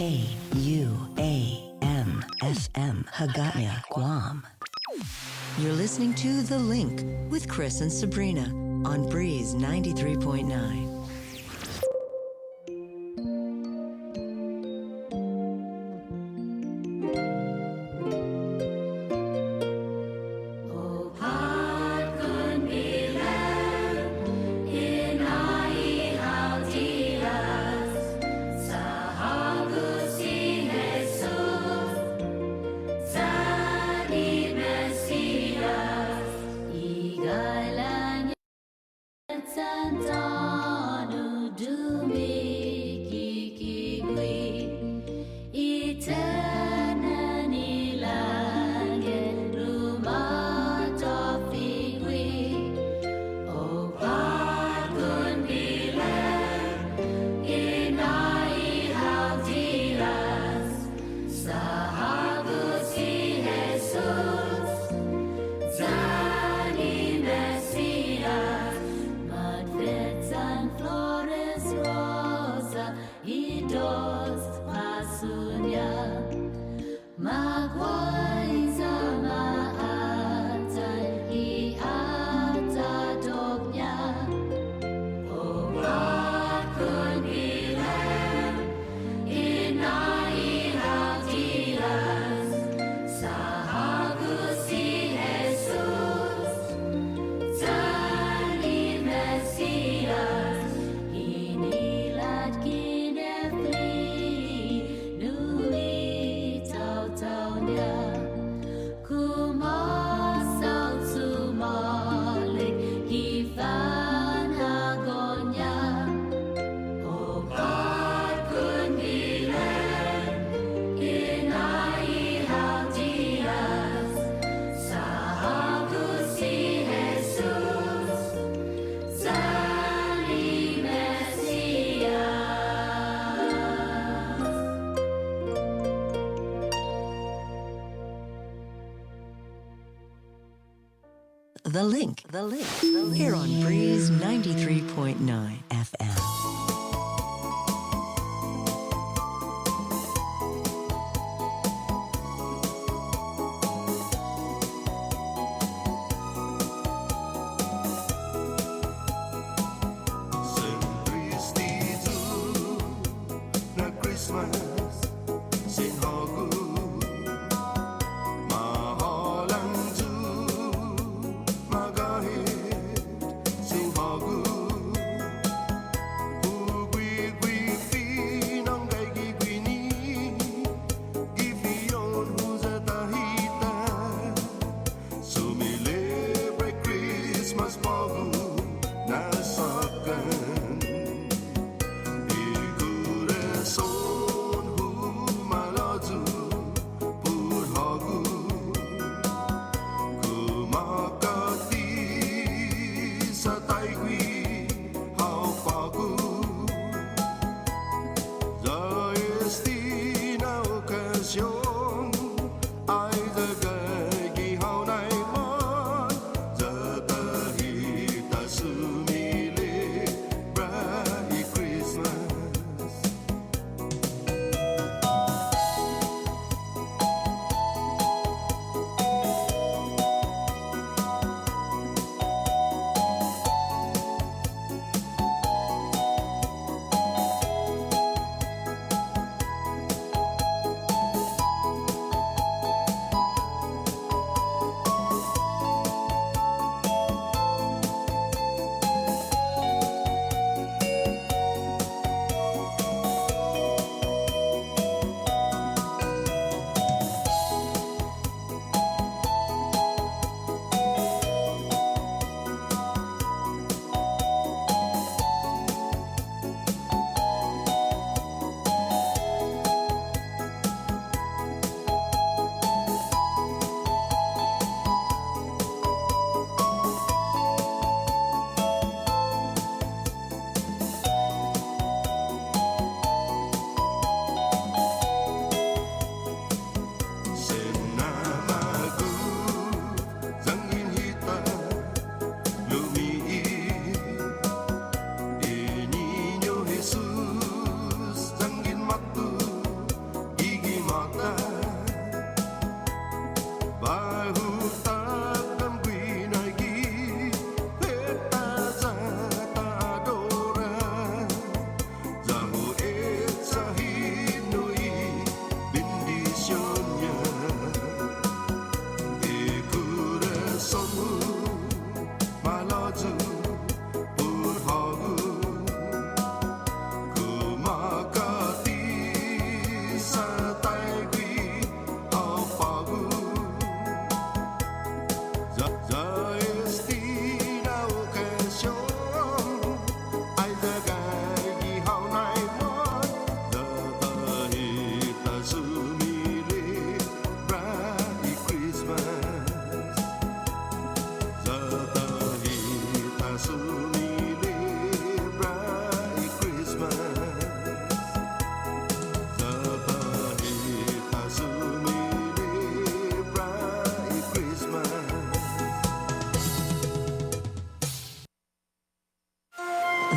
KUAM FM Hagaya, Guam. You're listening to The Link with Chris and Sabrina on Breeze 93.9. The Link, here on Breeze 93.9 FM.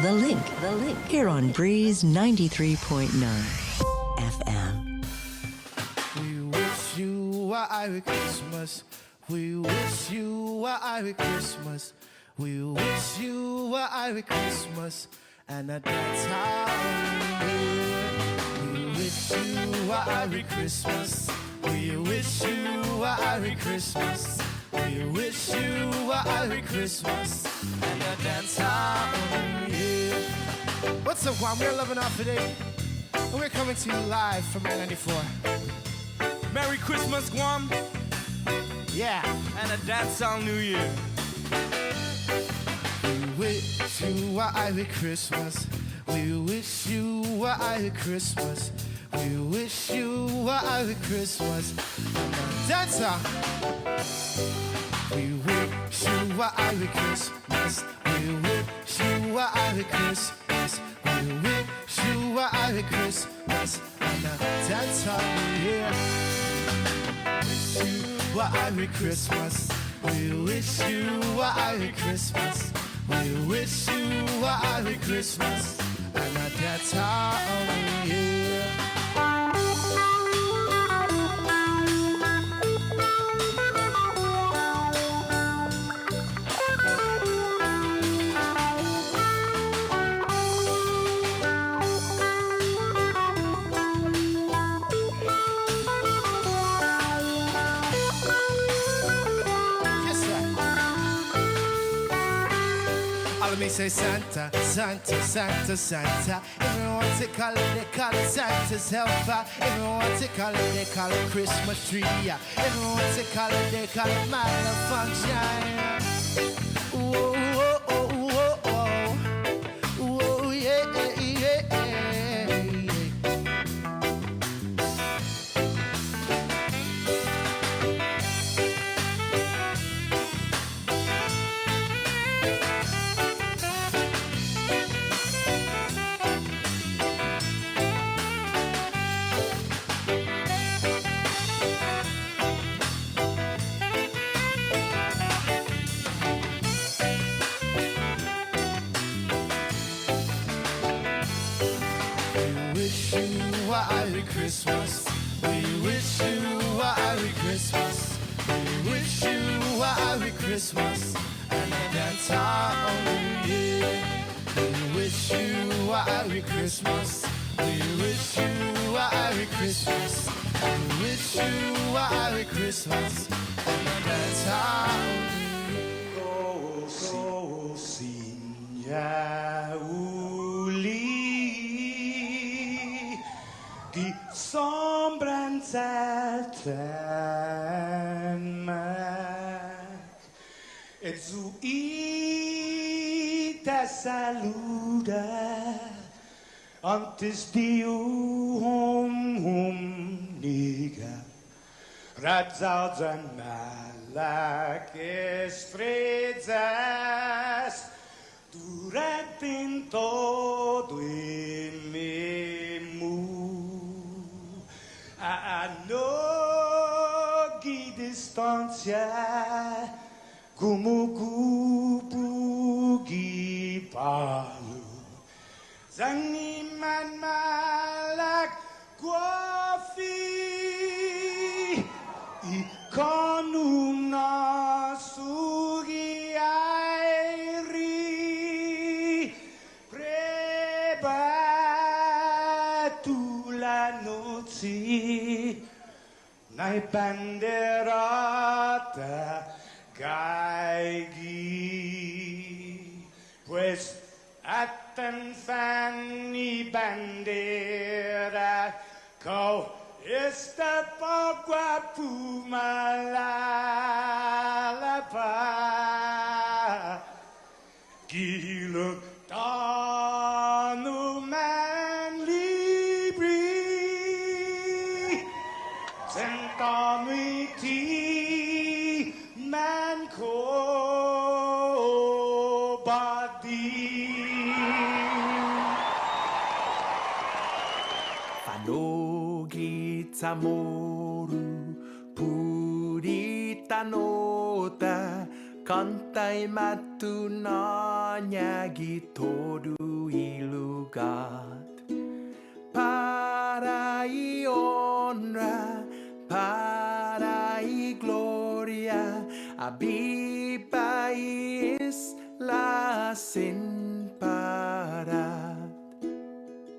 The Link, here on Breeze 93.9 FM. We wish you a Irish Christmas. We wish you a Irish Christmas. We wish you a Irish Christmas. And a dance how we wish you a Irish Christmas. We wish you a Irish Christmas. We wish you a Irish Christmas. And a dance how What's up, Guam? We're loving our today. And we're coming to you live from 94. Merry Christmas, Guam, Yeah. and a dancehall New Year. We wish you a Irish Christmas. We wish you a Irish Christmas. We wish you a Irish Christmas. Dancer. We wish you a Irish Christmas. We wish you a Irish Christmas. We wish you a Irish Christmas. And a dancer. Yeah. Wish you a Irish Christmas. We wish you a Irish Christmas. We wish you a Irish Christmas. And a dancer. Yeah. Me say Santa, Santa, Santa, Santa. Everyone to call it, they call it Santa's helper. Everyone to call it, they call it Christmas tree. Everyone to call it, they call it malfunction. Whoa, whoa, whoa, whoa, whoa, whoa, yeah, yeah, yeah. Christmas. We wish you a Irish Christmas. We wish you a Irish Christmas. And a dance all New Year. We wish you a Irish Christmas. We wish you a Irish Christmas. We wish you a Irish Christmas. And a dance all New Year. Go sing Uli. Die sombren zelten meg, et zu ite salude, antes diu hum niga, radzaudzen melek estredzes, durant in todo in memu. A nogi distanția Como kupugi palu Zangi man malak Guafi Ikonum nasugi airi Preba tu la noci Nai banderata gaigi Pues atan fanni bandera Kau esta pagua pumalapa Giluk tanu man libri Sentamiti man ko badi Fanogi tamoru puritanota Kantai matu na nyagi toru y lugar para y honra, para y gloria, aviva y isla sin parar.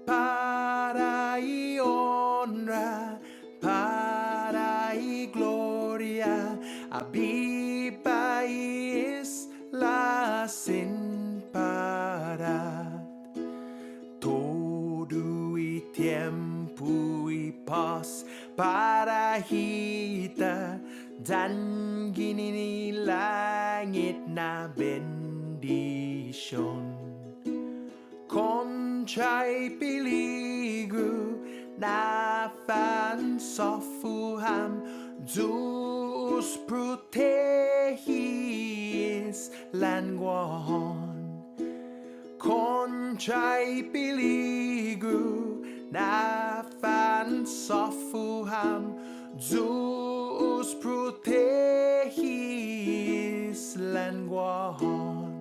Para y honra, para y gloria, aviva y isla sin parar. Todo y tiempo y paz para kita dan gini langit na bendition. Con trai peligro na fan sofuham Zeus protegis languahon. Con trai peligro na fan sofuham Zeus protegis languahon.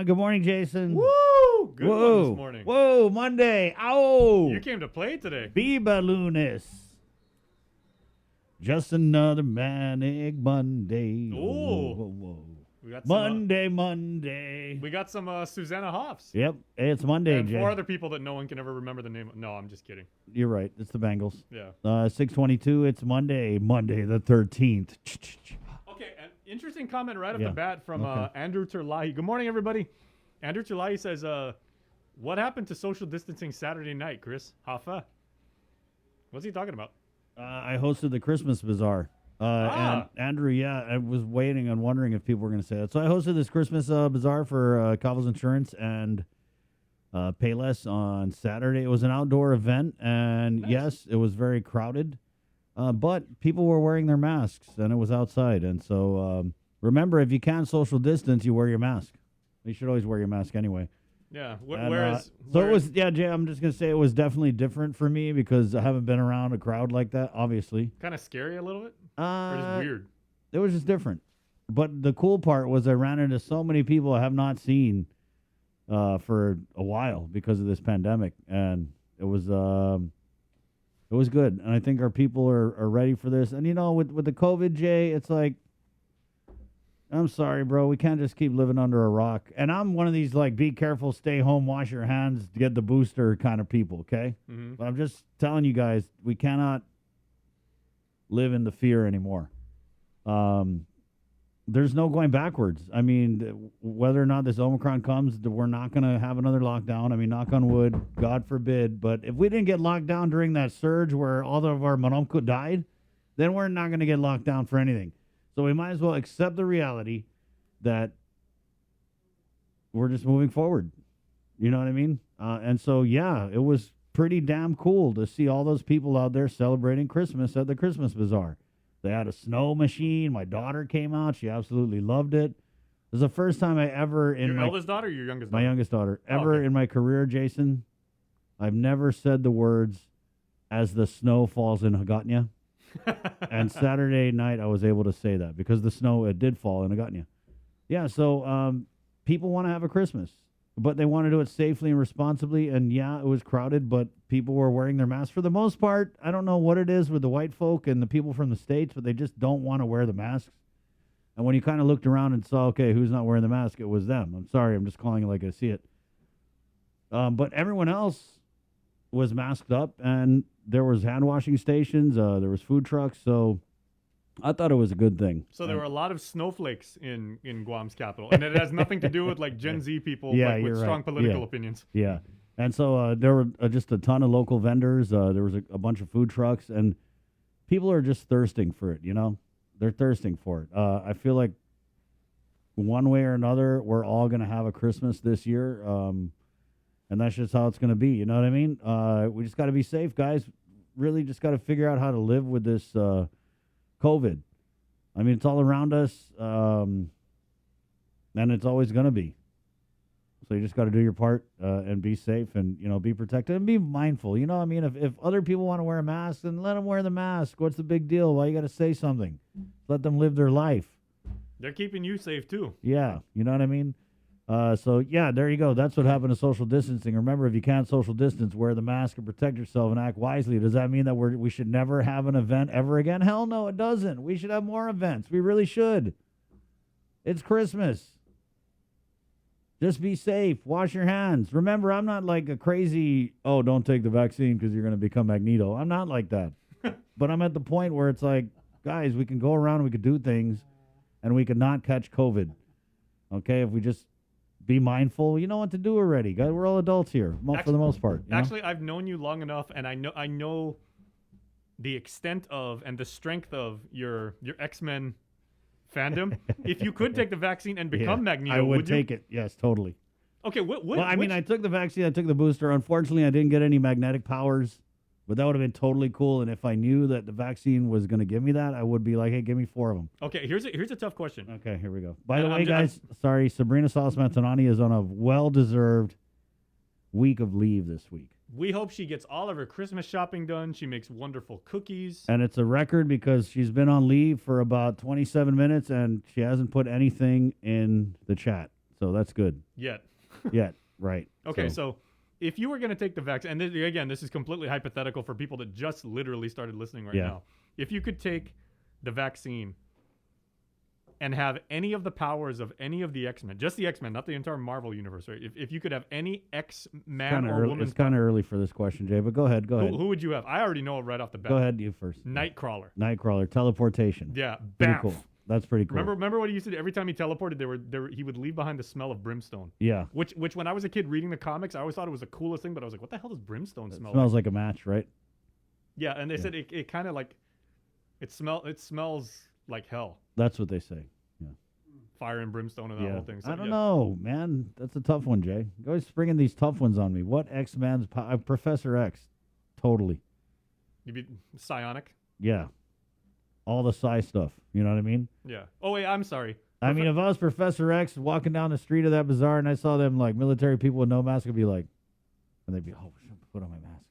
Good morning, Jason. Woo! Good Whoa. one this morning. Whoa, Monday. Ow. You came to play today. Viva lunes. Just another manic Monday. Ooh. Whoa, whoa. We got some, Monday. we got some Susanna Hoffs. Yep, it's Monday, And Jay. 4 other people that no one can ever remember the name of. No, I'm just kidding. You're right. It's the Bengals. Yeah. 6:22. It's Monday the 13th. Okay, an interesting comment right off Yeah. the bat from Okay. Andrew Terlahi. Good morning, everybody. Andrew Terlahi says, what happened to social distancing Saturday night, Chris? Hoffa? What's he talking about? I hosted the Christmas Bazaar. And Andrew, I was waiting and wondering if people were going to say that. So I hosted this Christmas bazaar for Cobbles Insurance and Payless on Saturday. It was an outdoor event, and yes, it was very crowded, but people were wearing their masks, and it was outside. And so remember, if you can social distance, you wear your mask. You should always wear your mask anyway. Yeah. And, so it was, Jay, I'm just going to say it was definitely different for me because I haven't been around a crowd like that, obviously. kind of scary a little bit? Or just weird? It was just different. But the cool part was I ran into so many people I have not seen for a while because of this pandemic. And it was good. And I think our people are ready for this. And, with the COVID, Jay, it's like, I'm sorry, bro. We can't just keep living under a rock. And I'm one of these, be careful, stay home, wash your hands, get the booster kind of people, okay? Mm-hmm. But I'm just telling you guys, we cannot live in the fear anymore. There's no going backwards. I mean, whether or not this Omicron comes, we're not going to have another lockdown. I mean, knock on wood, God forbid. But if we didn't get locked down during that surge where all of our Monomco died, then we're not going to get locked down for anything. So we might as well accept the reality that we're just moving forward. You know what I mean? And so, it was pretty damn cool to see all those people out there celebrating Christmas at the Christmas Bazaar. They had a snow machine. My daughter came out. She absolutely loved it. It was the first time I ever Your eldest daughter or your youngest daughter? My youngest daughter. Ever in my career, Jason, I've never said the words, "as the snow falls in Hagåtña." And Saturday night, I was able to say that because the snow, it did fall in Hagåtña. Yeah, so people want to have a Christmas, but they want to do it safely and responsibly. And, it was crowded, but people were wearing their masks. For the most part, I don't know what it is with the white folk and the people from the States, but they just don't want to wear the masks. And when you kind of looked around and saw, okay, who's not wearing the mask, it was them. I'm sorry, I'm just calling it like I see it. But everyone else was masked up, and there was hand washing stations, there was food trucks, so I thought it was a good thing. So there were a lot of snowflakes in Guam's capital, and it has nothing to do with Gen Z people with strong political opinions. Yeah, and so there were just a ton of local vendors. There was a bunch of food trucks, and people are just thirsting for it. They're thirsting for it. I feel like one way or another, we're all going to have a Christmas this year. And that's just how it's going to be. You know what I mean? We just got to be safe, guys. Really just got to figure out how to live with this COVID. I mean, it's all around us, and it's always going to be. So you just got to do your part and be safe and, be protected and be mindful. I mean, if other people want to wear a mask, then let them wear the mask. What's the big deal? Why you got to say something? Let them live their life. They're keeping you safe, too. Yeah, you know what I mean? There you go. That's what happened to social distancing. Remember, if you can't social distance, wear the mask and protect yourself and act wisely. Does that mean that we should never have an event ever again? Hell no, it doesn't. We should have more events. We really should. It's Christmas. Just be safe. Wash your hands. Remember, I'm not like a crazy, don't take the vaccine because you're going to become Magneto. I'm not like that. But I'm at the point where it's like, guys, we can go around, we could do things, and we could not catch COVID. Okay, if we just be mindful. You know what to do already. Guys, we're all adults here, for the most part. Actually, I've known you long enough, and I know the extent of and the strength of your X-Men fandom. If you could take the vaccine and become Magneto, I would you? take it. Yes, totally. Okay, I took the vaccine. I took the booster. Unfortunately, I didn't get any magnetic powers, but that would have been totally cool. And if I knew that the vaccine was going to give me that, I would be like, hey, give me 4 of them. Okay, here's a tough question. Okay, here we go. By the way, guys, sorry, Sabrina Salas-Mantanani is on a well-deserved week of leave this week. We hope she gets all of her Christmas shopping done. She makes wonderful cookies. And it's a record because she's been on leave for about 27 minutes and she hasn't put anything in the chat. So that's good. Yet. Yeah, right. Okay, so if you were going to take the vaccine, and again, this is completely hypothetical for people that just literally started listening right Yeah. now. If you could take the vaccine and have any of the powers of any of the X-Men, just the X-Men, not the entire Marvel universe, right? If you could have any X-Man or woman, It's kind of early for this question, Jay, but go ahead. who would you have? I already know it right off the bat. Go ahead, you first. Nightcrawler. Nightcrawler, teleportation. Yeah, Pretty bam. cool. That's pretty cool. Remember what he used to do? Every time he teleported, he would leave behind the smell of brimstone. Yeah. Which when I was a kid reading the comics, I always thought it was the coolest thing, but I was like, what the hell does brimstone smell like? Smells like a match, right? Yeah, and they said it kind of like it smells like hell. That's what they say. Yeah. Fire and brimstone and that Yeah. whole thing. So, I don't yeah. know, man. That's a tough one, Jay. You're always springing these tough ones on me. What X-Man's Professor X? Totally. You'd be psionic. Yeah. All the psi stuff. You know what I mean? Yeah. Oh wait, I'm sorry. I mean, if I was Professor X walking down the street of that bazaar and I saw them like military people with no mask, I'd be like, and they'd be, oh, I should put on my mask.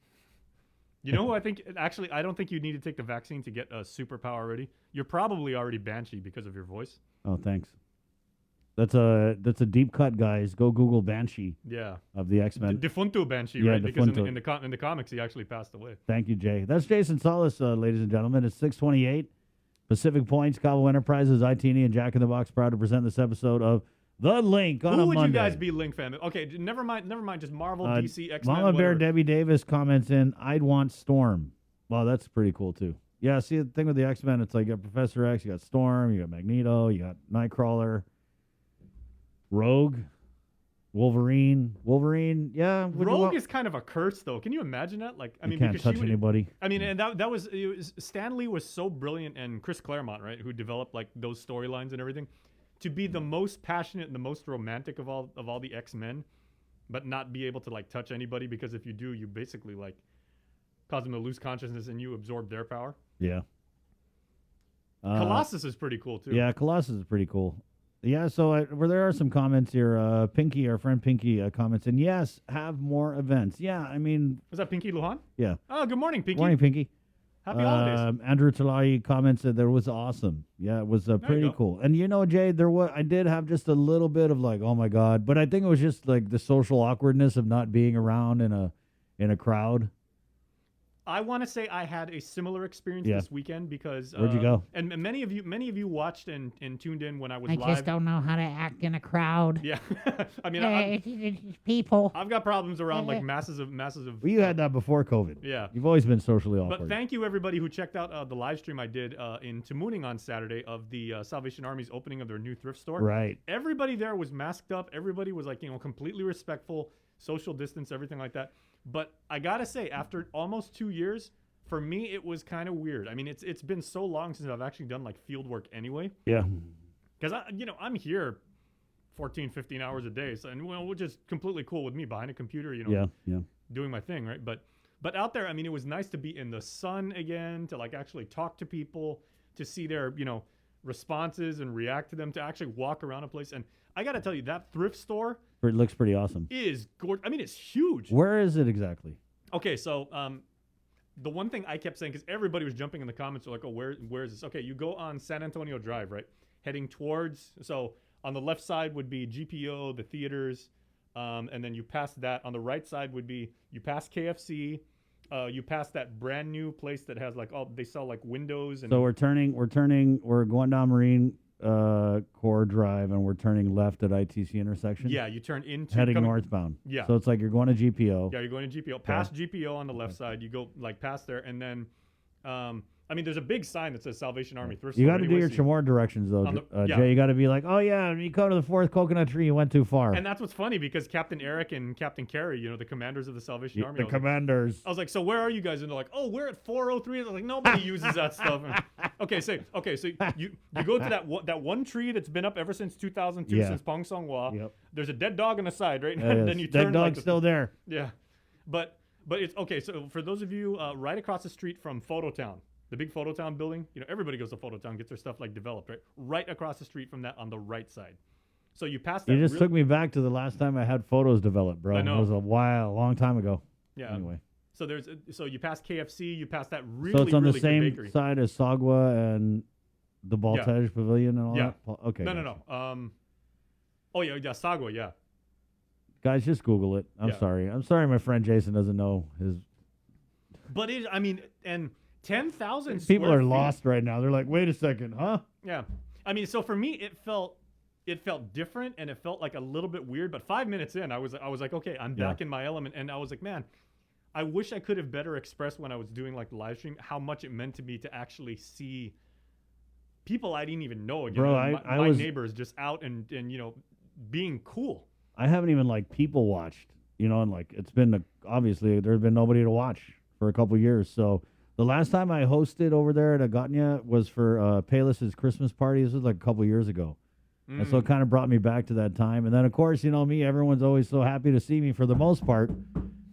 You know who I think? Actually, I don't think you need to take the vaccine to get a superpower already. You're probably already Banshee because of your voice. Oh, thanks. That's a deep cut, guys. Go Google Banshee Yeah. of the X-Men. Defunto Banshee, Yeah, right? Because Defunto. in the comics, he actually passed away. Thank you, Jay. That's Jason Solis, ladies and gentlemen. It's 6:28. Pacific Points, Cabo Enterprises, ITN and Jack in the Box proud to present this episode of The Link on Who a would Monday. you guys be Link fan? Okay, never mind. Just Marvel, DC, X-Men. Mama Bear whatever. Debbie Davis comments in, I'd want Storm. Well, that's pretty cool, too. Yeah, see, the thing with the X-Men, it's like you got Professor X, you got Storm, you got Magneto, you got Nightcrawler, Rogue, Wolverine, yeah. Rogue is kind of a curse, though. Can you imagine that? Like, I mean, can't because touch she would, anybody. I mean, and that was, Stan Lee was so brilliant, and Chris Claremont, right, who developed like those storylines and everything, to be the most passionate and the most romantic of all the X-Men, but not be able to like touch anybody, because if you do, you basically like cause them to lose consciousness and you absorb their power. Yeah. Colossus is pretty cool too. Yeah, Colossus is pretty cool. Yeah, so where there are some comments here. Pinky, our friend Pinky, comments, and yes, have more events. Yeah, I mean, Was that Pinky Lujan? yeah. Oh, good morning, Pinky. Morning, Pinky. Happy holidays. Andrew Talai comments that there was awesome. Yeah, it was you pretty go. cool. And you know, Jay, I did have just a little bit of like, oh my god, but I think it was just like the social awkwardness of not being around in a crowd. I want to say I had a similar experience Yeah. this weekend because Where'd you go? And many of you watched and tuned in when I was I live. just don't know how to act in a crowd. Yeah, I mean, It's people. I've got problems around like masses of. Well, you had that before COVID. Yeah. You've always been socially awkward. But thank you everybody who checked out the live stream I did in Tamuning on Saturday of the Salvation Army's opening of their new thrift store. Right. Everybody there was masked up. Everybody was like, completely respectful, social distance, everything like that. But I gotta say, after almost 2 years, for me it was kind of weird. I mean, it's been so long since I've actually done like field work anyway. Yeah. Because I'm here 14, 15 hours a day, so, and which is completely cool with me behind a computer, Yeah. doing my thing, right? But out there, I mean, it was nice to be in the sun again, to like actually talk to people, to see their responses and react to them, to actually walk around a place. And I got to tell you, that thrift store It looks pretty awesome. is gorgeous. I mean, it's huge. Where is it exactly? Okay, so the one thing I kept saying, because everybody was jumping in the comments, like, oh, where is this? Okay, you go on San Antonio Drive, right? Heading towards, so on the left side would be GPO, the theaters, and then you pass that. On the right side would be, you pass KFC, you pass that brand new place that has like, they sell like windows. And So we're going down Marine Corps Drive, and we're turning left at ITC intersection. yeah, you turn into Heading northbound. Yeah. So it's like you're going to GPO. Yeah, you're going to GPO. Past GPO on the left side, you go like past there, and then, I mean, there's a big sign that says Salvation Army Thrift You Store. got to do your Chamorro directions, though, yeah. Jay. You got to be like, oh, yeah, when you come to the fourth coconut tree, you went too far. And that's what's funny, because Captain Eric and Captain Carey, the commanders of the Salvation Army. The commanders. I was like, so where are you guys? And they're like, oh, we're at 403. I was like, nobody uses that stuff. Okay, so you go to that one tree that's been up ever since 2002, Yeah. since Pong Song Hwa. Yep. There's a dead dog on the side, right? Yeah, And then you turn that like dog's still there. Yeah, but it's okay. So for those of you right across the street from Phototown, the big Phototown building, everybody goes to Phototown, gets their stuff like developed, right? Right across the street from that on the right side. So you pass that. You just took me back to the last time I had photos developed, bro. I know. It was a long time ago. Yeah. Anyway. So you pass KFC, you pass that So really, it's on really the same good bakery. side as Sagwa and the Baltage Pavilion and all Yeah. that? Okay. No, gotcha. no. Oh yeah, Sagwa, yeah. Guys, just Google it. I'm Yeah. sorry. I'm sorry my friend Jason doesn't know his. But I mean, and 10,000 People square are feet. lost right now. They're like, wait a second, huh? Yeah. I mean, so for me, it felt different and it felt like a little bit weird. But 5 minutes in, I was like, okay, I'm Yeah. back in my element. And I was like, man, I wish I could have better expressed when I was doing like the live stream how much it meant to me to actually see people I didn't even know again. Bro, my I was- neighbors just out and being cool. I haven't even like people watched, and like it's been obviously there's been nobody to watch for a couple years. So the last time I hosted over there at Agotnia was for Payless's Christmas party. This was like a couple years ago. And so it kind of brought me back to that time. And then, of course, me, everyone's always so happy to see me for the most part.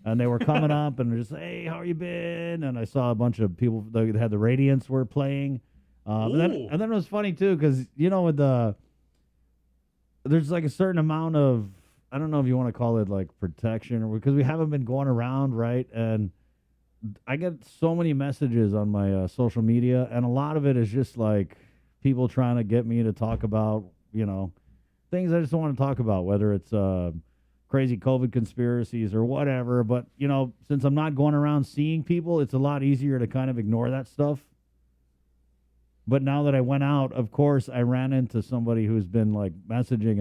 And they were coming up and just, hey, how you been? And I saw a bunch of people that had the Radiants were playing. And then it was funny, too, because, with there's like a certain amount of, I don't know if you want to call it like protection or because we haven't been going around, right? And I get so many messages on my social media, and a lot of it is just like people trying to get me to talk about, things I just don't want to talk about, whether it's crazy COVID conspiracies or whatever. But, since I'm not going around seeing people, it's a lot easier to kind of ignore that stuff. But now that I went out, of course, I ran into somebody who's been like messaging,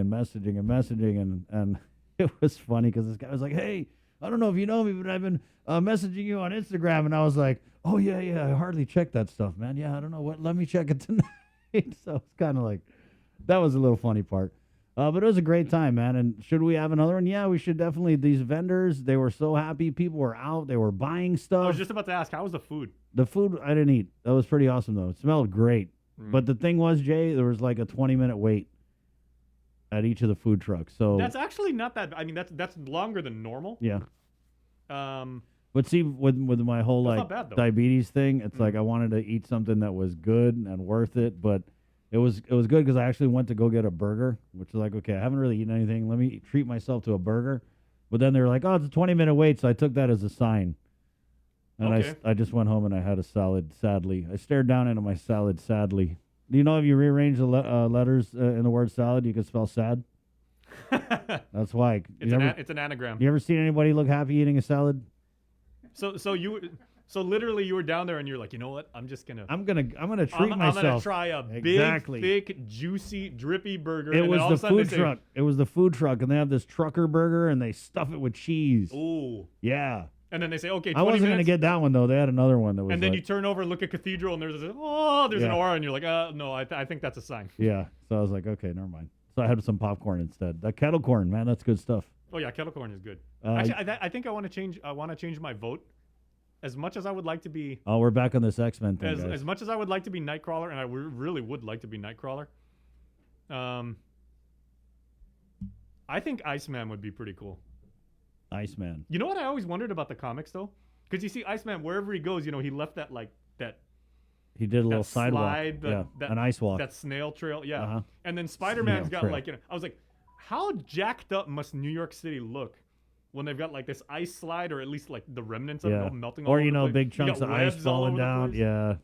and it was funny because this guy was like, hey, I don't know if you know me, but I've been messaging you on Instagram. And I was like, oh, yeah, I hardly check that stuff, man. Yeah, I don't know let me check it tonight. So it's kind of like, that was a little funny part. But it was a great time, man. And should we have another one? Yeah, we should definitely. These vendors, they were so happy. People were out. They were buying I stuff. was just about to ask, how was the food? The food I didn't eat. That was pretty awesome, though. It smelled great. But the thing was, Jay, there was like a 20-minute wait at each of the food trucks. So That's actually not that. I mean, that's longer than normal. yeah. Um, But see, with my whole That's like not bad, though. diabetes thing, it's like I wanted to eat something that was good and worth it. But it was good because I actually went to go get a burger, which is like, okay, I haven't really eaten anything. Let me treat myself to a burger. But then they were like, oh, it's a 20-minute wait, so I took that as a sign. And Okay. I just went home and I had a salad, sadly. I stared down into my salad, sadly. Do you know if you rearrange the letters in the word salad, you can spell sad? That's why. it's an anagram. You ever seen anybody look happy eating a salad? So literally you were down there and you're like, you know what? I'm just gonna. I'm gonna treat I'm myself. gonna try a Exactly. big, thick, juicy, drippy burger. It and then was all the of a sudden food they say, truck. It was the food truck, and they have this trucker burger, and they stuff it with cheese. Ooh. Yeah, And then they say, okay, 20 I wasn't minutes. gonna get that one though. They had another one that was. And then like- you turn over and look at Cathedral, and there's an Yeah. aura, and you're like, no, I think that's a sign. Yeah, so I was like, okay, never mind. So I had some popcorn instead. That kettle corn, man, that's good stuff. Oh yeah, kettle corn is good. Uh, Actually, I think I want to change. I want to change my vote. As much as I would like to be, Oh, we're back on this X-Men thing, guys. as much as I would like to be Nightcrawler, and I really would like to be Nightcrawler. I think Iceman would be pretty cool. Iceman. You know what I always wondered about the comics though, because you see Iceman wherever he goes, he left that that He did a little sidewalk. slide, An ice walk. that snail trail, yeah. Uh-huh. And then Spider-Man's Snail got trail. I was like, how jacked up must New York City look when they've got like this ice slide, or at least like the remnants of it Yeah. all melting all Or over the place. big You chunks got of ice webs all falling over the down. place. Yeah.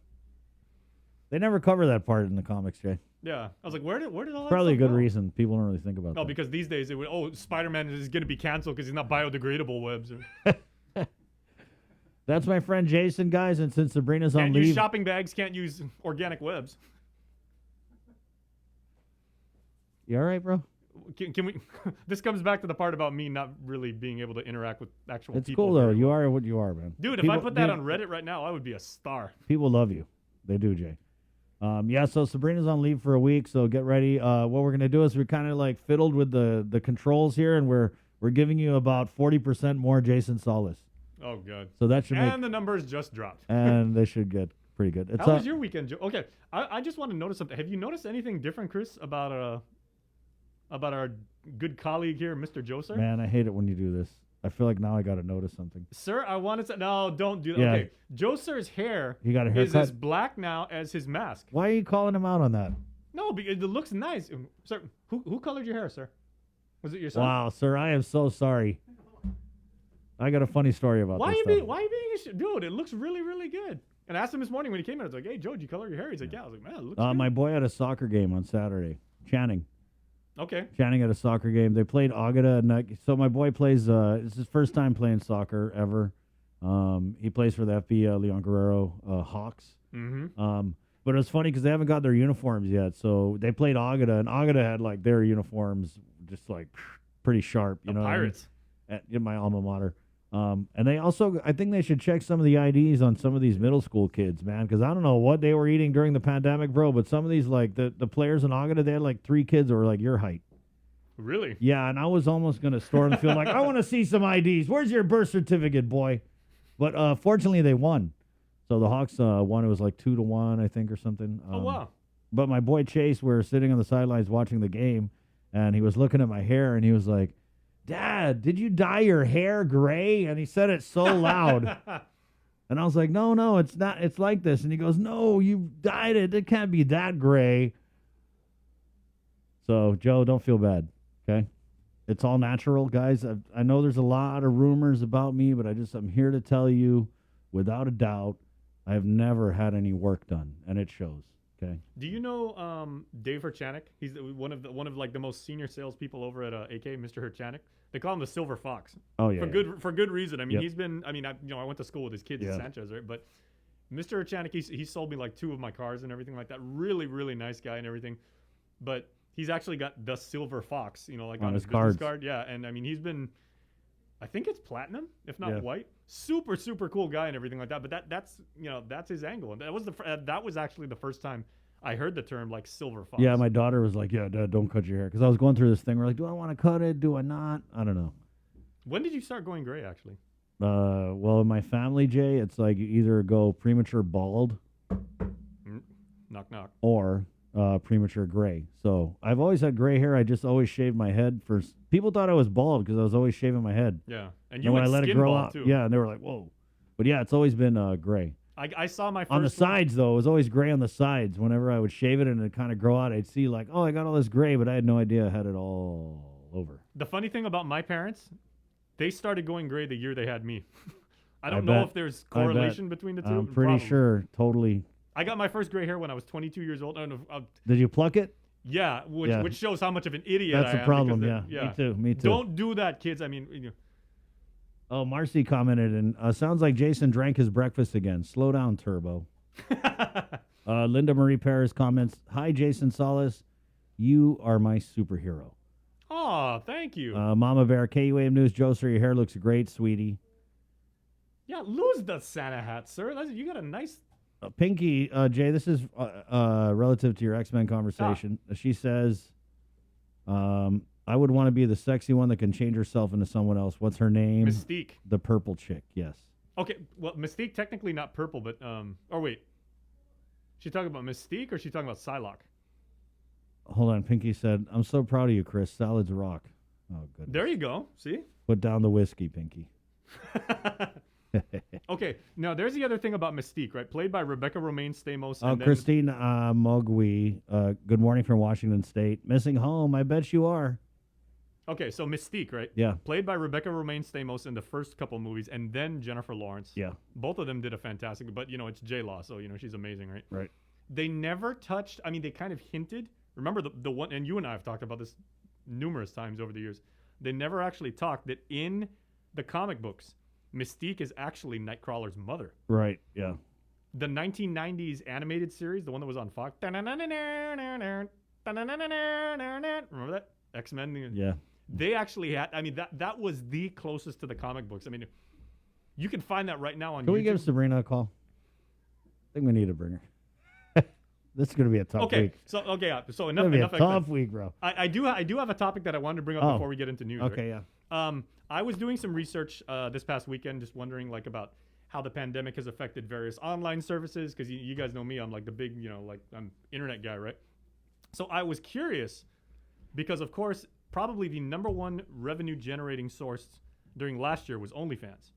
They never cover that part in the comics, Jay. Yeah, I was like, where did all that Probably a stuff good go? reason. People don't really think about No, that. because these days Spider-Man is going to be canceled because he's not biodegradable webs. Or, That's my friend Jason, guys. And since Sabrina's on can't use leave, shopping bags, can't use organic webs. you all right, bro? Can we? This comes back to the part about me not really being able to interact with actual It's people. cool though. very You well. are what you are, man. Dude, if I People- put that dude, on Reddit right now, I would be a star. people love you. They do, Jay. Yeah. So Sabrina's on leave for a week, so get ready. What we're gonna do is we're kind of like fiddled with the controls here, and we're giving you about 40% more Jason Solis. Oh god. So that should make And the numbers just dropped. and they should get pretty good. It's How was your weekend, Joe? Okay, I just want to notice something. Have you noticed anything different, Chris, about our good colleague here, Mr. Joe, sir? man. I hate it when you do this. I feel like now I got to notice something. Sir, I wanted to. No, don't do that. Yeah. Okay, Joe, sir's hair He got a is haircut? as black now as his mask. Why are you calling him out on that? No, because it looks nice. Sir, who colored your hair, sir? Was it your son? Wow, sir, I am so sorry. I got a funny story about Why this. you stuff. being? Why you being? Dude, it looks really, really good. And I asked him this morning when he came in. I was like, "Hey, Joe, did you color your hair?" He's like, "Yeah." I was like, "Man, it looks good." My boy had a soccer game on Saturday. Channing. Okay. Channing at a soccer game. They played Agata, and so my boy plays. It's his first time playing soccer ever. He plays for the FB Leon Guerrero Hawks. Mm-hmm. But it was funny because they haven't got their uniforms yet. So they played Agata, and Agata had like their uniforms just like pretty sharp. You know, what I mean? Pirates. In my alma mater. And they also, I think they should check some of the IDs on some of these middle school kids, man, because I don't know what they were eating during the pandemic, bro. But some of these, like the players in Agata, they had like 3 kids that were like your height. Really? Yeah, and I was almost going to storm the field like, I want to see some IDs. Where's your birth certificate, boy? But fortunately, they won. So the Hawks won. It was like 2-1, I think, or something. Oh, wow. But my boy Chase, we were sitting on the sidelines watching the game, and he was looking at my hair, and he was like, Dad, did you dye your hair gray? And he said it so loud. And I was like, no, it's not. It's like this. And he goes, no, you dyed it. It can't be that gray. So, Joe, don't feel bad, okay? It's all natural, guys. I know there's a lot of rumors about me, but I'm here to tell you, without a doubt, I have never had any work done, and it shows. Okay. Do you know Dave Herchanik? He's one of the most senior salespeople over at AK, Mr. Herchanik. They call him the Silver Fox. Oh yeah. For good reason. I mean, Yep. he's been. I mean, I went to school with his kids at Sanchez, right? But Mr. Herchanik, he sold me like 2 of my cars and everything like that. Really, really nice guy and everything. But he's actually got the Silver Fox, like on his business card. Yeah, and I mean, he's been. I think it's platinum, if not white. Super, super cool guy and everything like that. But that's his angle, and that was actually the first time I heard the term like Silver Fox. Yeah, my daughter was like, "Yeah, Dad, don't cut your hair," because I was going through this thing. We're like, "Do I want to cut it? Do I not? I don't know." When did you start going gray? Actually. Well, in my family, Jay, it's like you either go premature bald, knock knock, or premature gray. So I've always had gray hair. I just always shaved my head first. People thought I was bald because I was always shaving my head. Yeah, and when I let it grow out, too. yeah, and they were like, "Whoa," but yeah, it's always been gray. I saw my first on the sides though. It was always gray on the sides. Whenever I would shave it and it kind of grow out, I'd see like, oh, I got all this gray, but I had no idea I had it all over. The funny thing about my parents, they started going gray the year they had me. I don't I know bet. if there's correlation between the two. I'm pretty sure, totally. I got my first gray hair when I was 22 years old. Did you pluck it? Yeah, which shows how much of an idiot That's I am. the problem. because Yeah, me too. Don't do that, kids. I mean, Oh, Marcy commented, and sounds like Jason drank his breakfast again. Slow down, Turbo. Linda Marie Paris comments, hi, Jason Solis. You are my superhero. oh, thank you. Mama Bear, KUAM News, Joe, sir, your hair looks great, sweetie. Yeah, lose the Santa hat, sir. You got a nice. Pinky, Jay, this is relative to your X-Men conversation. She says, I would want to be the sexy one that can change herself into someone else. What's her name? Mystique. The purple chick, yes. Okay, well, Mystique technically not purple, but or wait, she talking about Mystique or she talking about Psylocke? Hold on, Pinky said, I'm so proud of you, Chris. Salads rock. Oh, goodness. There you go. See? Put down the whiskey, Pinky. Okay, now there's the other thing about Mystique, right? Played by Rebecca Romaine Stamos. Oh, Christine Mogui. Good morning from Washington State. Missing home. I bet you are. Okay, so Mystique, right? Yeah. Played by Rebecca Romaine Stamos in the first couple movies, and then Jennifer Lawrence. Yeah. Both of them did a fantastic, but it's J-Law, so she's amazing, right? Right. They never touched. I mean, they kind of hinted. Remember the one, and you and I have talked about this numerous times over the years. They never actually talked that in the comic books, Mystique is actually Nightcrawler's mother. Right. Yeah. The 1990s animated series, the one that was on Fox. Remember that? X-Men. Yeah. They actually had. I mean, that was the closest to the comic books. I mean, you can find that right now on YouTube. Can we give Sabrina a call? I think we need to bring her. This is going to be a tough week. So enough. It's going to be a tough week, bro. I do have a topic that I wanted to bring up before we get into news. Okay, right? yeah. I was doing some research this past weekend, just wondering about how the pandemic has affected various online services, because you guys know me, I'm like the big, I'm internet guy, right? So I was curious because, of course, probably the number one revenue generating source during last year was OnlyFans.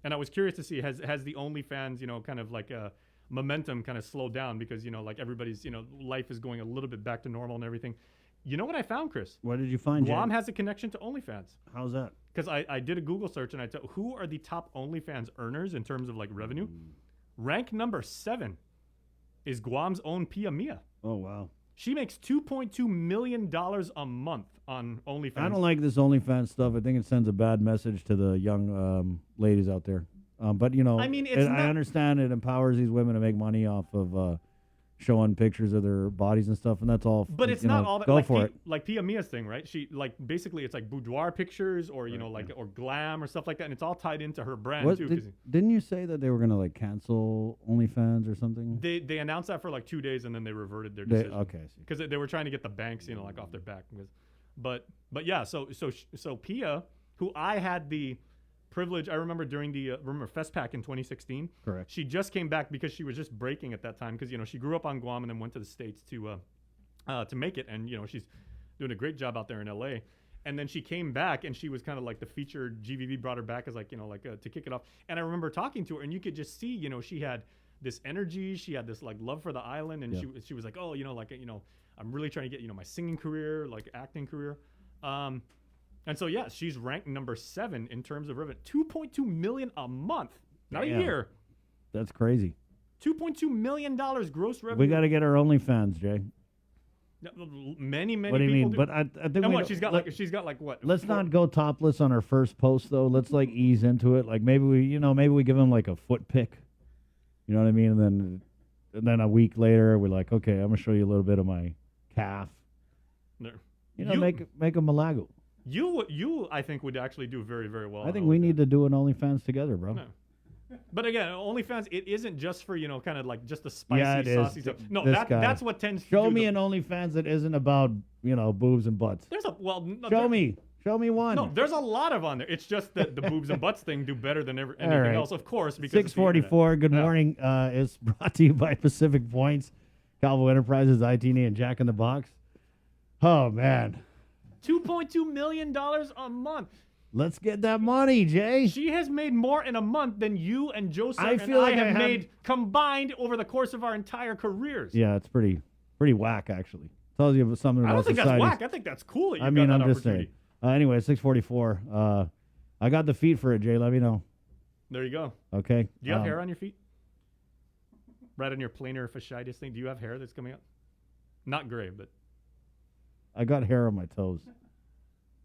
And I was curious to see, has the OnlyFans, kind of like a momentum kind of slowed down because, everybody's, life is going a little bit back to normal and everything. You know what I found, Chris? What did you find, Guam Jay? has a connection to OnlyFans. How's that? Because I did a Google search and who are the top OnlyFans earners in terms of revenue? Rank number 7 is Guam's own Pia Mia. Oh, wow. She makes $2.2 million a month on OnlyFans. I don't like this OnlyFans stuff. I think it sends a bad message to the young ladies out there. But I mean, it's I not- understand it empowers these women to make money off of showing pictures of their bodies and stuff, and that's all. But it's you not know, all that. Go Like for it. Like Pia Mia's thing, right? She like basically it's like boudoir pictures or or glam or stuff like that, and it's all tied into her brand What, too. 'Cause didn't you say that they were gonna like cancel OnlyFans or something? they announced that for like 2 days and then they reverted their decision. Okay, I see. Because they were trying to get the banks, like off their back. But yeah, so Pia, who I had the privilege, I remember during the FestPac in 2016. Correct. She just came back because she was just breaking at that time because she grew up on Guam and then went to the States to make it, and she's doing a great job out there in LA. And then she came back and she was kind of like the featured. GVV brought her back as to kick it off. And I remember talking to her and you could just see she had this energy, she had this like love for the island, and she was like, oh, I'm really trying to get my singing career, like acting career. And so yeah, she's ranked number 7 in terms of revenue. $2.2 million a month, not Damn. a year. That's crazy. $2.2 million gross revenue. We got to get our OnlyFans, Jay. Many What do you people mean? do. But I think And we what don't- she's got like what? Let's 4 not go topless on our first post though. Let's like ease into it. Like maybe we give them like a foot pic. You know what I mean? And then a week later we're like, okay, I'm gonna show you a little bit of my calf. No. Make a malago. You I think would actually do very, very well. I on think we OnlyFans. need to do an OnlyFans together, bro. No. But again, OnlyFans, it isn't just for kind of like just the spicy, Yeah, it is. saucy stuff. No, This guy. that's what tends to Show do me the, an OnlyFans that isn't about boobs and butts. There's a well. No, Show there- me one. No, there's a lot of on there. It's just that the boobs and butts thing do better than anything right. else, of course. Because it's the 644. Good Yeah. morning. Is brought to you by Pacific Points, Calvo Enterprises, ITN, and Jack in the Box. Oh man, internet. $2.2 million a month. let's get that money, Jay. She has made more in a month than you and Joseph I and feel like I I have have- made combined over the course of our entire careers. Yeah, it's pretty whack actually. Tells you something about I don't think society. that's whack. I think that's cool. That I you've mean, got I'm that just opportunity. saying. Anyway, 644. I got the feet for it, Jay. Let me know. There you go. Okay. Do you have hair on your feet? Right on your plantar fasciitis thing. Do you have hair that's coming out? Not gray, but I got hair on my toes.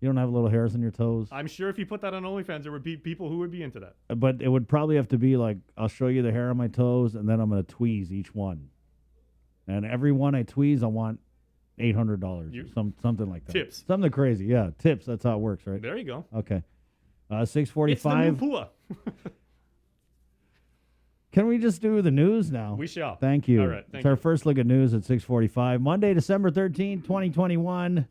You don't have little hairs on your toes? I'm sure if you put that on OnlyFans, there would be people who would be into that. But it would probably have to be like, I'll show you the hair on my toes, and then I'm going to tweeze each one. And every one I tweeze, I want $800 or something like that. Tips. Something crazy. Yeah, tips. That's how it works, right? There you go. Okay. It's the new 645. Pua. Can we just do the news now? We shall. Thank you. All right, It's thank our you. first look at news at 645. Monday, December 13th, 2021.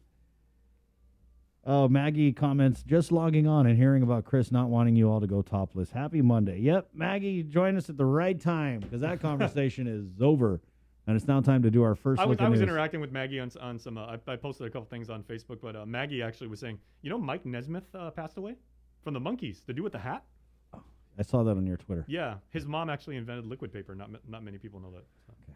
Oh, Maggie comments, just logging on and hearing about Chris not wanting you all to go topless. Happy Monday. Yep, Maggie, you joined us at the right time because that conversation is over. And it's now time to do our first I look was at news. interacting with Maggie on some. I posted a couple things on Facebook, but Maggie actually was saying, Mike Nesmith passed away from the Monkees. The dude with the hat. I saw that on your Twitter. Yeah, his mom actually invented liquid paper. Not many people know that. So. Okay.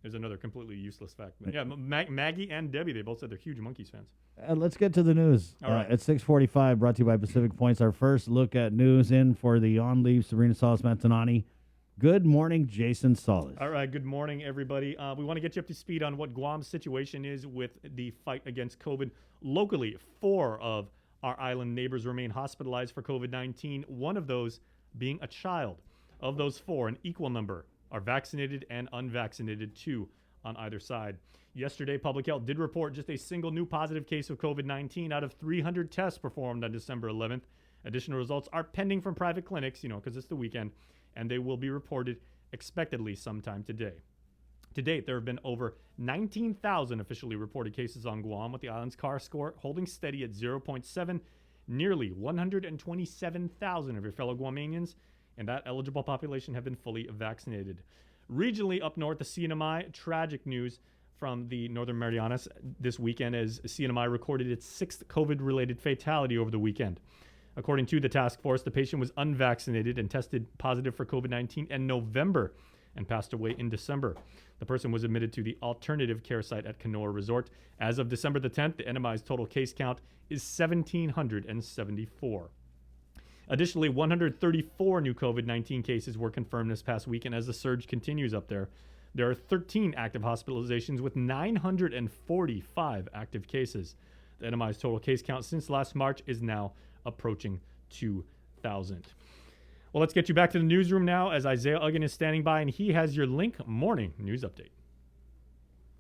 There's another completely useless fact. But yeah, Maggie and Debbie, they both said they're huge Monkees fans. Let's get to the news. All right. At 645, brought to you by Pacific Points. Our first look at news in for the on-leave Sabrina Salas Mantanani. Good morning, Jason Salas. All right, good morning, everybody. We want to get you up to speed on what Guam's situation is with the fight against COVID. Locally, 4 of our island neighbors remain hospitalized for COVID-19, one of those being a child. Of those 4, an equal number are vaccinated and unvaccinated, 2 on either side. Yesterday, Public Health did report just a single new positive case of COVID-19 out of 300 tests performed on December 11th. Additional results are pending from private clinics, because it's the weekend, and they will be reported expectedly sometime today. To date, there have been over 19,000 officially reported cases on Guam, with the island's CAR score holding steady at 0.7. Nearly 127,000 of your fellow Guamanians and that eligible population have been fully vaccinated. Regionally up north, the CNMI, tragic news from the Northern Marianas this weekend as CNMI recorded its 6th COVID-related fatality over the weekend. According to the task force, the patient was unvaccinated and tested positive for COVID-19 in November and passed away in December. The person was admitted to the alternative care site at Canoa Resort. As of December the 10th, the NMI's total case count is 1,774. Additionally, 134 new COVID-19 cases were confirmed this past weekend as the surge continues up there. There are 13 active hospitalizations with 945 active cases. The NMI's total case count since last March is now approaching 2,000. Well, let's get you back to the newsroom now as Isaiah Uggan is standing by, and he has your Link Morning News Update.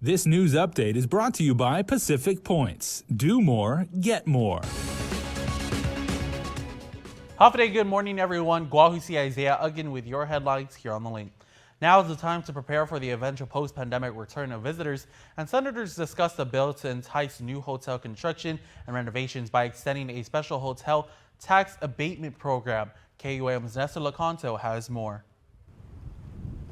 This news update is brought to you by Pacific Points. Do more, get more. Hafa good morning, everyone. Guahusi Isaiah Uggan with your headlines here on The Link. Now is the time to prepare for the eventual post-pandemic return of visitors, and senators discussed a bill to entice new hotel construction and renovations by extending a special hotel tax abatement program. KUAM's Nestor Lecanto has more.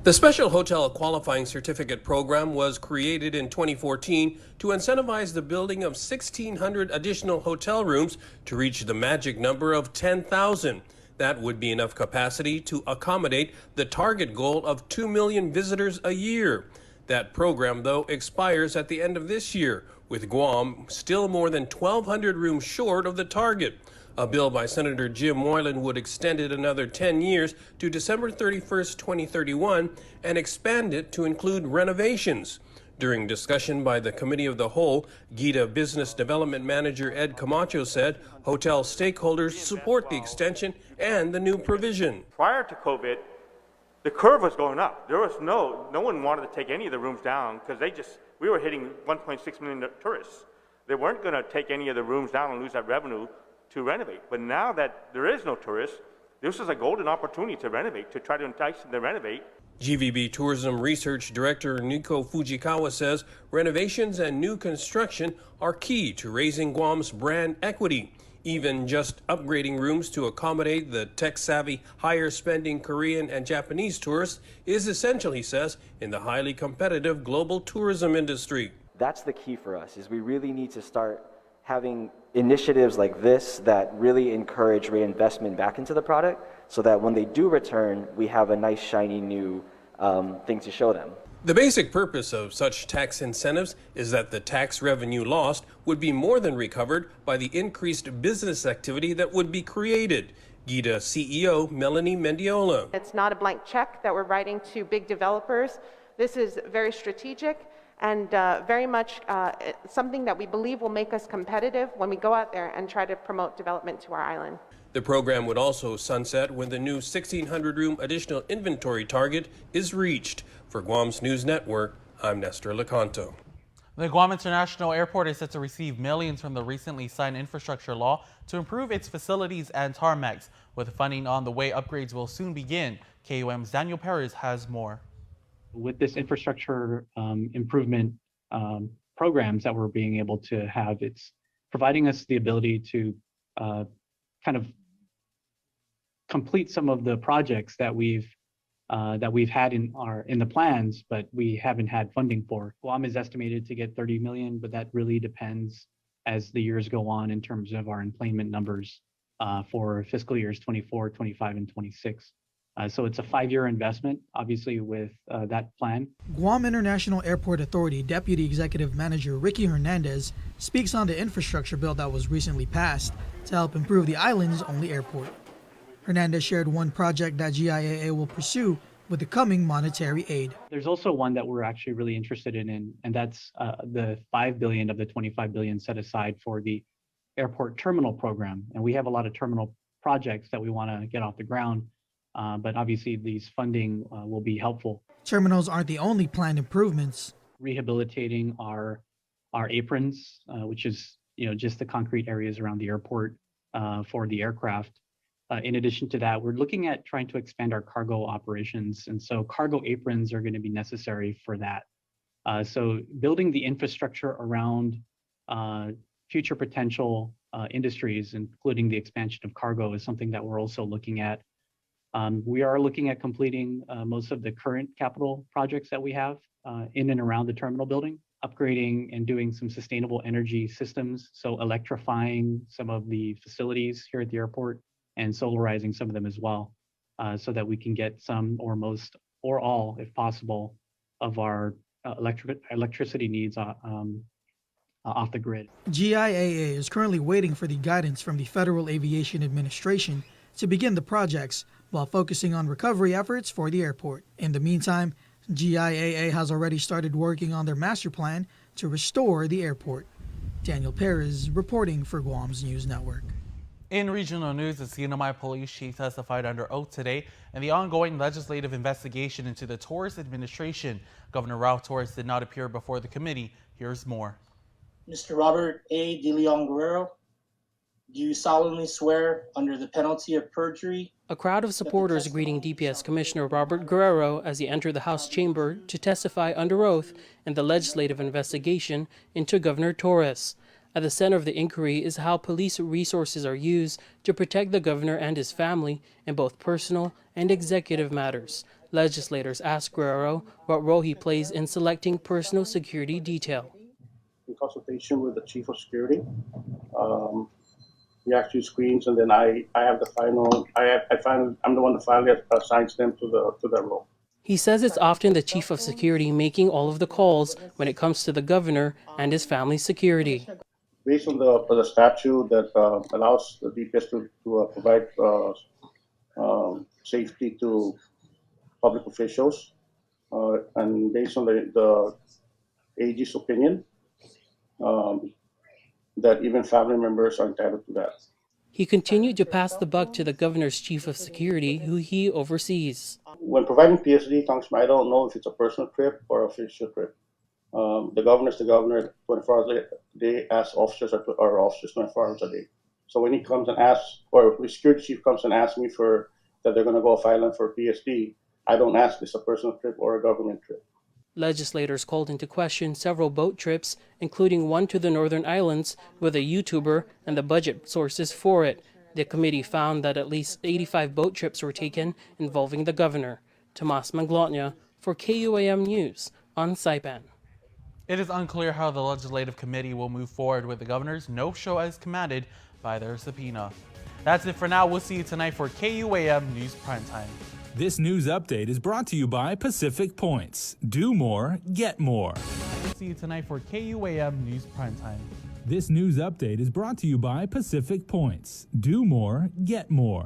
The Special Hotel Qualifying Certificate Program was created in 2014 to incentivize the building of 1,600 additional hotel rooms to reach the magic number of 10,000. That would be enough capacity to accommodate the target goal of 2 million visitors a year. That program, though, expires at the end of this year, with Guam still more than 1,200 rooms short of the target. A bill by Senator Jim Moylan would extend it another 10 years to December 31st, 2031, and expand it to include renovations. During discussion by the Committee of the Whole, GITA Business Development Manager Ed Camacho said hotel stakeholders support the extension and the new provision. Prior to COVID, the curve was going up. There was no one wanted to take any of the rooms down because we were hitting 1.6 million tourists. They weren't going to take any of the rooms down and lose that revenue to renovate. But now that there is no tourists, this is a golden opportunity to renovate, to try to entice them to renovate. GVB Tourism Research Director Nico Fujikawa says renovations and new construction are key to raising Guam's brand equity. Even just upgrading rooms to accommodate the tech-savvy, higher-spending Korean and Japanese tourists is essential, he says, in the highly competitive global tourism industry. That's the key for us, is we really need to start having initiatives like this that really encourage reinvestment back into the product so that when they do return, we have a nice, shiny new thing to show them. The basic purpose of such tax incentives is that the tax revenue lost would be more than recovered by the increased business activity that would be created. GITA CEO Melanie Mendiola. It's not a blank check that we're writing to big developers. This is very strategic and very much something that we believe will make us competitive when we go out there and try to promote development to our island. The program would also sunset when the new 1,600-room additional inventory target is reached. For Guam's News Network, I'm Nestor Lecanto. The Guam International Airport is set to receive millions from the recently signed infrastructure law to improve its facilities and tarmacs. With funding on the way, upgrades will soon begin. KUM's Daniel Perez has more. With this infrastructure improvement programs that we're being able to have, it's providing us the ability to kind of complete some of the projects that we've had in the plans, but we haven't had funding for. Guam is estimated to get 30 million, but that really depends as the years go on in terms of our employment numbers for fiscal years 24, 25, and 26. So it's a 5-year investment, obviously, with that plan. Guam International Airport Authority Deputy Executive Manager Ricky Hernandez speaks on the infrastructure bill that was recently passed to help improve the island's only airport. Hernandez shared one project that GIAA will pursue with the coming monetary aid. There's also one that we're actually really interested in, and that's the $5 billion of the $25 billion set aside for the airport terminal program. And we have a lot of terminal projects that we want to get off the ground. But obviously these funding will be helpful. Terminals aren't the only planned improvements. Rehabilitating our aprons, which is just the concrete areas around the airport for the aircraft. In addition to that, we're looking at trying to expand our cargo operations, and so cargo aprons are going to be necessary for that. So building the infrastructure around future potential industries, including the expansion of cargo, is something that we're also looking at. We are looking at completing most of the current capital projects that we have in and around the terminal building, upgrading and doing some sustainable energy systems, so electrifying some of the facilities here at the airport and solarizing some of them as well, so that we can get some or most or all, if possible, of our electricity needs off the grid. GIAA is currently waiting for the guidance from the Federal Aviation Administration to begin the projects while focusing on recovery efforts for the airport. In the meantime, GIAA has already started working on their master plan to restore the airport. Daniel Perez reporting for Guam's News Network. In regional news, the Sinamay Police Chief testified under oath today in the ongoing legislative investigation into the Torres administration. Governor Ralph Torres did not appear before the committee. Here's more. Mr. Robert A. De Leon Guerrero, do you solemnly swear under the penalty of perjury? A crowd of supporters greeting DPS Commissioner Robert Guerrero as he entered the House chamber to testify under oath in the legislative investigation into Governor Torres. At the center of the inquiry is how police resources are used to protect the governor and his family in both personal and executive matters. Legislators asked Guerrero what role he plays in selecting personal security detail. In consultation with the chief of security, we actually screens, and then I have the final. I'm the one that finally assigns them to the role. He says it's often the chief of security making all of the calls when it comes to the governor and his family's security. Based on the statute that allows the DPS to provide safety to public officials, and based on the AG's opinion, that even family members are entitled to that. He continued to pass the buck to the governor's chief of security, who he oversees. When providing PSD, Congressman, I don't know if it's a personal trip or official trip. The governor's the governor 24 hours a day, as officers are officers 24 hours a day. So when he comes and asks, or the security chief comes and asks me that they're going to go file them for PSD, I don't ask if it's a personal trip or a government trip. Legislators called into question several boat trips, including one to the Northern Islands with a YouTuber and the budget sources for it. The committee found that at least 85 boat trips were taken involving the governor. Tomas Manglotnia for KUAM News on Saipan. It is unclear how the legislative committee will move forward with the governor's no-show as commanded by their subpoena. That's it for now. We'll see you tonight for KUAM News Primetime. This news update is brought to you by Pacific Points. Do more, get more. We'll see you tonight for KUAM News Primetime. This news update is brought to you by Pacific Points. Do more, get more.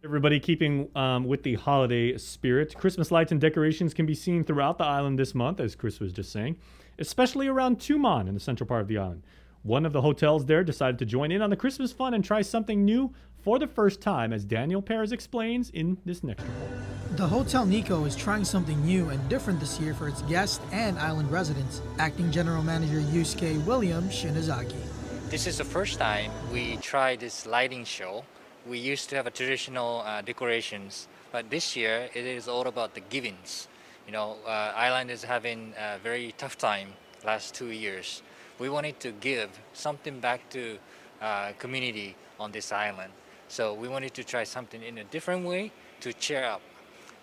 Everybody keeping with the holiday spirit. Christmas lights and decorations can be seen throughout the island this month, as Chris was just saying, especially around Tumon in the central part of the island. One of the hotels there decided to join in on the Christmas fun and try something new for the first time, as Daniel Perez explains in this next report. The Hotel Nico is trying something new and different this year for its guests and island residents. Acting General Manager Yusuke William Shinazaki. This is the first time we tried this lighting show. We used to have a traditional decorations, but this year it is all about the givings. You know, island is having a very tough time last 2 years. We wanted to give something back to community on this island. So we wanted to try something in a different way to cheer up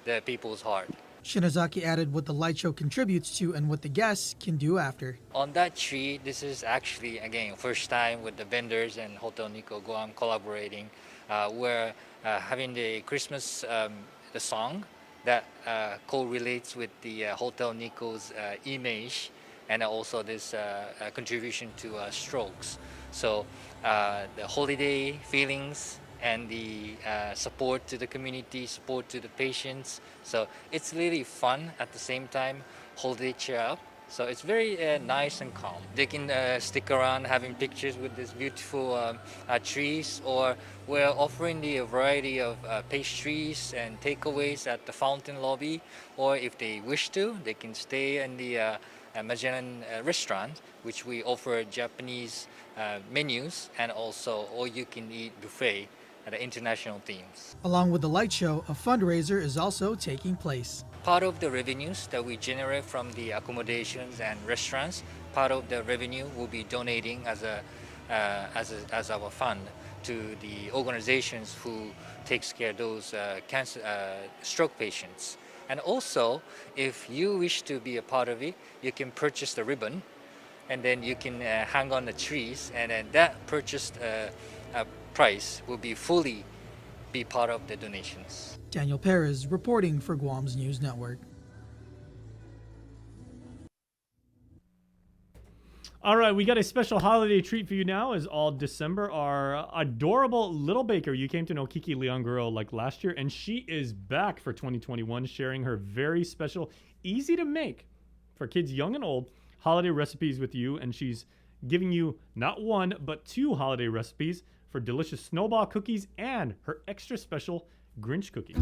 the people's heart. Shinazaki added what the light show contributes to and what the guests can do after. On that tree, this is actually, again, first time with the vendors and Hotel Nico Guam collaborating. We're having the Christmas, the song that correlates with the Hotel Nico's image, and also this contribution to strokes. So the holiday feelings and the support to the community, support to the patients. So it's really fun at the same time, holiday cheer up. So it's very nice and calm. They can stick around having pictures with these beautiful trees, or we're offering the variety of pastries and takeaways at the fountain lobby, or if they wish to, they can stay in the Magellan restaurant, which we offer Japanese menus and also all-you-can-eat buffet at the international themes. Along with the light show, a fundraiser is also taking place. Part of the revenues that we generate from the accommodations and restaurants, part of the revenue will be donating as our fund to the organizations who takes care of those stroke patients. And also, if you wish to be a part of it, you can purchase the ribbon, and then you can hang on the trees, and then that purchased price will be fully be part of the donations. Daniel Perez reporting for Guam's News Network. All right, we got a special holiday treat for you now. As all December, our adorable little baker. You came to know Kiki Leonguro like last year, and she is back for 2021, sharing her very special, easy to make for kids young and old holiday recipes with you. And she's giving you not one but 2 holiday recipes for delicious snowball cookies and her extra special Grinch cookies.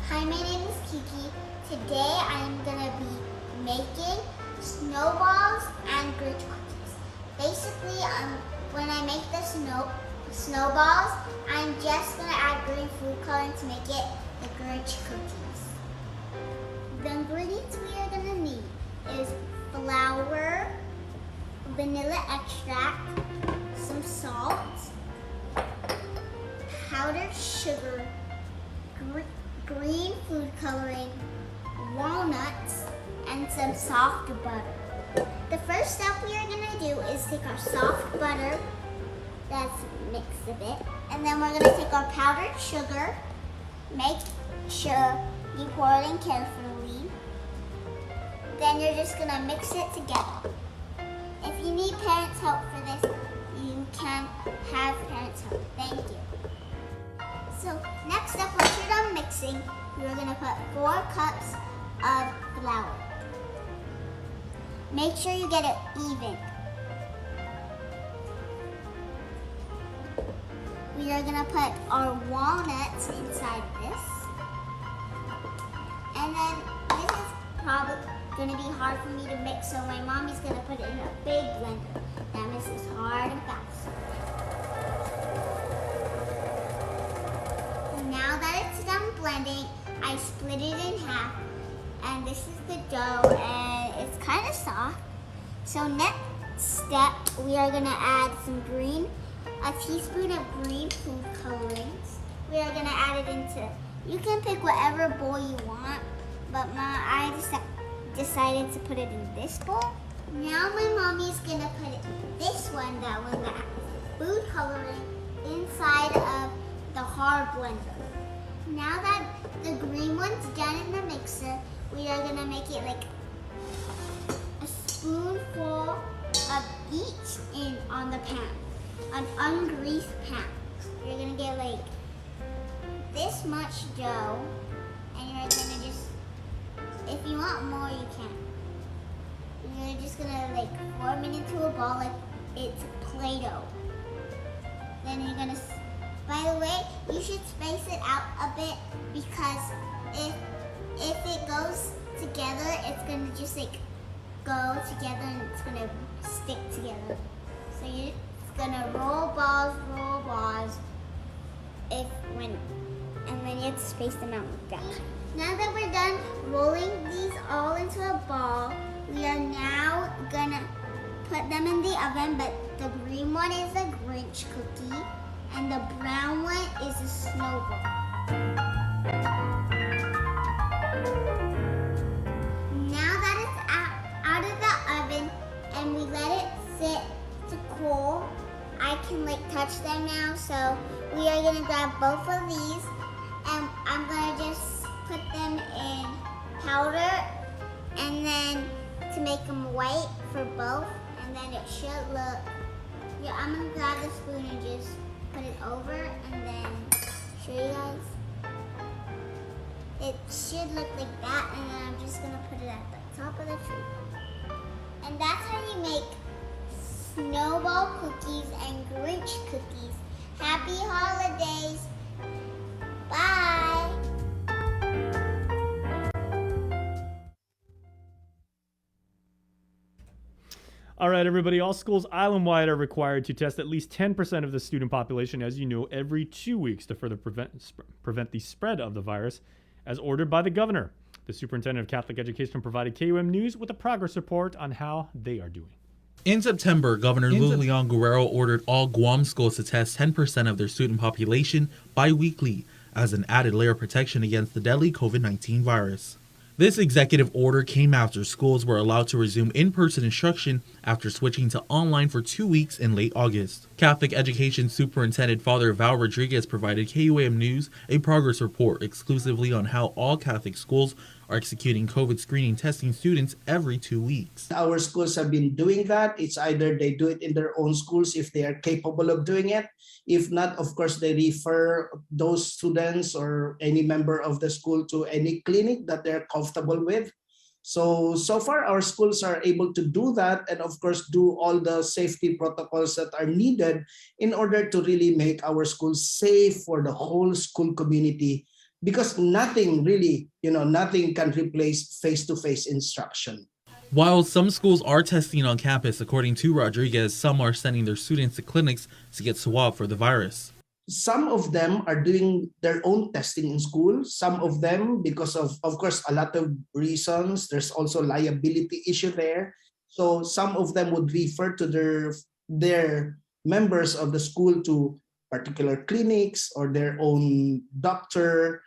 Hi, my name is Kiki. Today I'm gonna be making snowballs and Grinch cookies. Basically, when I make the snowballs, I'm just gonna add green food coloring to make it the Grinch cookies. The ingredients we are gonna need is flour, vanilla extract, some salt, powdered sugar, green food coloring, walnuts, and some soft butter. The first step we are gonna do is take our soft butter, that's mixed a bit, and then we're gonna take our powdered sugar, make sure you pour it in carefully. Then you're just gonna mix it together. If you need parents' help for this, you can have parents' help. Thank you. So next up, once you're done mixing, we're gonna put 4 cups of flour. Make sure you get it even. We are gonna put our walnuts inside this. And then this is probably gonna be hard for me to mix, so my mommy's gonna put it in a big blender that mixes hard and fast. Now that it's done blending, I split it in half, and this is the dough, and it's kind of soft. So next step, we are gonna add a teaspoon of green food colorings. We are gonna add it into, you can pick whatever bowl you want, but I decided to put it in this bowl. Now my mommy's gonna put this one, that has food coloring, inside of the hard blender. Now that the green one's done in the mixer, we are gonna make it like a spoonful of each on the pan, an ungreased pan. You're gonna get like this much dough, and you're gonna just, if you want more, you can. You're just gonna like form it into a ball like it's Play-Doh. Then you're gonna, by the way, you should space it out a bit, because if it goes together, it's gonna just like go together and it's gonna stick together. So you're gonna roll balls, and then you have to space them out like that. Now that we're done rolling these all into a ball, we are now gonna put them in the oven, but the green one is a Grinch cookie, and the brown one is a snowball. Now that it's out of the oven and we let it sit to cool, I can like touch them now. So we are gonna grab both of these, and I'm gonna just put them in powder, and then to make them white for both, and then it should look, yeah, I'm gonna grab the spoon and just put it over and then show you guys. It should look like that, and then I'm just gonna put it at the top of the tree. And that's how you make snowball cookies and Grinch cookies. Happy holidays. Bye. All right, everybody, all schools island-wide are required to test at least 10% of the student population, as you know, every 2 weeks to further prevent the spread of the virus, as ordered by the governor. The superintendent of Catholic Education provided KUM News with a progress report on how they are doing. In September, Governor Lou Leon Guerrero ordered all Guam schools to test 10% of their student population bi-weekly as an added layer of protection against the deadly COVID-19 virus. This executive order came after schools were allowed to resume in-person instruction after switching to online for 2 weeks in late August. Catholic Education Superintendent Father Val Rodriguez provided KUAM News a progress report exclusively on how all Catholic schools are executing COVID screening testing students every 2 weeks. Our schools have been doing that. It's either they do it in their own schools if they are capable of doing it. If not, of course, they refer those students or any member of the school to any clinic that they're comfortable with. So far, our schools are able to do that and, of course, do all the safety protocols that are needed in order to really make our schools safe for the whole school community. Because nothing really, nothing can replace face-to-face instruction. While some schools are testing on campus, according to Rodriguez, some are sending their students to clinics to get swabbed for the virus. Some of them are doing their own testing in school. Some of them, because of course, a lot of reasons. There's also liability issue there. So some of them would refer to their members of the school to particular clinics or their own doctor,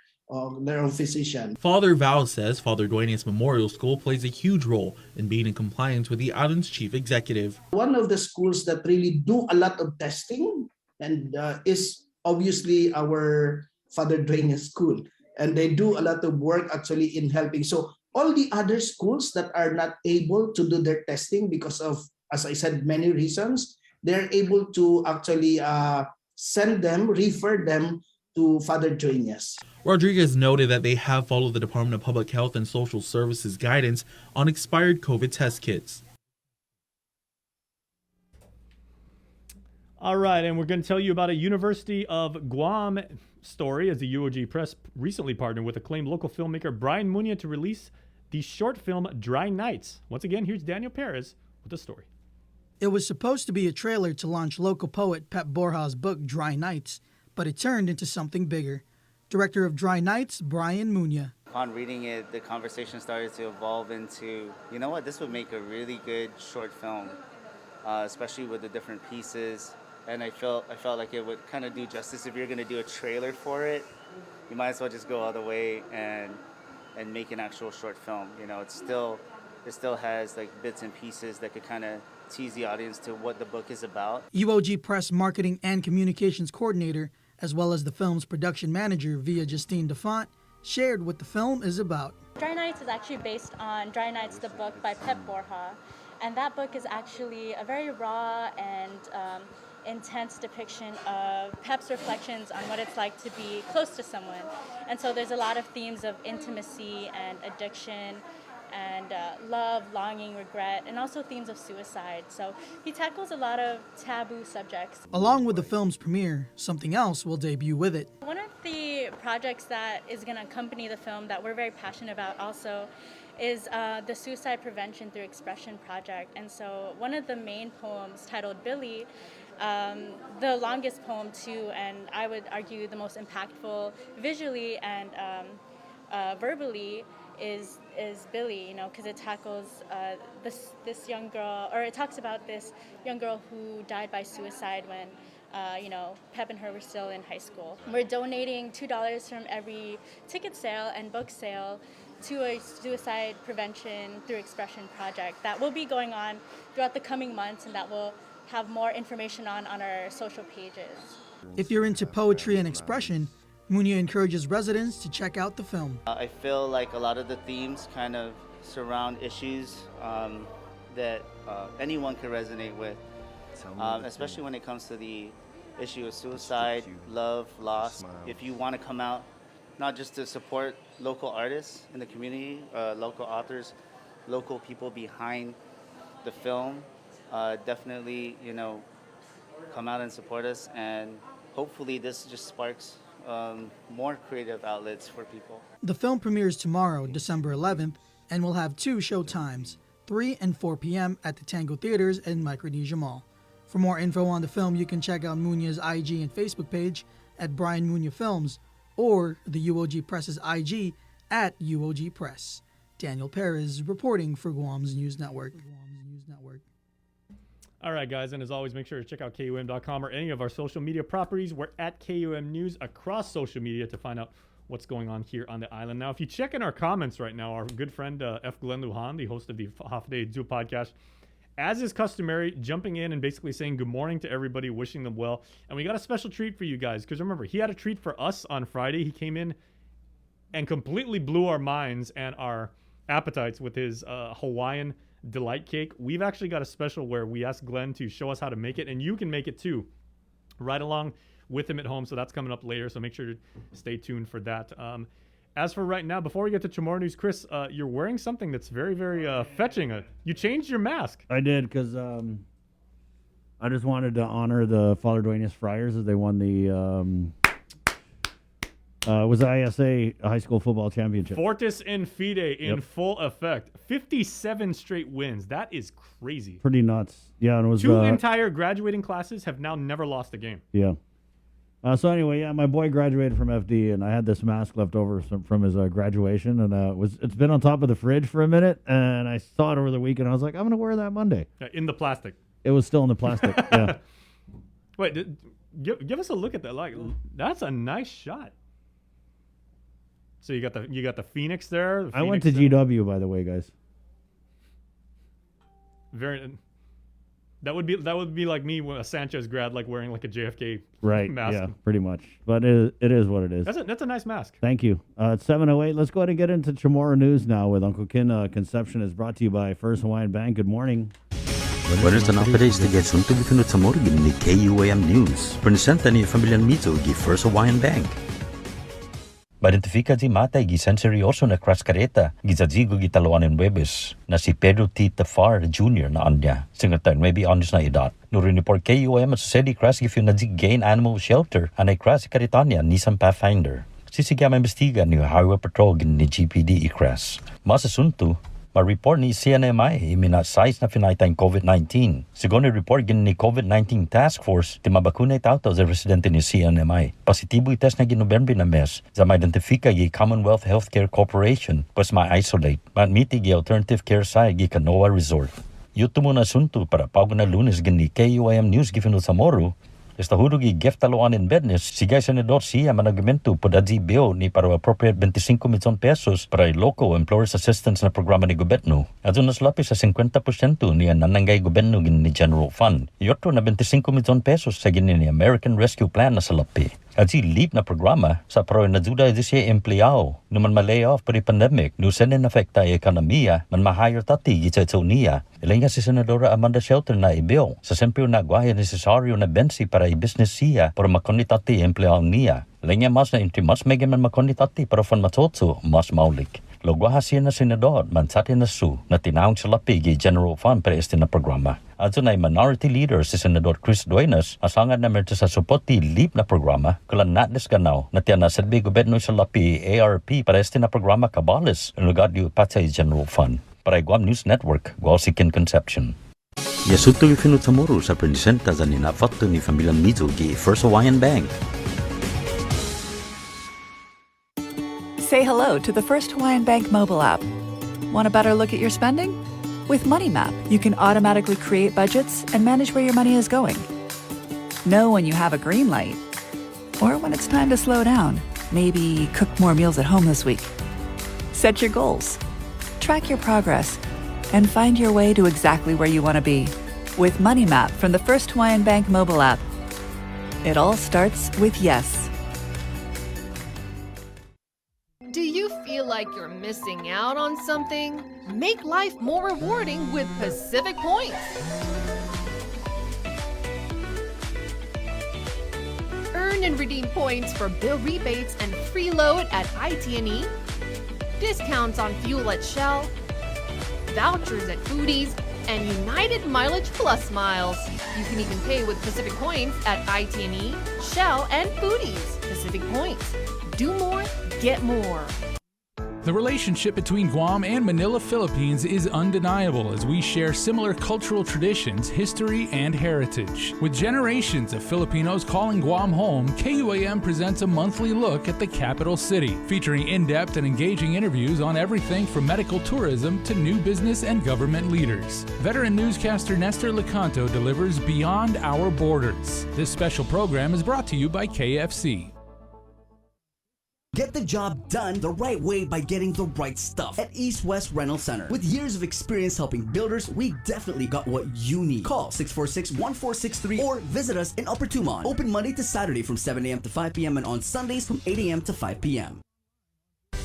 their own physician. Father Val says Father Duenas Memorial School plays a huge role in being in compliance with the island's chief executive. One of the schools that really do a lot of testing and is obviously our Father Duenas School. And they do a lot of work actually in helping. So all the other schools that are not able to do their testing because of, as I said, many reasons, they're able to actually refer them to Father Duenas. Rodriguez noted that they have followed the Department of Public Health and Social Services guidance on expired COVID test kits. All right, and we're going to tell you about a University of Guam story as the UOG Press recently partnered with acclaimed local filmmaker Brian Munya to release the short film Dry Nights. Once again, here's Daniel Perez with the story. It was supposed to be a trailer to launch local poet Pep Borja's book Dry Nights, but it turned into something bigger. Director of Dry Nights, Brian Munya. Upon reading it, the conversation started to evolve into, you know what, this would make a really good short film, especially with the different pieces. And I felt like it would kind of do justice if you're going to do a trailer for it. You might as well just go all the way and make an actual short film. It still has like bits and pieces that could kind of tease the audience to what the book is about. UOG Press marketing and communications coordinator, as well as the film's production manager, Via Justine DeFont, shared what the film is about. Dry Nights is actually based on Dry Nights, the book by Pep Borja. And that book is actually a very raw and intense depiction of Pep's reflections on what it's like to be close to someone. And so there's a lot of themes of intimacy and addiction and love, longing, regret, and also themes of suicide. So he tackles a lot of taboo subjects. Along with the film's premiere, something else will debut with it. One of the projects that is going to accompany the film that we're very passionate about also is the Suicide Prevention Through Expression project. And so one of the main poems, titled Billy, the longest poem too, and I would argue the most impactful visually and verbally, is Billy, because it tackles this young girl, or it talks about this young girl who died by suicide when Pep and her were still in high school. We're donating $2 from every ticket sale and book sale to a Suicide Prevention Through Expression project that will be going on throughout the coming months, and that will have more information on our social pages. If you're into poetry and expression, Munya encourages residents to check out the film. I feel like a lot of the themes kind of surround issues that anyone can resonate with, especially when it comes to the issue of suicide, love, loss. If you want to come out, not just to support local artists in the community, local authors, local people behind the film, definitely, come out and support us, and hopefully this just sparks more creative outlets for people. The film premieres tomorrow, December 11th, and will have 2 show times, 3 and 4 p.m. at the Tango Theaters and Micronesia Mall. For more info on the film, you can check out Munya's IG and Facebook page at Brian Munya Films, or the UOG Press's IG at UOG Press. Daniel Perez reporting for Guam's News Network. All right, guys, and as always, make sure to check out KUM.com or any of our social media properties. We're at KUM News across social media to find out what's going on here on the island. Now, if you check in our comments right now, our good friend F. Glenn Lujan, the host of the Half Day Zoo podcast, as is customary, jumping in and basically saying good morning to everybody, wishing them well. And we got a special treat for you guys, because remember, he had a treat for us on Friday. He came in and completely blew our minds and our appetites with his Hawaiian delight cake. We've actually got a special where we asked Glenn to show us how to make it, and you can make it too, right along with him at home. So that's coming up later, so make sure to stay tuned for that. As for right now, before we get to tomorrow news, Chris, you're wearing something that's very, very fetching. You changed your mask. I did, because I just wanted to honor the Father Duenas Friars as they won the was the ISA high school football championship. Fortis Infide in full effect. 57 straight wins. That is crazy. Pretty nuts. Yeah, and it was 2 entire graduating classes have now never lost a game. Yeah. So anyway, yeah, my boy graduated from FD, and I had this mask left over from his graduation, and it's been on top of the fridge for a minute, and I saw it over the weekend. I was like, I'm gonna wear that Monday. In the plastic. It was still in the plastic. Yeah. Wait, give us a look at that. Like, that's a nice shot. So you got the Phoenix there. I went to GW, by the way, guys. That would be like me when a Sanchez grad, like wearing like a JFK right mask. Yeah, pretty much. But it is what it is. That's a nice mask. Thank you. It's 7:08. Let's go ahead and get into tomorrow news now with Uncle Kin. Conception is brought to you by First Hawaiian Bank. Good morning. Buenos napades te get sunto bitunut sa morgan ni KUAM News. Presenta ni Familian Mizo gi First Hawaiian Bank. Identifica di mata gi sensorioso na crash kareta gizazigo gi Talawanan Webes na si Pedro T. Tafar Jr. na anya. Singatan maybe honest na edad. No report KUAM at Society Crash gi na gain animal shelter anay crash karetanya Nissan Pathfinder. Sisigam imbestiga ni Highway Patrol ni GPD i-crash. Masasunto ma-report ni CNMI iminasize na finaytang COVID-19. Segundo report gin ni COVID-19 Task Force ti mabakunay tauto sa residente ni CNMI. Positibo i-test na gin November na mes sa ma-identifika gi Commonwealth Healthcare Corporation pas ma-isolate. Ma-admiti gi alternative care side gi Canoa Resort. Yuto mo na asunto para pag na Lunes gin ni KUAM News gifino sa Moro. Esta hurugi gift taluan in business, sigay senador siya managumento podadzi bill ni para appropriate 25 milyon pesos para local employers assistance na programa ni gobyerno. Adun nas lapis sa 50% ni nananggay gobyerno gin ni General Fund. Yotro na 25 milyon pesos sa gin ni American Rescue Plan na sa lapi. Adzi leap na programa sa pro na duda di siya empleyado numan ma-layoff pari pandemic no senen afekta ekonomiya man ma-hire tati gitsa niya. Ilang si Senadora Amanda Shelter na i-bill sa sempyo na guaya necesaryo na bensi para i-business siya para makonitati empleyado niya. Ilang mas na inti mas may man makonitati para fan matotso mas maulik. Logwaha siya na senador man sa atin na su na tinawag sa lapi gi General Fund para este na programa. Adun ay minority leader si Senador Chris Duenas asangan na merto sa suporti leap na programa kala natnes ganaw na tiyan na serbi gobyerno sa lapi ARP para este na programa kabalis ang lugar di upatay General Fund. Para Guam News Network, Gualsikin Conception. Yasuto ifinut sa muro sa presenta sa ninafakto ni Familian Mizo gi First Hawaiian Bank. Say hello to the First Hawaiian Bank mobile app. Want a better look at your spending? With MoneyMap, you can automatically create budgets and manage where your money is going. Know when you have a green light or when it's time to slow down. Maybe cook more meals at home this week. Set your goals. Track your progress and find your way to exactly where you want to be. With MoneyMap from the First Hawaiian Bank mobile app. It all starts with yes. Do you feel like you're missing out on something? Make life more rewarding with Pacific Points. Earn and redeem points for bill rebates and free load at IT&E, discounts on fuel at Shell, vouchers at Foodies, and United Mileage Plus miles. You can even pay with Pacific Points at IT&E, Shell, and Foodies. Pacific Points. Do more, get more. The relationship between Guam and Manila, Philippines is undeniable as we share similar cultural traditions, history, and heritage. With generations of Filipinos calling Guam home, KUAM presents a monthly look at the capital city, featuring in-depth and engaging interviews on everything from medical tourism to new business and government leaders. Veteran newscaster Nestor Lecanto delivers Beyond Our Borders. This special program is brought to you by KFC. Get the job done the right way by getting the right stuff at East West Rental Center. With years of experience helping builders, we definitely got what you need. Call 646-1463 or visit us in Upper Tumon. Open Monday to Saturday from 7 a.m. to 5 p.m. and on Sundays from 8 a.m. to 5 p.m.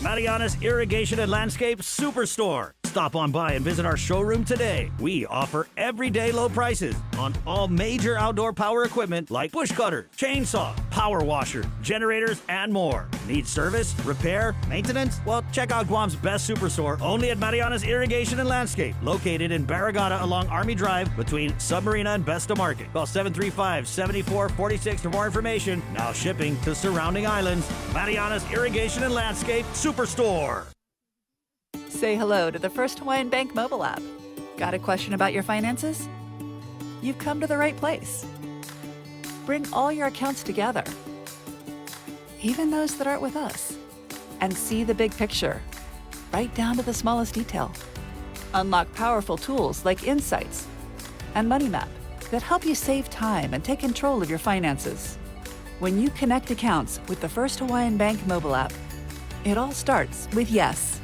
Mariana's Irrigation and Landscape Superstore. Stop on by and visit our showroom today. We offer everyday low prices on all major outdoor power equipment like bush cutters, chainsaw, power washer, generators, and more. Need service, repair, maintenance? Well, check out Guam's best superstore only at Mariana's Irrigation and Landscape, located in Barragata along Army Drive between Submarina and Besta Market. Call 735-7446 for more information. Now shipping to surrounding islands. Mariana's Irrigation and Landscape Superstore. Say hello to the First Hawaiian Bank mobile app. Got a question about your finances? You've come to the right place. Bring all your accounts together, even those that aren't with us, and see the big picture, right down to the smallest detail. Unlock powerful tools like Insights and Money Map that help you save time and take control of your finances. When you connect accounts with the First Hawaiian Bank mobile app, it all starts with yes.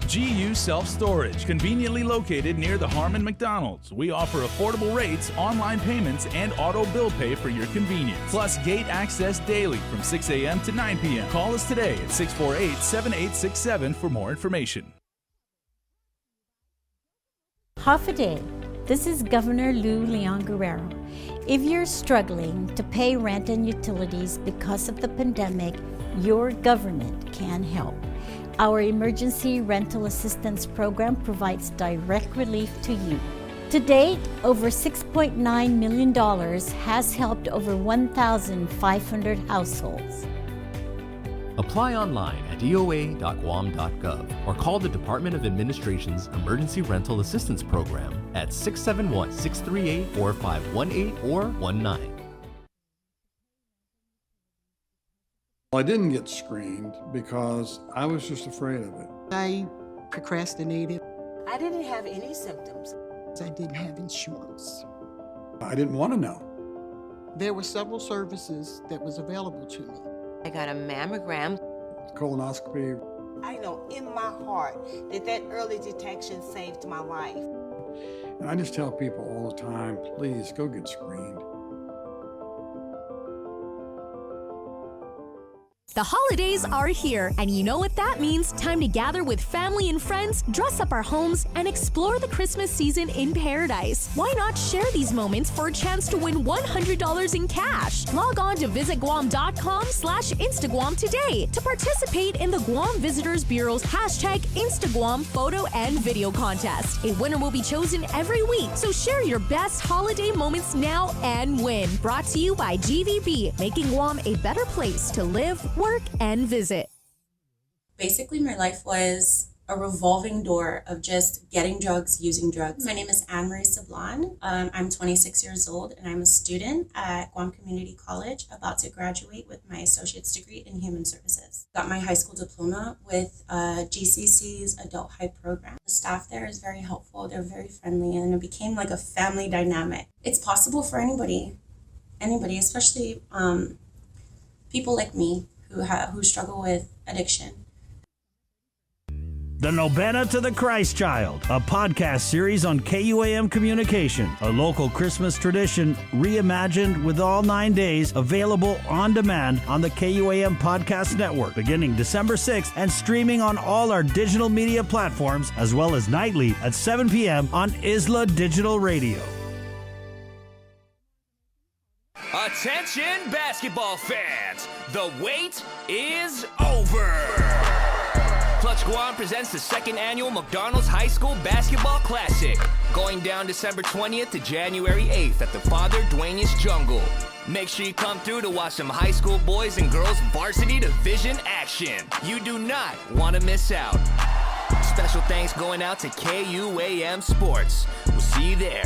GU Self-Storage, conveniently located near the Harmon McDonald's. We offer affordable rates, online payments, and auto bill pay for your convenience. Plus gate access daily from 6 a.m. to 9 p.m. Call us today at 648-7867 for more information. Half a day. This is Governor Lou Leon Guerrero. If you're struggling to pay rent and utilities because of the pandemic, your government can help. Our Emergency Rental Assistance Program provides direct relief to you. To date, over $6.9 million has helped over 1,500 households. Apply online at eoa.guam.gov or call the Department of Administration's Emergency Rental Assistance Program at 671-638-4518 or 19. I didn't get screened because I was just afraid of it. I procrastinated. I didn't have any symptoms. I didn't have insurance. I didn't want to know. There were several services that was available to me. I got a mammogram. Colonoscopy. I know in my heart that early detection saved my life. And I just tell people all the time, please go get screened. The holidays are here, and you know what that means. Time to gather with family and friends, dress up our homes, and explore the Christmas season in paradise. Why not share these moments for a chance to win $100 in cash? Log on to visitguam.com/Instaguam today to participate in the Guam Visitors Bureau's #Instaguam photo and video contest. A winner will be chosen every week, so share your best holiday moments now and win. Brought to you by GVB, making Guam a better place to live, work, and visit. Basically, my life was a revolving door of just getting drugs, using drugs. My name is Anne-Marie Sablan. I'm 26 years old and I'm a student at Guam Community College, about to graduate with my associate's degree in human services. Got my high school diploma with GCC's Adult High program. The staff there is very helpful. They're very friendly, and it became like a family dynamic. It's possible for anybody, especially people like me who struggle with addiction. The Novena to the Christ Child, a podcast series on KUAM Communication, a local Christmas tradition reimagined with all 9 days available on demand on the KUAM Podcast Network beginning December 6th and streaming on all our digital media platforms, as well as nightly at 7 p.m. on Isla Digital Radio. Attention basketball fans, the wait is over. Clutch Guam presents the second annual McDonald's High School Basketball Classic, going down December 20th to January 8th at the Father Duenas Jungle. Make sure you come through to watch some high school boys and girls varsity division action. You do not want to miss out. Special thanks going out to KUAM Sports. We'll see you there.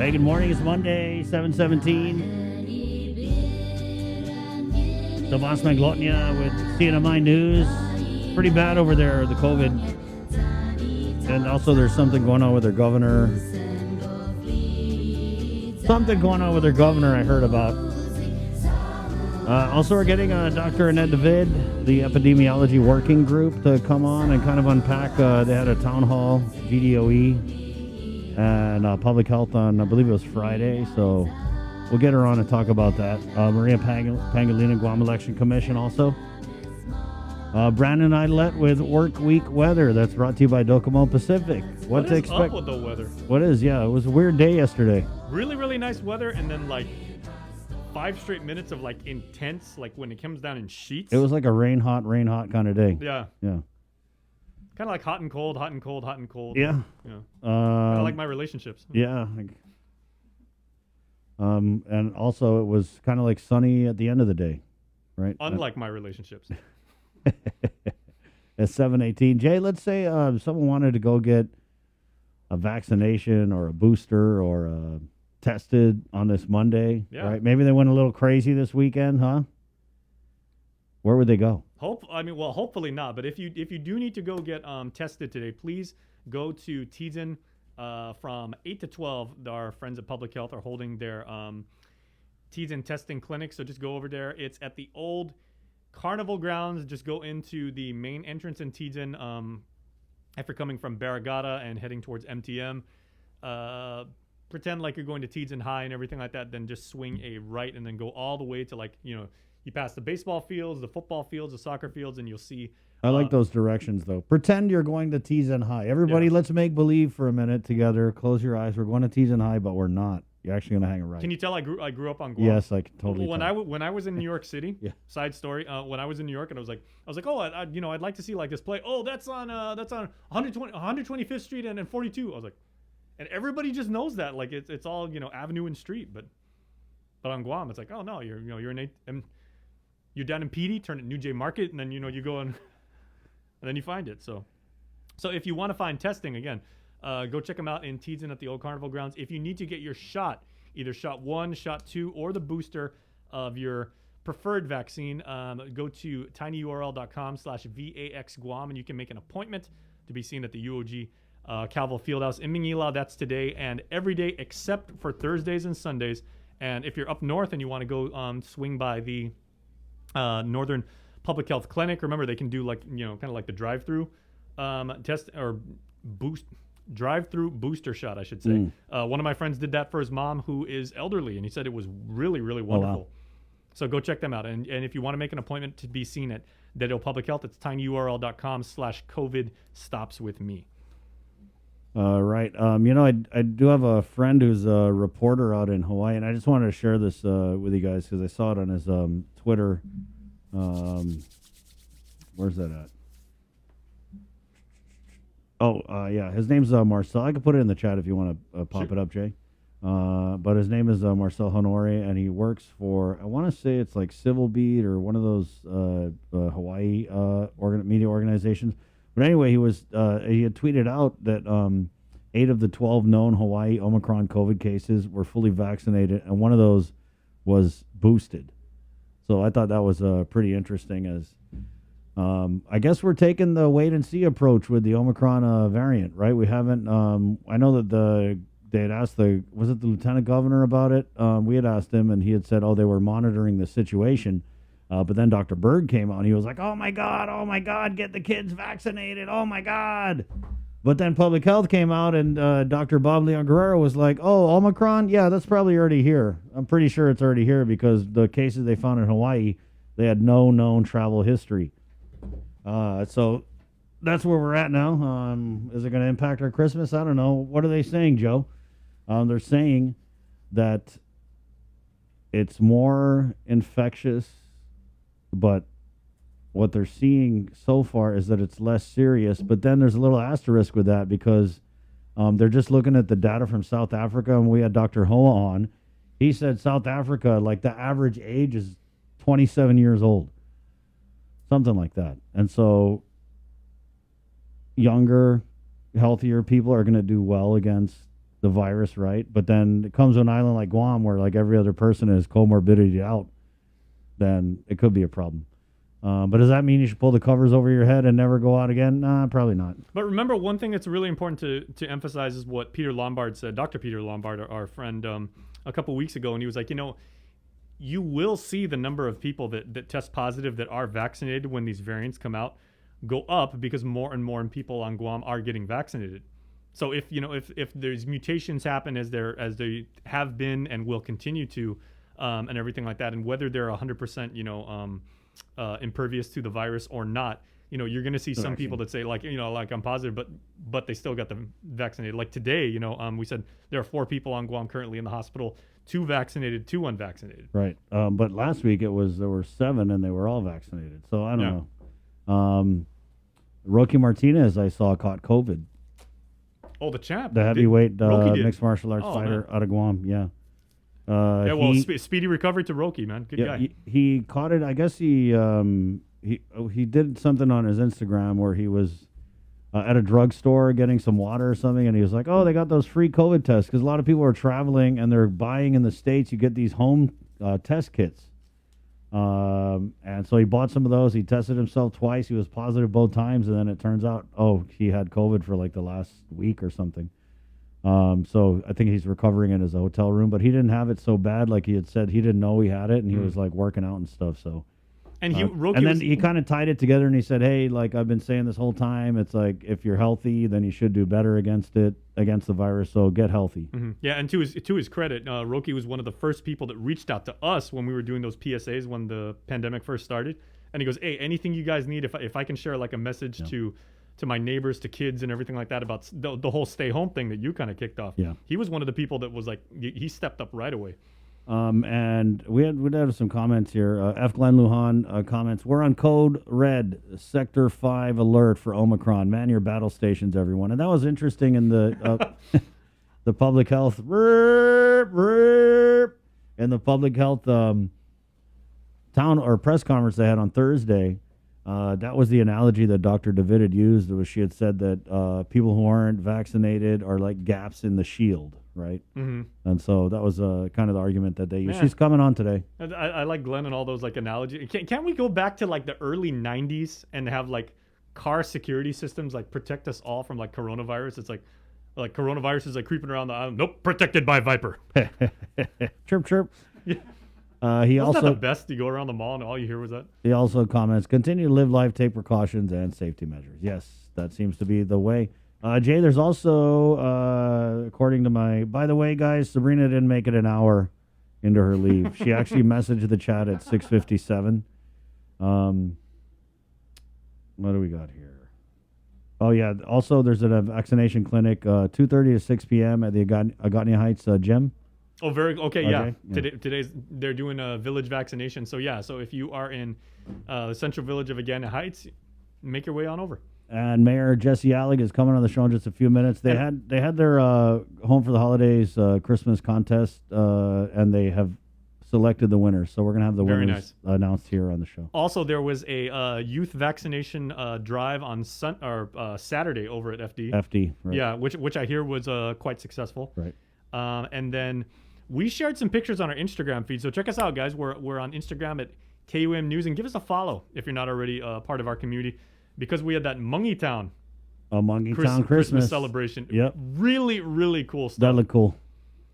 Hey, good morning. It's Monday, 7/17. The Boss Maglotnia with CNMI News. Pretty bad over there, the COVID. And also there's something going on with their governor. Something going on with their governor I heard about. Also, we're getting Dr. Annette David, the epidemiology working group, to come on and kind of unpack. They had a town hall, GDOE, and public health on, I believe it was Friday. So we'll get her on and talk about that. Maria Pangilinan, Guam Election Commission also. Brandon Idlet with Work Week Weather. That's brought to you by Docomo Pacific. What is up with the weather? What is? Yeah, it was a weird day yesterday. Really, really nice weather, and then like 5 straight minutes of like intense, like when it comes down in sheets. It was like a rain hot kind of day. Yeah. Yeah. Kind of like hot and cold, hot and cold, hot and cold. Yeah. Yeah. Kind of like my relationships. Yeah. And also it was kind of like sunny at the end of the day, right? Unlike my relationships. At 7:18. Jay, let's say someone wanted to go get a vaccination or a booster or tested on this Monday, right? Maybe they went a little crazy this weekend, huh? Where would they go? Hopefully not. But if you do need to go get tested today, please go to Tizen from 8 to 12. Our friends at Public Health are holding their Tizen testing clinic. So just go over there. It's at the old Carnival grounds. Just go into the main entrance in Tizen. If you're coming from Barragata and heading towards MTM, pretend like you're going to Tizen High and everything like that. Then just swing a right and then go all the way to you pass the baseball fields, the football fields, the soccer fields, and you'll see. I like those directions though. Pretend you're going to Tizen High. Everybody, let's make believe for a minute together. Close your eyes. We're going to Tizen High, but we're not. You're actually going to hang a right. Can you tell I grew up on Guam? Yes, I can totally. When I was in New York City, side story. When I was in New York, and I was like, oh, I'd like to see like this play. Oh, that's on 125th Street and 42. I was like, and everybody just knows that like it's all avenue and street, but on Guam it's like, oh no, you're down in PD, turn it New J Market, and then you go and then you find it. So if you want to find testing again. Go check them out in Tizen at the old Carnival grounds. If you need to get your shot, either shot 1, shot 2, or the booster of your preferred vaccine, go to tinyurl.com/VAXGuam, and you can make an appointment to be seen at the UOG Calvo Fieldhouse in Manila. That's today and every day except for Thursdays and Sundays. And if you're up north and you want to go swing by the Northern Public Health Clinic, remember they can do kind of like the drive-through test or drive-through booster shot, I should say. One of my friends did that for his mom who is elderly, and he said it was really, really wonderful. wow. So go check them out. And if you want to make an appointment to be seen at Dededo Public Health, it's tinyurl.com/COVID stops with me. Right. I do have a friend who's a reporter out in Hawaii, and I just wanted to share this with you guys because I saw it on his Twitter. Where's that at? Yeah, his name's Marcel. I can put it in the chat if you want to pop it up, Jay. But his name is Marcel Honore, and he works for, I want to say it's like Civil Beat or one of those Hawaii media organizations. But anyway, he had tweeted out that 8 of the 12 known Hawaii Omicron COVID cases were fully vaccinated, and one of those was boosted. So I thought that was pretty interesting as... I guess we're taking the wait and see approach with the Omicron variant, right? We haven't. I know that they had asked was it the lieutenant governor about it? We had asked him, and he had said, "Oh, they were monitoring the situation." But then Dr. Berg came out, and he was like, "Oh my God, get the kids vaccinated! Oh my God!" But then Public Health came out, and Dr. Bob Leon Guerrero was like, "Oh, Omicron, yeah, that's probably already here. I'm pretty sure it's already here because the cases they found in Hawaii, they had no known travel history." So that's where we're at now. Is it going to impact our Christmas? I don't know. What are they saying, Joe? They're saying that it's more infectious, but what they're seeing so far is that it's less serious. But then there's a little asterisk with that because they're just looking at the data from South Africa, and we had Dr. Hoa on. He said South Africa, like the average age is 27 years old. Something like that. And so younger, healthier people are going to do well against the virus, right? But then it comes to an island like Guam where like every other person is comorbidity out, then it could be a problem. But does that mean you should pull the covers over your head and never go out again? Nah, probably not. But remember, one thing that's really important to emphasize is what Peter Lombard said, Dr. Peter Lombard, our friend, a couple weeks ago. And he was like, you will see the number of people that test positive that are vaccinated when these variants come out go up because more and more people on Guam are getting vaccinated. So if there's mutations happen as they have been and will continue to, and everything like that, and whether they're 100%, impervious to the virus or not, you're going to see some people that say like I'm positive, but they still got them vaccinated. Like today, we said there are 4 people on Guam currently in the hospital, 2 vaccinated, 2 unvaccinated. Right. But last week there were 7 and they were all vaccinated. So I don't know. Rocky Martinez, I saw, caught COVID. Oh, the champ. The heavyweight mixed martial arts fighter out of Guam. Yeah. Speedy recovery to Roki, man. Good guy. He caught it. I guess he did something on his Instagram where he was at a drugstore getting some water or something, and he was like, "Oh, they got those free COVID tests because a lot of people are traveling and they're buying in the States. You get these home test kits." And so he bought some of those. He tested himself twice. He was positive both times, and then it turns out, he had COVID for like the last week or something. So I think he's recovering in his hotel room, but he didn't have it so bad. Like he had said, he didn't know he had it, and he was like working out and stuff. So, and he kind of tied it together, and he said, "Hey, like I've been saying this whole time, it's like if you're healthy, then you should do better against the virus. So get healthy." Mm-hmm. Yeah, and to his credit, Roki was one of the first people that reached out to us when we were doing those PSAs when the pandemic first started, and he goes, "Hey, anything you guys need, if I can share like a message to my neighbors, to kids and everything like that about the whole stay home thing that you kind of kicked off." Yeah. He was one of the people that was like, he stepped up right away. And we had some comments here. F. Glenn Lujan comments, "We're on code red, sector 5 alert for Omicron. Man your battle stations, everyone." And that was interesting in the the public health in the public health town or press conference they had on Thursday. That was the analogy that Dr. David had used. She had said that people who aren't vaccinated are like gaps in the shield, right? Mm-hmm. And so that was kind of the argument that they used. She's coming on today. I like Glenn and all those like analogies. Can't we go back to like the early 90s and have like car security systems like protect us all from like coronavirus? It's like coronavirus is like creeping around the island. Nope, protected by Viper. Chirp, chirp. Yeah. He Wasn't also that the best? You go around the mall and all you hear was that. He also comments, "Continue to live life, take precautions and safety measures." Yes, that seems to be the way. Jay, there's also, according to by the way, guys, Sabrina didn't make it an hour into her leave. She actually messaged the chat at 6:57. What do we got here? Oh yeah. Also, there's a vaccination clinic, 2:30 to 6 p.m. at the Agotnia Heights gym. Oh, very okay. Yeah. Yeah. Today's they're doing a village vaccination. So yeah. So if you are in the central village of Agotnia Heights, make your way on over. And Mayor Jesse Allig is coming on the show in just a few minutes. They had their Home for the Holidays Christmas contest, and they have selected the winners. So we're gonna have the winners announced here on the show. Also, there was a youth vaccination drive on Saturday over at FD. FD, right. Yeah, which I hear was quite successful. Right. And then we shared some pictures on our Instagram feed. So check us out, guys. We're on Instagram at KUM News, and give us a follow if you're not already part of our community, because we had that Mungie Town. Christmas celebration. Yep. Really, really cool stuff. That looked cool.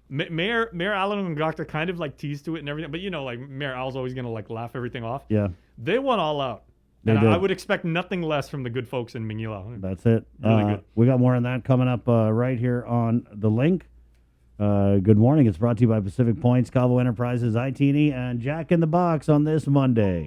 Mayor Alan Ngakta kind of like teased to it and everything, but like Mayor Al's always gonna like laugh everything off. Yeah. They went all out. They and did. I would expect nothing less from the good folks in Mingila. That's it. Really good. We got more on that coming up right here on The Link. Good morning. It's brought to you by Pacific Points, Cabo Enterprises, ITE, and Jack in the Box on this Monday.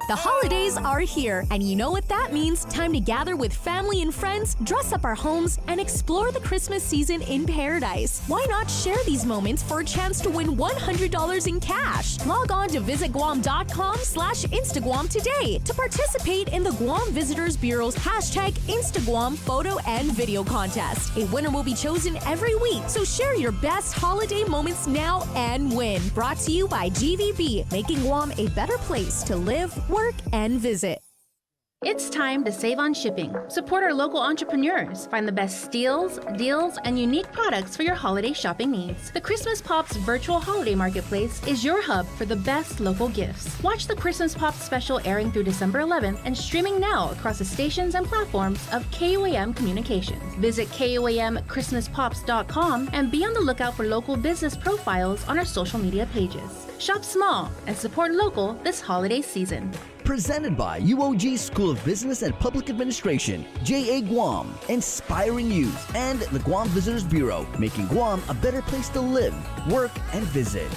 The holidays are here, and you know what that means. Time to gather with family and friends, dress up our homes, and explore the Christmas season in paradise. Why not share these moments for a chance to win $100 in cash? Log on to visitguam.com/Instaguam today to participate in the Guam Visitors Bureau's #Instaguam photo and video contest. A winner will be chosen every week, so share your best holiday moments now and win. Brought to you by GVB, making Guam a better place to live, work, and visit. It's time to save on shipping. Support our local entrepreneurs. Find the best steals, deals, and unique products for your holiday shopping needs. The Christmas Pops virtual holiday marketplace is your hub for the best local gifts. Watch the Christmas Pops special airing through December 11th and streaming now across the stations and platforms of KUAM Communications. Visit KUAMChristmasPops.com and be on the lookout for local business profiles on our social media pages. Shop small and support local this holiday season. Presented by UOG School of Business and Public Administration, JA Guam, inspiring youth, and the Guam Visitors Bureau, making Guam a better place to live, work, and visit.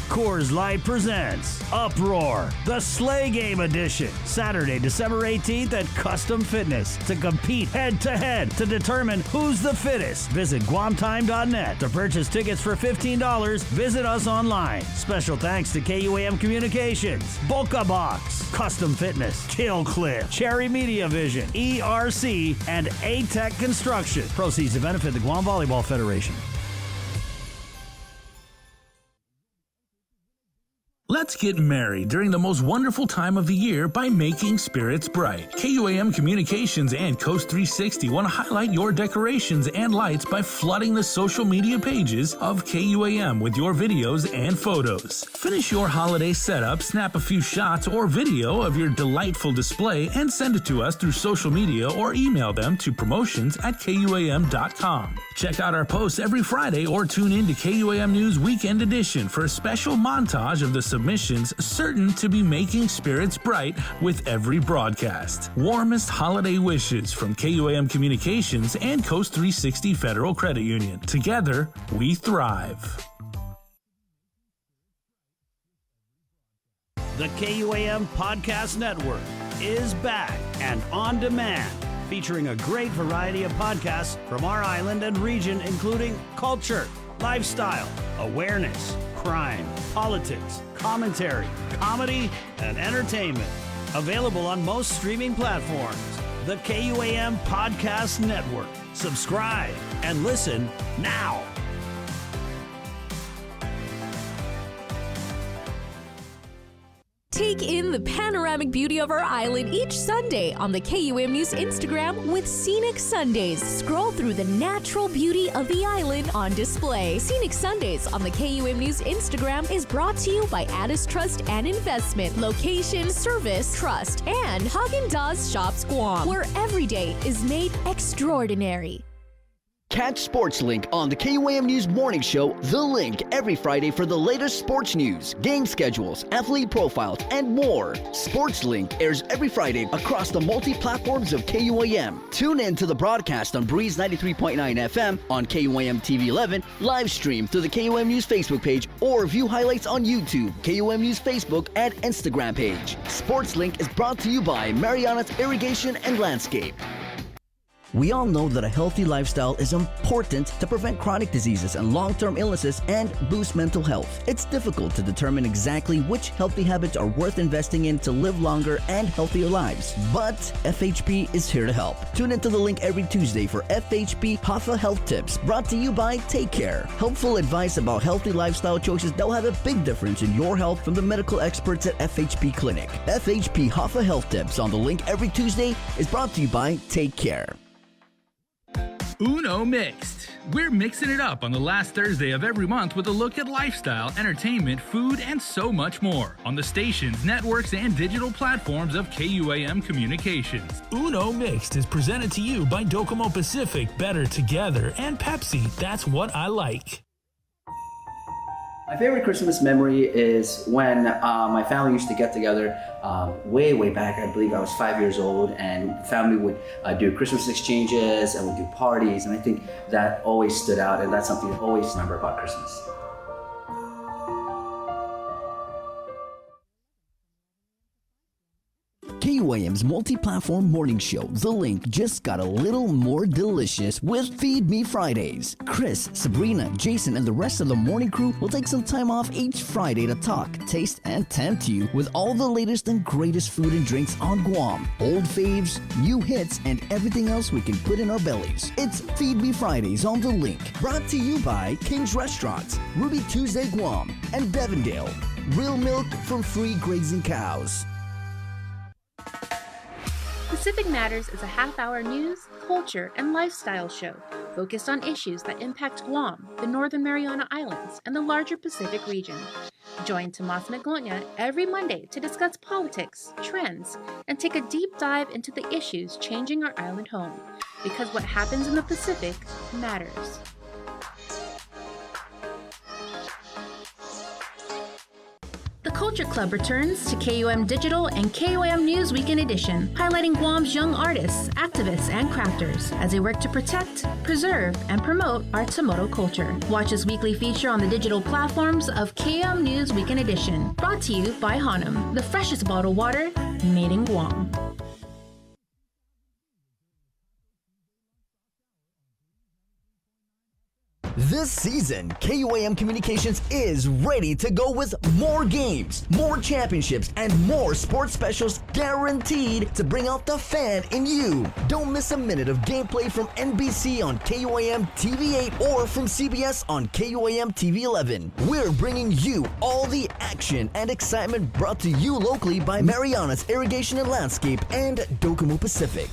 Coors Light presents Uproar, the Slay Game Edition, Saturday, December 18th at Custom Fitness to compete head-to-head to determine who's the fittest. Visit guamtime.net to purchase tickets for $15. Visit us online. Special thanks to KUAM Communications, Boca Box, Custom Fitness, Kill Cliff, Cherry Media Vision, ERC, and A-Tech Construction. Proceeds to benefit the Guam Volleyball Federation. Let's get merry during the most wonderful time of the year by making spirits bright. KUAM Communications and Coast 360 want to highlight your decorations and lights by flooding the social media pages of KUAM with your videos and photos. Finish your holiday setup, snap a few shots or video of your delightful display, and send it to us through social media or email them to promotions@KUAM.com. Check out our posts every Friday or tune in to KUAM News Weekend Edition for a special montage of the submissions certain to be making spirits bright with every broadcast. Warmest holiday wishes from KUAM Communications and Coast 360 Federal Credit Union. Together, we thrive. The KUAM Podcast Network is back and on demand, featuring a great variety of podcasts from our island and region, including culture, lifestyle, awareness, crime, politics, commentary, comedy, and entertainment. Available on most streaming platforms. The KUAM Podcast Network. Subscribe and listen now. Take in the panoramic beauty of our island each Sunday on the KUAM News Instagram with Scenic Sundays. Scroll through the natural beauty of the island on display. Scenic Sundays on the KUAM News Instagram is brought to you by Addis Trust and Investment, Location, Service, Trust, and Haagen-Dazs Shops Guam, where every day is made extraordinary. Catch Sports Link on the KUAM News Morning Show, The Link, every Friday for the latest sports news, game schedules, athlete profiles, and more. Sports Link airs every Friday across the multi-platforms of KUAM. Tune in to the broadcast on Breeze 93.9 FM, on KUAM TV 11, live stream through the KUAM News Facebook page, or view highlights on YouTube, KUAM News Facebook, and Instagram page. Sports Link is brought to you by Marianas Irrigation and Landscape. We all know that a healthy lifestyle is important to prevent chronic diseases and long-term illnesses and boost mental health. It's difficult to determine exactly which healthy habits are worth investing in to live longer and healthier lives. But FHP is here to help. Tune into The Link every Tuesday for FHP HAFA Health Tips, brought to you by Take Care. Helpful advice about healthy lifestyle choices that will have a big difference in your health from the medical experts at FHP Clinic. FHP HAFA Health Tips on The Link every Tuesday is brought to you by Take Care. Uno Mixed. We're mixing it up on the last Thursday of every month with a look at lifestyle, entertainment, food, and so much more on the stations, networks, and digital platforms of KUAM Communications. Uno Mixed is presented to you by Docomo Pacific, Better Together, and Pepsi. That's what I like. My favorite Christmas memory is when my family used to get together way back. I believe I was 5 years old, and family would do Christmas exchanges and would do parties, and I think that always stood out, and that's something I always remember about Christmas. KUAM's multi-platform morning show, The Link, just got a little more delicious with Feed Me Fridays. Chris, Sabrina, Jason, and the rest of the morning crew will take some time off each Friday to talk, taste, and tempt you with all the latest and greatest food and drinks on Guam. Old faves, new hits, and everything else we can put in our bellies. It's Feed Me Fridays on The Link, brought to you by King's Restaurants, Ruby Tuesday Guam, and Devondale. real milk from free grazing cows. Pacific Matters is a half-hour news, culture, and lifestyle show focused on issues that impact Guam, the Northern Mariana Islands, and the larger Pacific region. Join Tomas Magonia every Monday to discuss politics, trends, and take a deep dive into the issues changing our island home, because what happens in the Pacific matters. The Culture Club returns to KUM Digital and KUM News Weekend Edition, highlighting Guam's young artists, activists, and crafters as they work to protect, preserve, and promote our Tamoto culture. Watch this weekly feature on the digital platforms of KUM News Weekend Edition, brought to you by Hanum, the freshest bottled water made in Guam. This season, KUAM Communications is ready to go with more games, more championships, and more sports specials guaranteed to bring out the fan in you. Don't miss a minute of gameplay from NBC on KUAM TV8 or from CBS on KUAM TV11. We're bringing you all the action and excitement brought to you locally by Marianas Irrigation and Landscape and Docomo Pacific.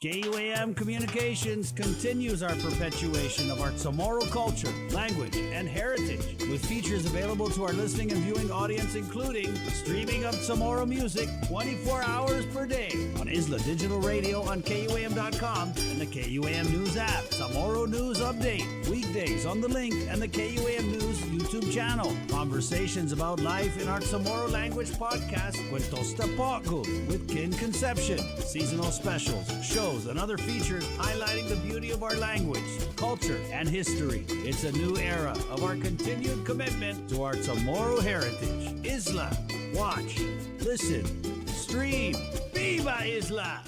KUAM Communications continues our perpetuation of our Chamorro culture, language, and heritage, with features available to our listening and viewing audience, including streaming of Chamorro music 24 hours per day on Isla Digital Radio on KUAM.com and the KUAM News app. Chamorro News Update, weekdays on The Link and the KUAM News YouTube channel. Conversations about life in our Chamorro language podcast, Cuentos Tapoco, with Kin Conception. Seasonal specials, shows, and other features highlighting the beauty of our language, culture, and history. It's a new era of our continued commitment to our Chamorro heritage. Isla, watch, listen, stream. Viva Isla!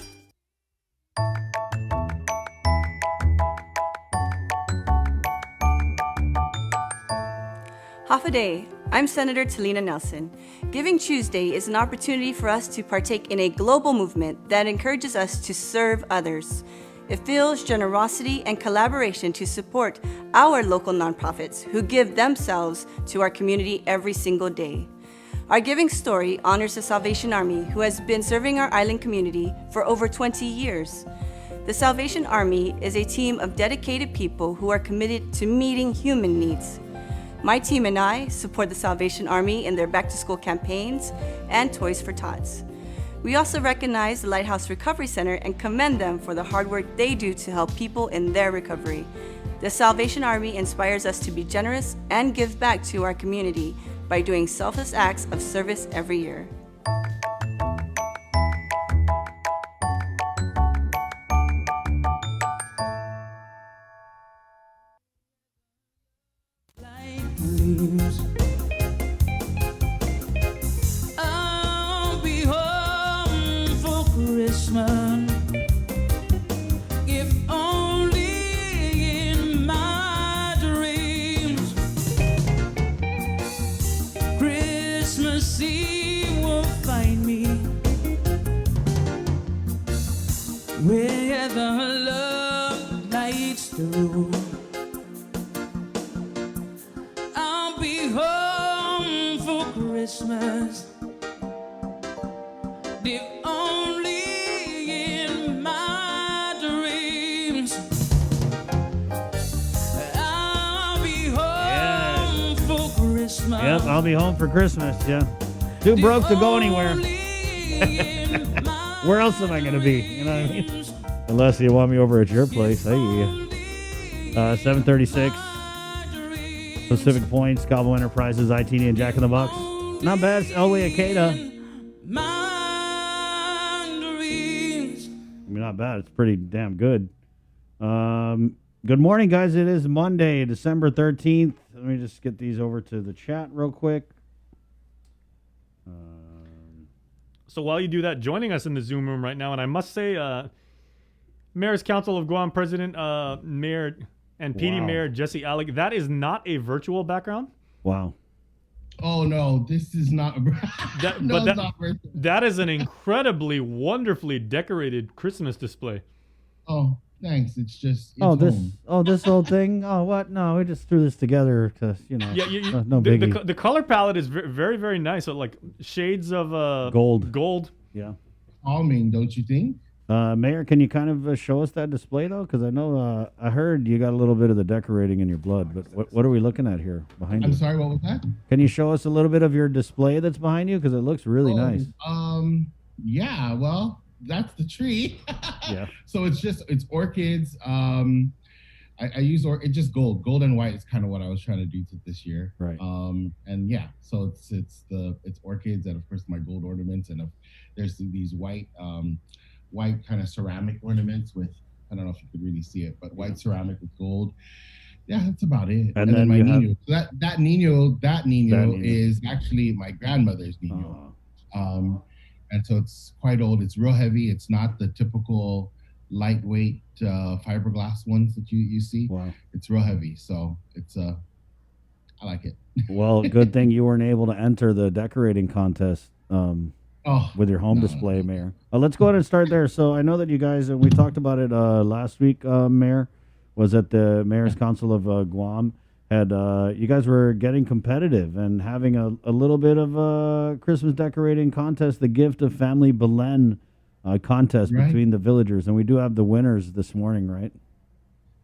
Half a day. I'm Senator Talina Nelson. Giving Tuesday is an opportunity for us to partake in a global movement that encourages us to serve others. It feels generosity and collaboration to support our local nonprofits who give themselves to our community every single day. Our giving story honors the Salvation Army, who has been serving our island community for over 20 years. The Salvation Army is a team of dedicated people who are committed to meeting human needs. My team and I support the Salvation Army in their back-to-school campaigns and Toys for Tots. We also recognize the Lighthouse Recovery Center and commend them for the hard work they do to help people in their recovery. The Salvation Army inspires us to be generous and give back to our community by doing selfless acts of service every year. I'll be home for Christmas, if only in my dreams. Christmas Eve will find me where the love lights the room. Home for Christmas, if only in my dreams. I'll be home for Christmas. Yep, I'll be home for Christmas, yeah. Too broke to go anywhere. Where else am I going to be? You know what I mean? Unless you want me over at your place. Hey, 736. Pacific Points, Cabo Enterprises, ITD, and Jack in the Box. Not bad. It's Elway Akeda. I mean, not bad. It's pretty damn good. Good morning, guys. It is Monday, December 13th. Let me just get these over to the chat real quick. So while you do that, joining us in the Zoom room right now, and I must say, Mayor's Council of Guam President, Mayor and PD Wow. Mayor Jesse Alec, that is not a virtual background. Wow. Oh no, this is not. That, No, but it's not virtual. that is an incredibly, wonderfully decorated Christmas display. Oh, Thanks. It's just it's Oh, this home. this whole thing. Oh, what? No, we just threw this together because Yeah, no biggie. the color palette is very, very nice. So like shades of Gold. Gold. Yeah. Calming, don't you think? Mayor, can you kind of show us that display though? Because I know I heard you got a little bit of the decorating in your blood. But what are we looking at here behind you? I'm sorry, what was that? Can you show us a little bit of your display that's behind you? Because it looks really nice. Yeah, well, that's the tree. Yeah. So it's orchids. I use it's just gold and white is kind of what I was trying to do this year. Right. And yeah, so it's orchids and of course my gold ornaments and there's these white kind of ceramic ornaments with, I don't know if you could really see it, but white ceramic with gold. Yeah, that's about it. And then my you Nino. So that Nino is actually my grandmother's Nino. And so it's quite old. It's real heavy. It's not the typical lightweight fiberglass ones that you see. Wow. It's real heavy. So it's I like it. Well, good thing you weren't able to enter the decorating contest with your home display, Mayor. Let's go ahead and start there. So I know that you guys, and we talked about it last week, Mayor, was at the Mayor's Council of Guam. You guys were getting competitive and having a little bit of a Christmas decorating contest, the Gift of Family Belen contest between the villagers. And we do have the winners this morning, right?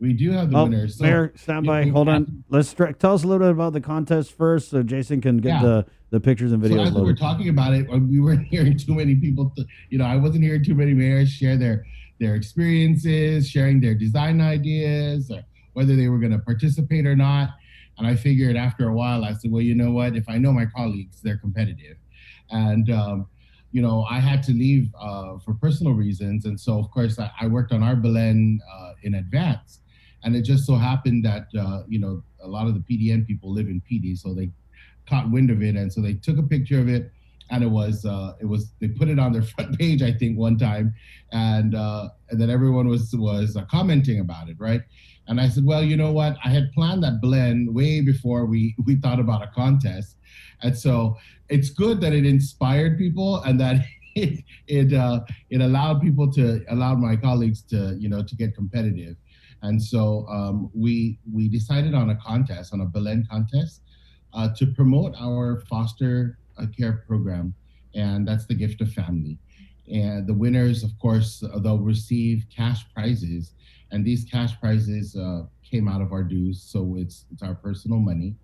We do have the winners. So, Mayor, stand by. Hold on. Tell us a little bit about the contest first so Jason can get the pictures and videos so as we were loaded. talking about it, we weren't hearing too many people, I wasn't hearing too many mayors share their experiences, sharing their design ideas, or whether they were going to participate or not. And I figured after a while, I said, well, you know what? If I know my colleagues, they're competitive. And, I had to leave for personal reasons. And so, of course, I worked on our Belen in advance. And it just so happened that, a lot of the PDN people live in PD. So they caught wind of it. And so they took a picture of it. And they put it on their front page, I think, one time. And then everyone was commenting about it, right? And I said, well, you know what? I had planned that blend way before we thought about a contest. And so it's good that it inspired people and that it allowed my colleagues to get competitive. And so we decided on a Belen contest to promote our foster care program. And that's the Gift of Family. And the winners, of course, they'll receive cash prizes. And these cash prizes came out of our dues, so it's our personal money.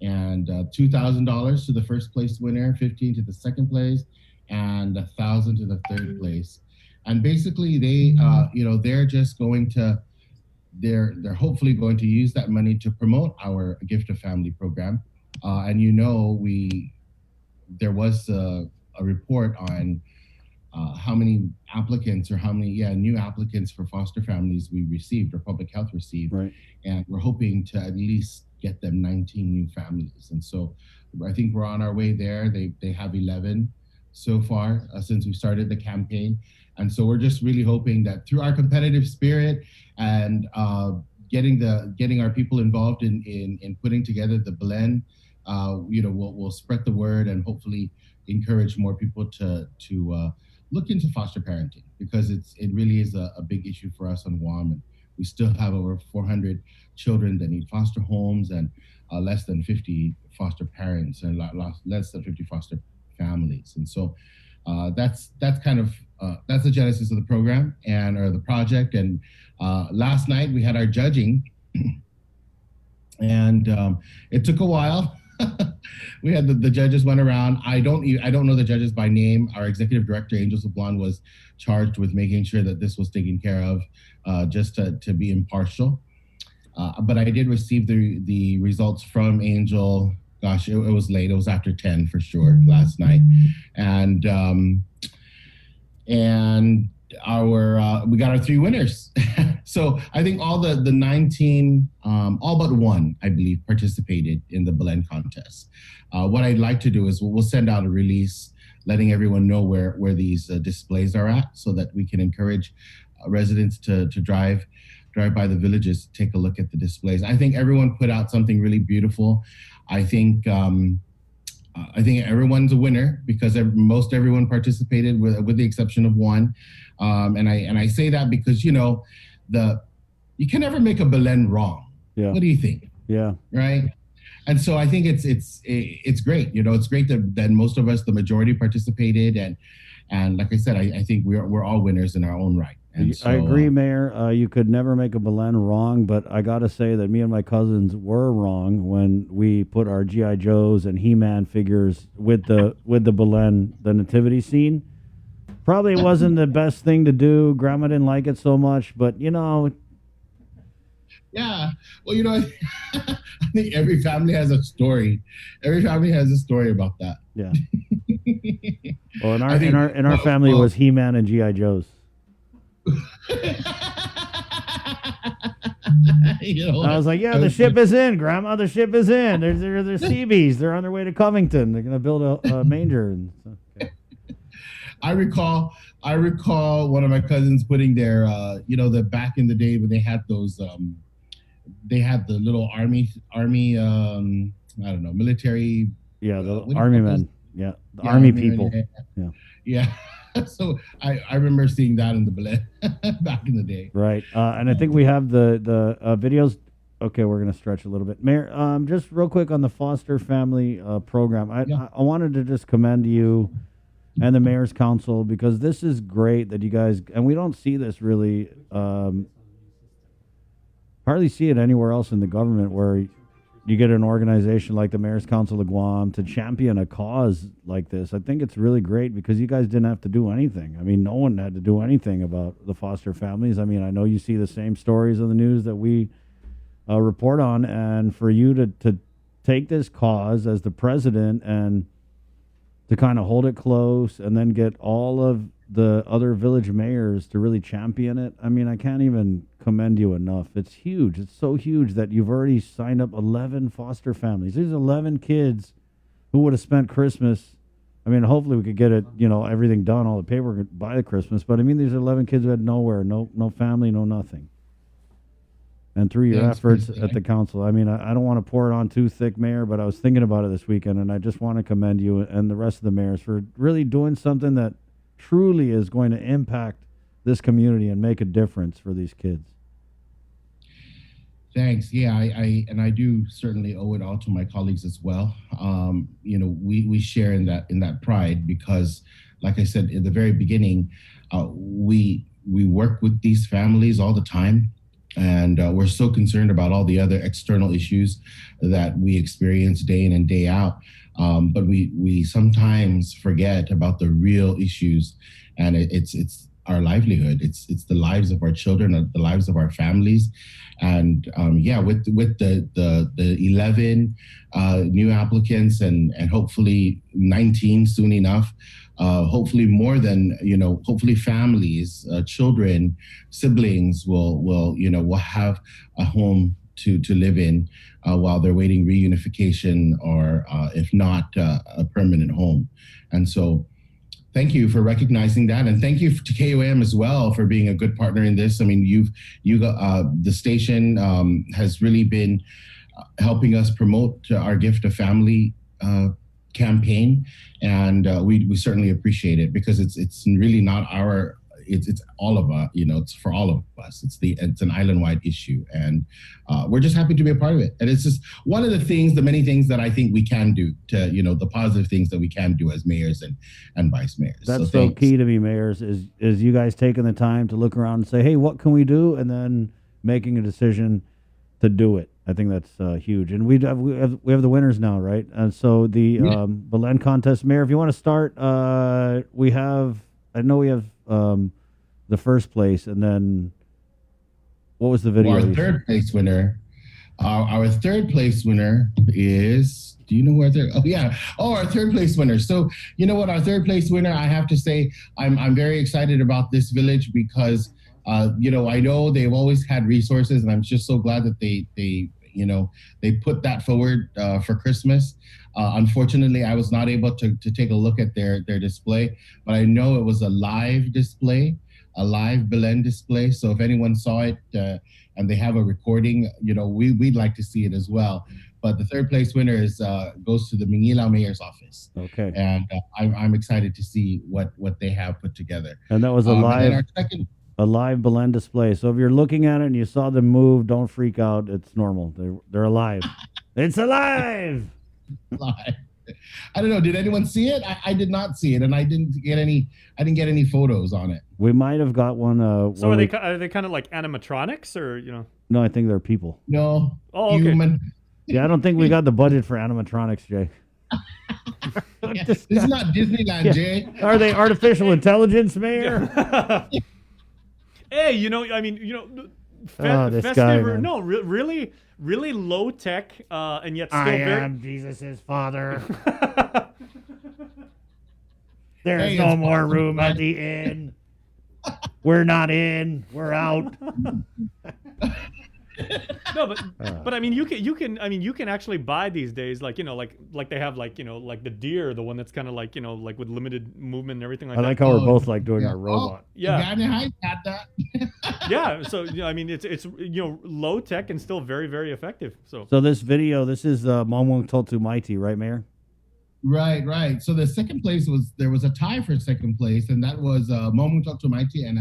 And $2,000 to the first place winner, $15,000 to the second place, and $1,000 to the third place. And basically, they're just going to, they're hopefully going to use that money to promote our Gift of Family program. And there was a report on how many applicants or how many new applicants for foster families we received or public health received. Right. And we're hoping to at least get them 19 new families. And so I think we're on our way there. They have 11 so far since we started the campaign. And so we're just really hoping that through our competitive spirit and getting our people involved in putting together the blend, we'll spread the word and hopefully encourage more people to look into foster parenting, because it really is a big issue for us on Guam. And we still have over 400 children that need foster homes and less than 50 foster parents and less than 50 foster families. And so that's the genesis of the program or the project. And last night we had our judging and it took a while. We had the judges went around. I don't know the judges by name. Our executive director, Angel Sablan, was charged with making sure that this was taken care of, just to be impartial. But I did receive the results from Angel. Gosh, it was late. It was after 10 for sure last night, and we got our 3 winners. So I think all the 19, all but one, I believe, participated in the blend contest. What I'd like to do is we'll send out a release letting everyone know where these displays are at, so that we can encourage residents to drive by the villages, take a look at the displays. I think everyone put out something really beautiful. I think everyone's a winner because most everyone participated with the exception of one. And I say that because, you can never make a Belen wrong. Yeah. What do you think? Yeah. Right. And so I think it's great. You know, it's great that most of us, the majority, participated, and like I said, I think we're all winners in our own right. And so, I agree, Mayor. You could never make a Belen wrong, but I got to say that me and my cousins were wrong when we put our G.I. Joes and He-Man figures with the Belen, the nativity scene. Probably wasn't the best thing to do. Grandma didn't like it so much, but you know. Yeah. Well, you know, I think every family has a story. Every family has a story about that. Yeah. Well, in our family, it was He-Man and G.I. Joes. You know, I was like, yeah, the ship is in, Grandma. The ship is in. They're Seabees. They're on their way to Covington. They're going to build a manger. And so, okay. I recall one of my cousins putting their, back in the day when they had those, they had the little army, I don't know, military. Yeah, the army men. Yeah, the army people. Yeah. Yeah. So I remember seeing that in the Belen back in the day. Right. And I think we have the videos. Okay, we're going to stretch a little bit. Mayor, just real quick on the foster family program. I wanted to just commend you and the Mayor's Council, because this is great that you guys, and we don't see this really, hardly see it anywhere else in the government, where you get an organization like the Mayor's Council of Guam to champion a cause like this. I think it's really great because you guys didn't have to do anything. I mean, no one had to do anything about the foster families. I mean, I know you see the same stories on the news that we report on, and for you to take this cause as the president and to kind of hold it close and then get all of the other village mayors to really champion it. I mean, I can't even commend you enough. It's huge. It's so huge that you've already signed up 11 foster families. These 11 kids who would have spent Christmas. I mean, hopefully we could get it, everything done, all the paperwork by the Christmas. But I mean, these are 11 kids who had nowhere, no family, no nothing. And through your efforts at the council, I mean, I don't want to pour it on too thick, Mayor, but I was thinking about it this weekend, and I just want to commend you and the rest of the mayors for really doing something that truly is going to impact this community and make a difference for these kids. Thanks. Yeah, I do certainly owe it all to my colleagues as well. We share in that pride because, like I said in the very beginning, we work with these families all the time. And we're so concerned about all the other external issues that we experience day in and day out. But we sometimes forget about the real issues, and it's our livelihood. It's the lives of our children, the lives of our families. And with the 11 new applicants and hopefully 19 soon enough, hopefully more than, hopefully families, children, siblings will have a home to live in while they're waiting reunification or if not a permanent home. And so thank you for recognizing that, and thank you to KUAM as well for being a good partner in this. I mean, the station has really been helping us promote our Gift of Family campaign, and we certainly appreciate it because it's really not our. It's all of us, it's for all of us. It's an island-wide issue, and we're just happy to be a part of it. And it's just one of the many things that I think we can do to, the positive things that we can do as mayors and vice mayors. That's so key to me, mayors, is you guys taking the time to look around and say, hey, what can we do? And then making a decision to do it. I think that's huge. And we have the winners now, right? And so the Belen contest, Mayor, if you want to start, we have the first place, and then what was the video? Our third place winner. Our third place winner is. Do you know who our third? Oh yeah. Oh, our third place winner. So you know what? Our third place winner. I have to say, I'm very excited about this village because I know they've always had resources, and I'm just so glad that they put that forward for Christmas. Unfortunately, I was not able to take a look at their display, but I know it was a live display, a live Belen display. So if anyone saw it and they have a recording, we'd like to see it as well. But the third place winner goes to the Manila Mayor's office. Okay. And I'm excited to see what they have put together. And that was a live. And our second. A live Belen display. So if you're looking at it and you saw them move, don't freak out. It's normal. They're alive. It's alive. Live. I don't know. Did anyone see it? I did not see it, and I didn't get any photos on it. We might have got one. So are they kind of like animatronics, or No, I think they're people. No. Oh, okay. Human. Yeah, I don't think we got the budget for animatronics, Jay. This is not Disneyland, Yeah. Jay. Are they artificial intelligence, Mayor? Hey, This festive. guy, man. No, really low tech, and yet still I very. am Jesus' father. There's Hey, no it's more awesome, room man. at the inn. We're not in. We're out. No, but I mean, you can actually buy these days, like they have like the deer, the one that's kind of like like with limited movement and everything like I that. like how we're both like doing our robot. Yeah. Ganya Heights had that. Yeah, so I mean, it's low tech and still very, very effective. So So this video, this is Momong Totu Mighty, right, Mayor? Right. So the second place there was a tie for second place, and that was Momu Talk to Mighty and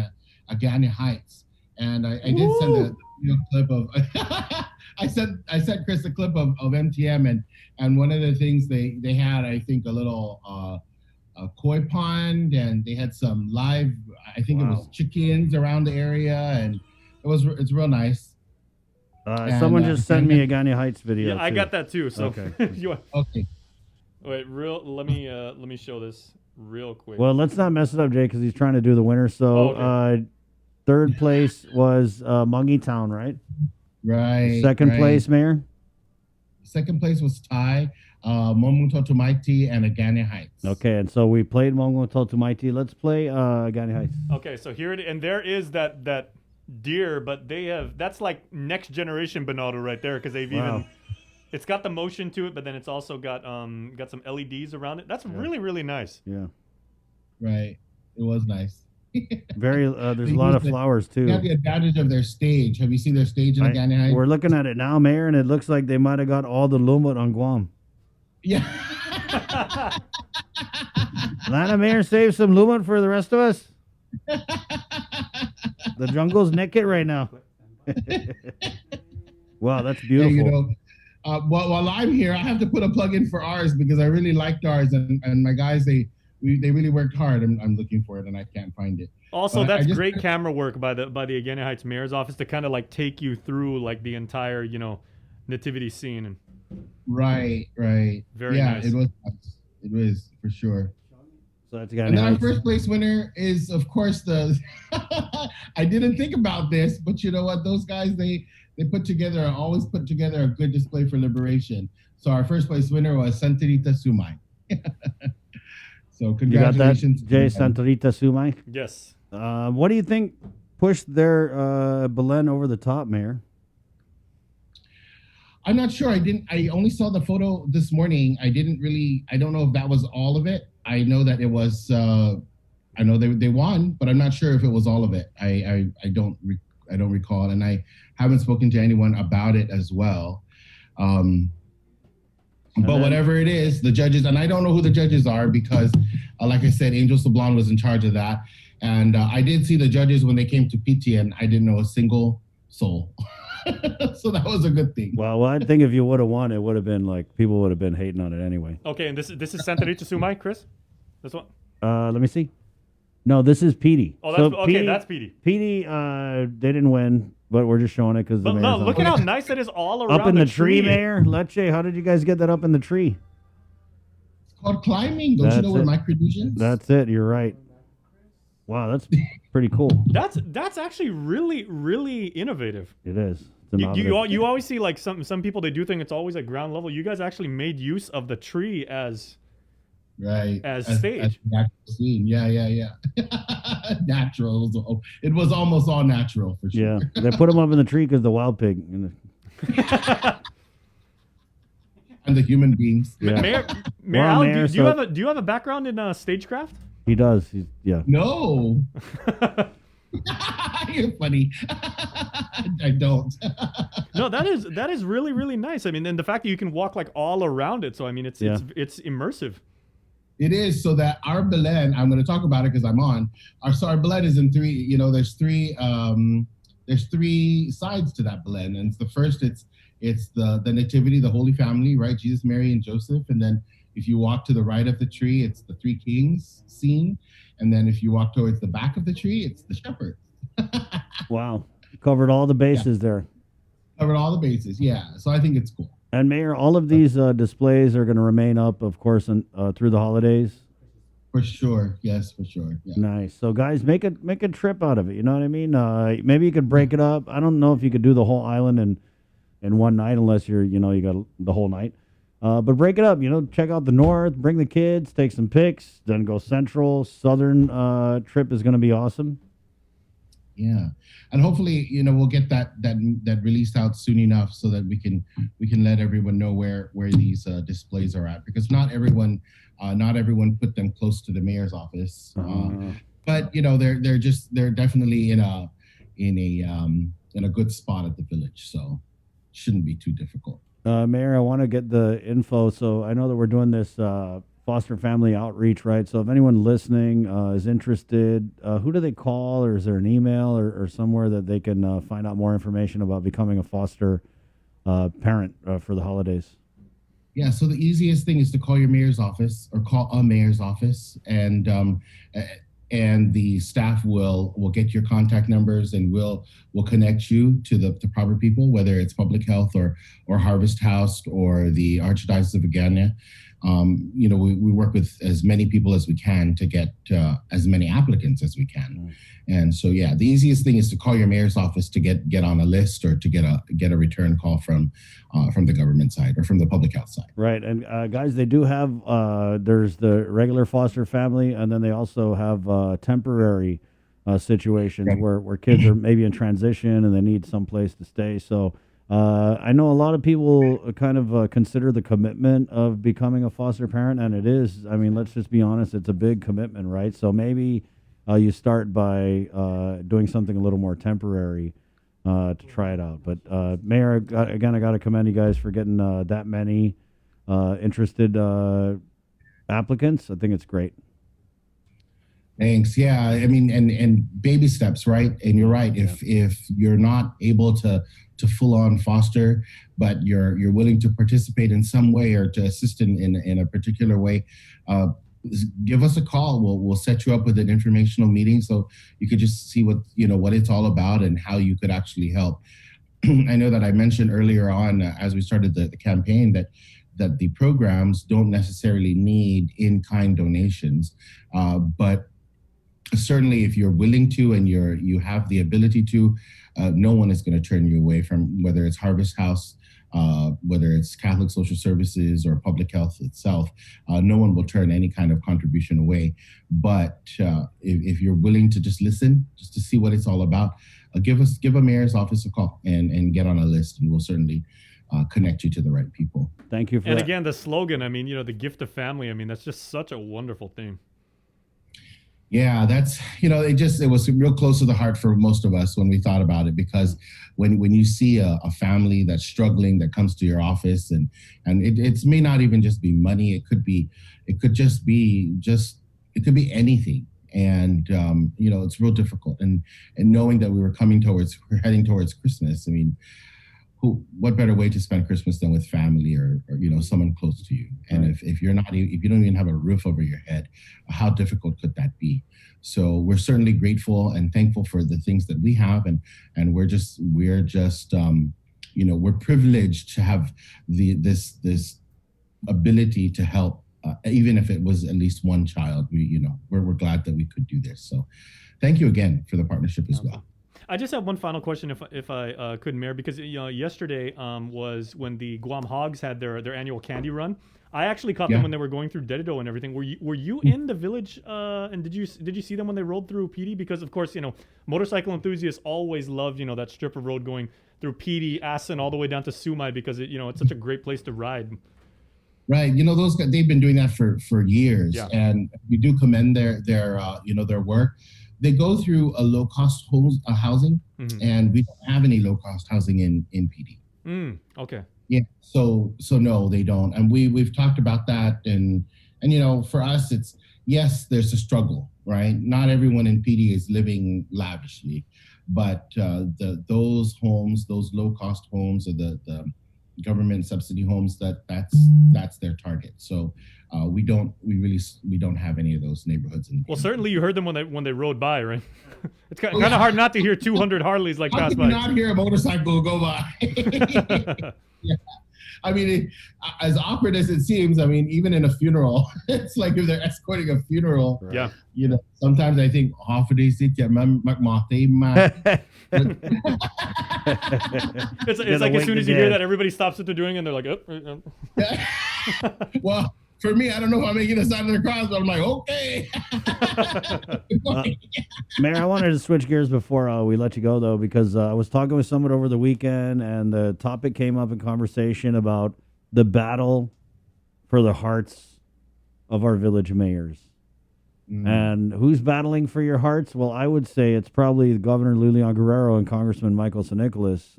Agani Heights. And I did send a clip of I sent Chris a clip of MTM, and one of the things they had, I think, a little a koi pond, and they had some live, I think it was chickens around the area, and it's real nice. Someone just sent me a Ganya Heights video. yeah, I too. got that too. So Okay. Okay. Wait, let me show this real quick. Well, let's not mess it up, Jay, because he's trying to do the winner. So, okay. Third place was Mungie Town, right? Right. Second right. place, Mayor? Second place was Thai, Momu Totu Mighty, and Agani Heights. Okay, and so we played Mongo Totu Mighty. Let's play Ganya Heights. Okay, so here and there is that deer, but that's like next generation Bernardo right there, because they've even. It's got the motion to it, but then it's also got some LEDs around it. That's really, really nice. Yeah. Right. It was nice. Very. There's a lot of flowers too. They have the advantage of their stage. Have you seen their stage in Agani Heights? We're looking at it now, Mayor, and it looks like they might have got all the lumut on Guam. Yeah. Atlanta Mayor, save some lumut for the rest of us. The jungle's naked right now. Wow, that's beautiful. Yeah, while I'm here, I have to put a plug in for ours because I really liked ours, and my guys they really worked hard. I'm looking for it and I can't find it. Also, that's great camera work by the Agani Heights Mayor's office to kind of like take you through like the entire nativity scene and. Right. Very nice. It was for sure. So that's and then our first place winner is, of course, the. I didn't think about this, but you know what? Those guys they always put together a good display for liberation. So our first place winner was Santorita Sumai. So congratulations, you got that, Jay Santorita Sumai. Yes. What do you think pushed their Belen over the top, Mayor? I'm not sure. I only saw the photo this morning. I don't know if that was all of it. I know that it was. I know they won, but I'm not sure if it was all of it. I don't recall, and I haven't spoken to anyone about it as well. But whatever it is, the judges, and I don't know who the judges are because, like I said, Angel Sablon was in charge of that. And I did see the judges when they came to PT, and I didn't know a single soul. So that was a good thing. Well, I think if you would have won, it would have been like people would have been hating on it anyway. Okay, and this is Santorita Sumai, Chris? This one? Let me see. No, this is Petey. Oh, that's okay. That's Petey. Petey, they didn't win, but we're just showing it because the But mayor's no, on look it. at how nice it is all around Up in the tree, Mayor. Leche, how did you guys get that up in the tree? It's called climbing. Don't you know where micronesia? That's it. You're right. Wow, that's pretty cool. That's actually really, really innovative. It is. It's an You always see like some people, they do think it's always at ground level. You guys actually made use of the tree as stage. As natural scene. Yeah. Natural. It was almost all natural for sure. Yeah, they put him up in the tree because the wild pig. And the human beings. Yeah. Mayor, Well, Al, Mayor, do you have a background in stagecraft? He does. Yeah. No. You're funny. I don't. No, that is really, really nice. I mean, and the fact that you can walk like all around it. So I mean, it's immersive. It is, so that our Belen, I'm going to talk about it because I'm on. Our Belen is in three. There's three sides to that Belen, and the first, it's the Nativity, the Holy Family, right? Jesus, Mary, and Joseph. And then if you walk to the right of the tree, it's the three kings scene. And then if you walk towards the back of the tree, it's the shepherds. Wow, covered all the bases there. Covered all the bases, yeah. So I think it's cool. And Mayor, all of these displays are going to remain up, of course, through the holidays. For sure, yes, for sure. Yeah. Nice. So, guys, make a trip out of it. You know what I mean? Maybe you could break it up. I don't know if you could do the whole island in one night, unless you got the whole night. But break it up. Check out the north, bring the kids, take some pics, then go central. Southern trip is going to be awesome. Yeah, and hopefully, we'll get that released out soon enough so that we can let everyone know where these displays are at, because not everyone put them close to the mayor's office. But they're definitely in a good spot at the village, so shouldn't be too difficult. Mayor, I want to get the info. So I know that we're doing this foster family outreach, right? So if anyone listening is interested, who do they call, or is there an email or somewhere that they can find out more information about becoming a foster parent for the holidays? Yeah, so the easiest thing is to call your mayor's office or call a mayor's office, and the staff will get your contact numbers, and we'll connect you to the proper people, whether it's public health or Harvest House or the Archdiocese of Agana. We work with as many people as we can to get as many applicants as we can. And so, yeah, the easiest thing is to call your mayor's office to get on a list, or to get a return call from the government side or from the public health side. Right. And guys, they do have, there's the regular foster family, and then they also have temporary situations where kids are maybe in transition and they need some place to stay. So I know a lot of people kind of consider the commitment of becoming a foster parent, and it is, let's just be honest, it's a big commitment, right? So maybe you start by doing something a little more temporary to try it out. But Mayor, again, I got to commend you guys for getting that many interested applicants. I think it's great. Thanks. Yeah, and baby steps, right? And you're right. If you're not able to full on foster, but you're willing to participate in some way or to assist in a particular way, give us a call. We'll set you up with an informational meeting so you could just see what it's all about and how you could actually help. I know that I mentioned earlier on as we started the campaign that the programs don't necessarily need in-kind donations, but certainly if you're willing to and you have the ability to, no one is going to turn you away from, whether it's Harvest House, whether it's Catholic Social Services or public health itself. No one will turn any kind of contribution away. But if you're willing to just listen, just to see what it's all about, give a mayor's office a call and get on a list, and we'll certainly connect you to the right people. Thank you for that. And that. again, the slogan, the gift of family, that's just such a wonderful thing. Yeah, that's, it was real close to the heart for most of us when we thought about it, because when you see a family that's struggling that comes to your office, and it may not even just be money, it could be anything. And, it's real difficult. And knowing that we're heading towards Christmas, what better way to spend Christmas than with family or someone close to you? And if you don't even have a roof over your head, how difficult could that be? So we're certainly grateful and thankful for the things that we have, and we're privileged to have this ability to help, even if it was at least one child. We're glad that we could do this. So thank you again for the partnership as well. I just have one final question, if I could, Mayor, because yesterday was when the Guam Hogs had their annual candy run. I actually caught them when they were going through Dedido and everything. Were you in the village? And did you see them when they rolled through PD? Because of course, motorcycle enthusiasts always love that strip of road going through PD, Assen, all the way down to Sumai, because it's such a great place to ride. Right, those guys, they've been doing that for years, and we do commend their work. They go through a low-cost housing, and we don't have any low-cost housing in PD. Okay. Yeah. So no, they don't. And we've talked about that, and And for us, it's yes, there's a struggle, right? Not everyone in PD is living lavishly, but those homes, those low-cost homes, or the government subsidy homes, that's their target. So we don't have any of those neighborhoods. Well, certainly you heard them when they rode by, right? It's kind of hard not to hear 200 Harleys like How pass can by. you not hear a motorcycle go by? Yeah. I mean, as awkward as it seems, I mean, even in a funeral, it's like if they're escorting a funeral. Yeah. Sometimes I think half a day sit It's like as soon as you hear that, everybody stops what they're doing and they're like, oh. Well, for me, I don't know if I'm making a sign of the cross, but I'm like, okay. Mayor, I wanted to switch gears before we let you go, though, because I was talking with someone over the weekend, and the topic came up in conversation about the battle for the hearts of our village mayors. And who's battling for your hearts? Well, I would say it's probably Governor Lou Leon Guerrero and Congressman Michael San Nicolas,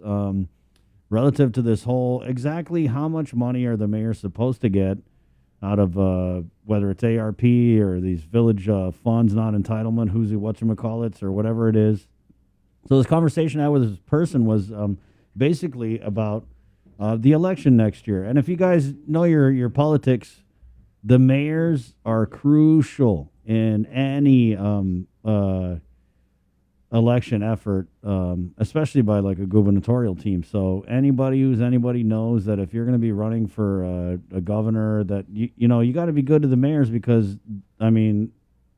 relative to this whole exactly how much money are the mayors supposed to get out of whether it's ARP or these village funds, non-entitlement, whatchamacallits, or whatever it is. So this conversation I had with this person was basically about the election next year. And if you guys know your politics, the mayors are crucial in any election effort, especially by like a gubernatorial team. So anybody knows that if you're going to be running for a governor, that you got to be good to the mayors, because I mean,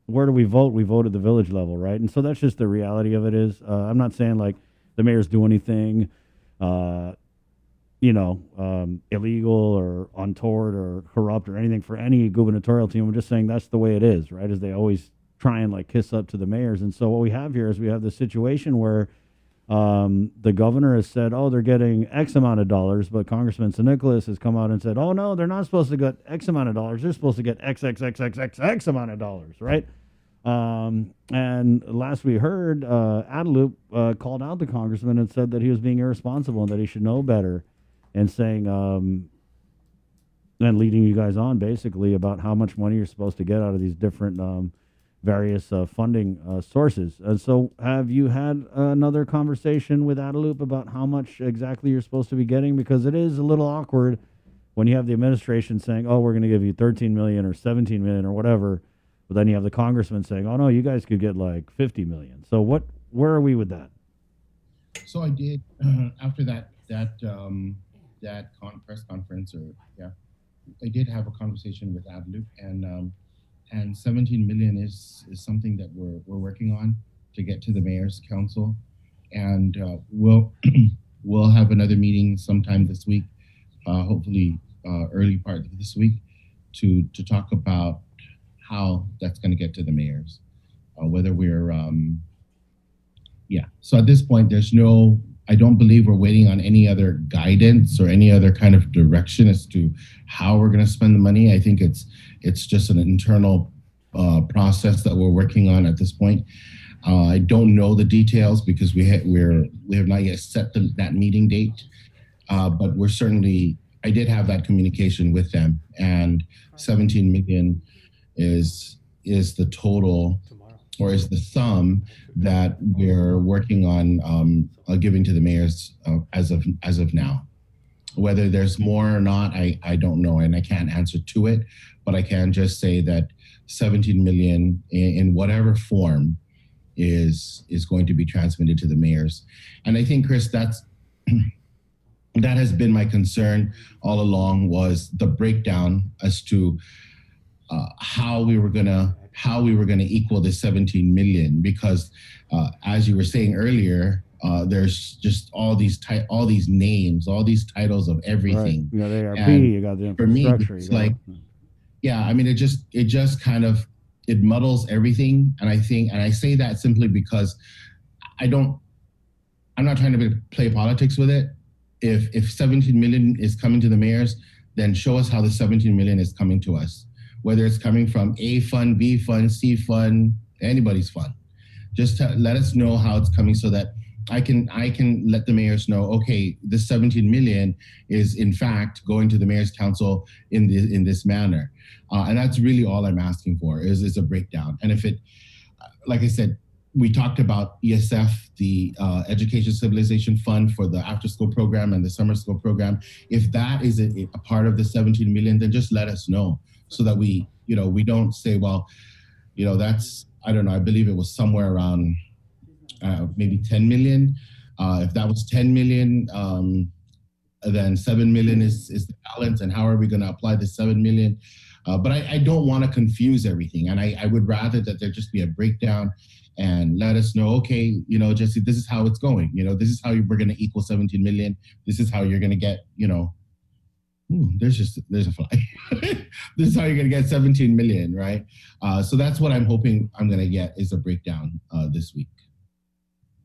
where do we vote? We vote at the village level, right? And so that's just the reality of it. Is I'm not saying like the mayors do anything illegal or untoward or corrupt or anything for any gubernatorial team. I'm just saying that's the way it is, right? As they always try and like kiss up to the mayors. And so what we have here is we have this situation where the governor has said, oh, they're getting X amount of dollars, but Congressman San Nicolas has come out and said, oh, no, they're not supposed to get X amount of dollars. They're supposed to get X amount of dollars, right? And last we heard, Adelup called out the congressman and said that he was being irresponsible and that he should know better, and saying, and leading you guys on basically about how much money you're supposed to get out of these different various funding sources. And so have you had another conversation with Adelup about how much exactly you're supposed to be getting? Because it is a little awkward when you have the administration saying, oh, we're going to give you 13 million or 17 million or whatever, but then you have the congressman saying, oh, no, you guys could get like 50 million. So where are we with that? So I did, after that press conference, I did have a conversation with Adelup, and 17 million is something that we're working on to get to the mayor's council, and we'll have another meeting sometime this week, hopefully early part of this week, to talk about how that's going to get to the mayors, whether we're So at this point, I don't believe we're waiting on any other guidance or any other kind of direction as to how we're going to spend the money. I think it's just an internal process that we're working on at this point. I don't know the details because we have not yet set that meeting date, but we're certainly. I did have that communication with them, and 17 million is the total, or is the sum that we're working on giving to the mayors as of now. Whether there's more or not, I don't know, and I can't answer to it, but I can just say that 17 million in whatever form is going to be transmitted to the mayors. And I think, Chris, that has been my concern all along, was the breakdown as to how we were gonna equal the 17 million, because as you were saying earlier, there's just all these names, all these titles of everything. Right. You got ARP, and you got the for me, infrastructure. it's like, I mean, it just kind of, it muddles everything. And I say that simply because I'm not trying to play politics with it. If 17 million is coming to the mayors, then show us how the 17 million is coming to us. Whether it's coming from A fund, B fund, C fund, anybody's fund. Just let us know how it's coming so that I can let the mayors know, okay, this 17 million is in fact going to the mayor's council in this manner, and that's really all I'm asking for is a breakdown. And if it, like I said, we talked about ESF, the Education Civilization Fund for the after-school program and the summer school program. If that is a part of the 17 million, then just let us know so that we don't say, well, that's, I don't know, I believe it was somewhere around maybe 10 million. If that was 10 million, then 7 million is the balance. And how are we going to apply the 7 million? But I don't want to confuse everything. And I would rather that there just be a breakdown and let us know, okay, Jesse, this is how it's going. This is how we're going to equal 17 million. This is how you're going to get, there's a fly. This is how you're going to get 17 million, right? So that's what I'm hoping I'm going to get is a breakdown this week.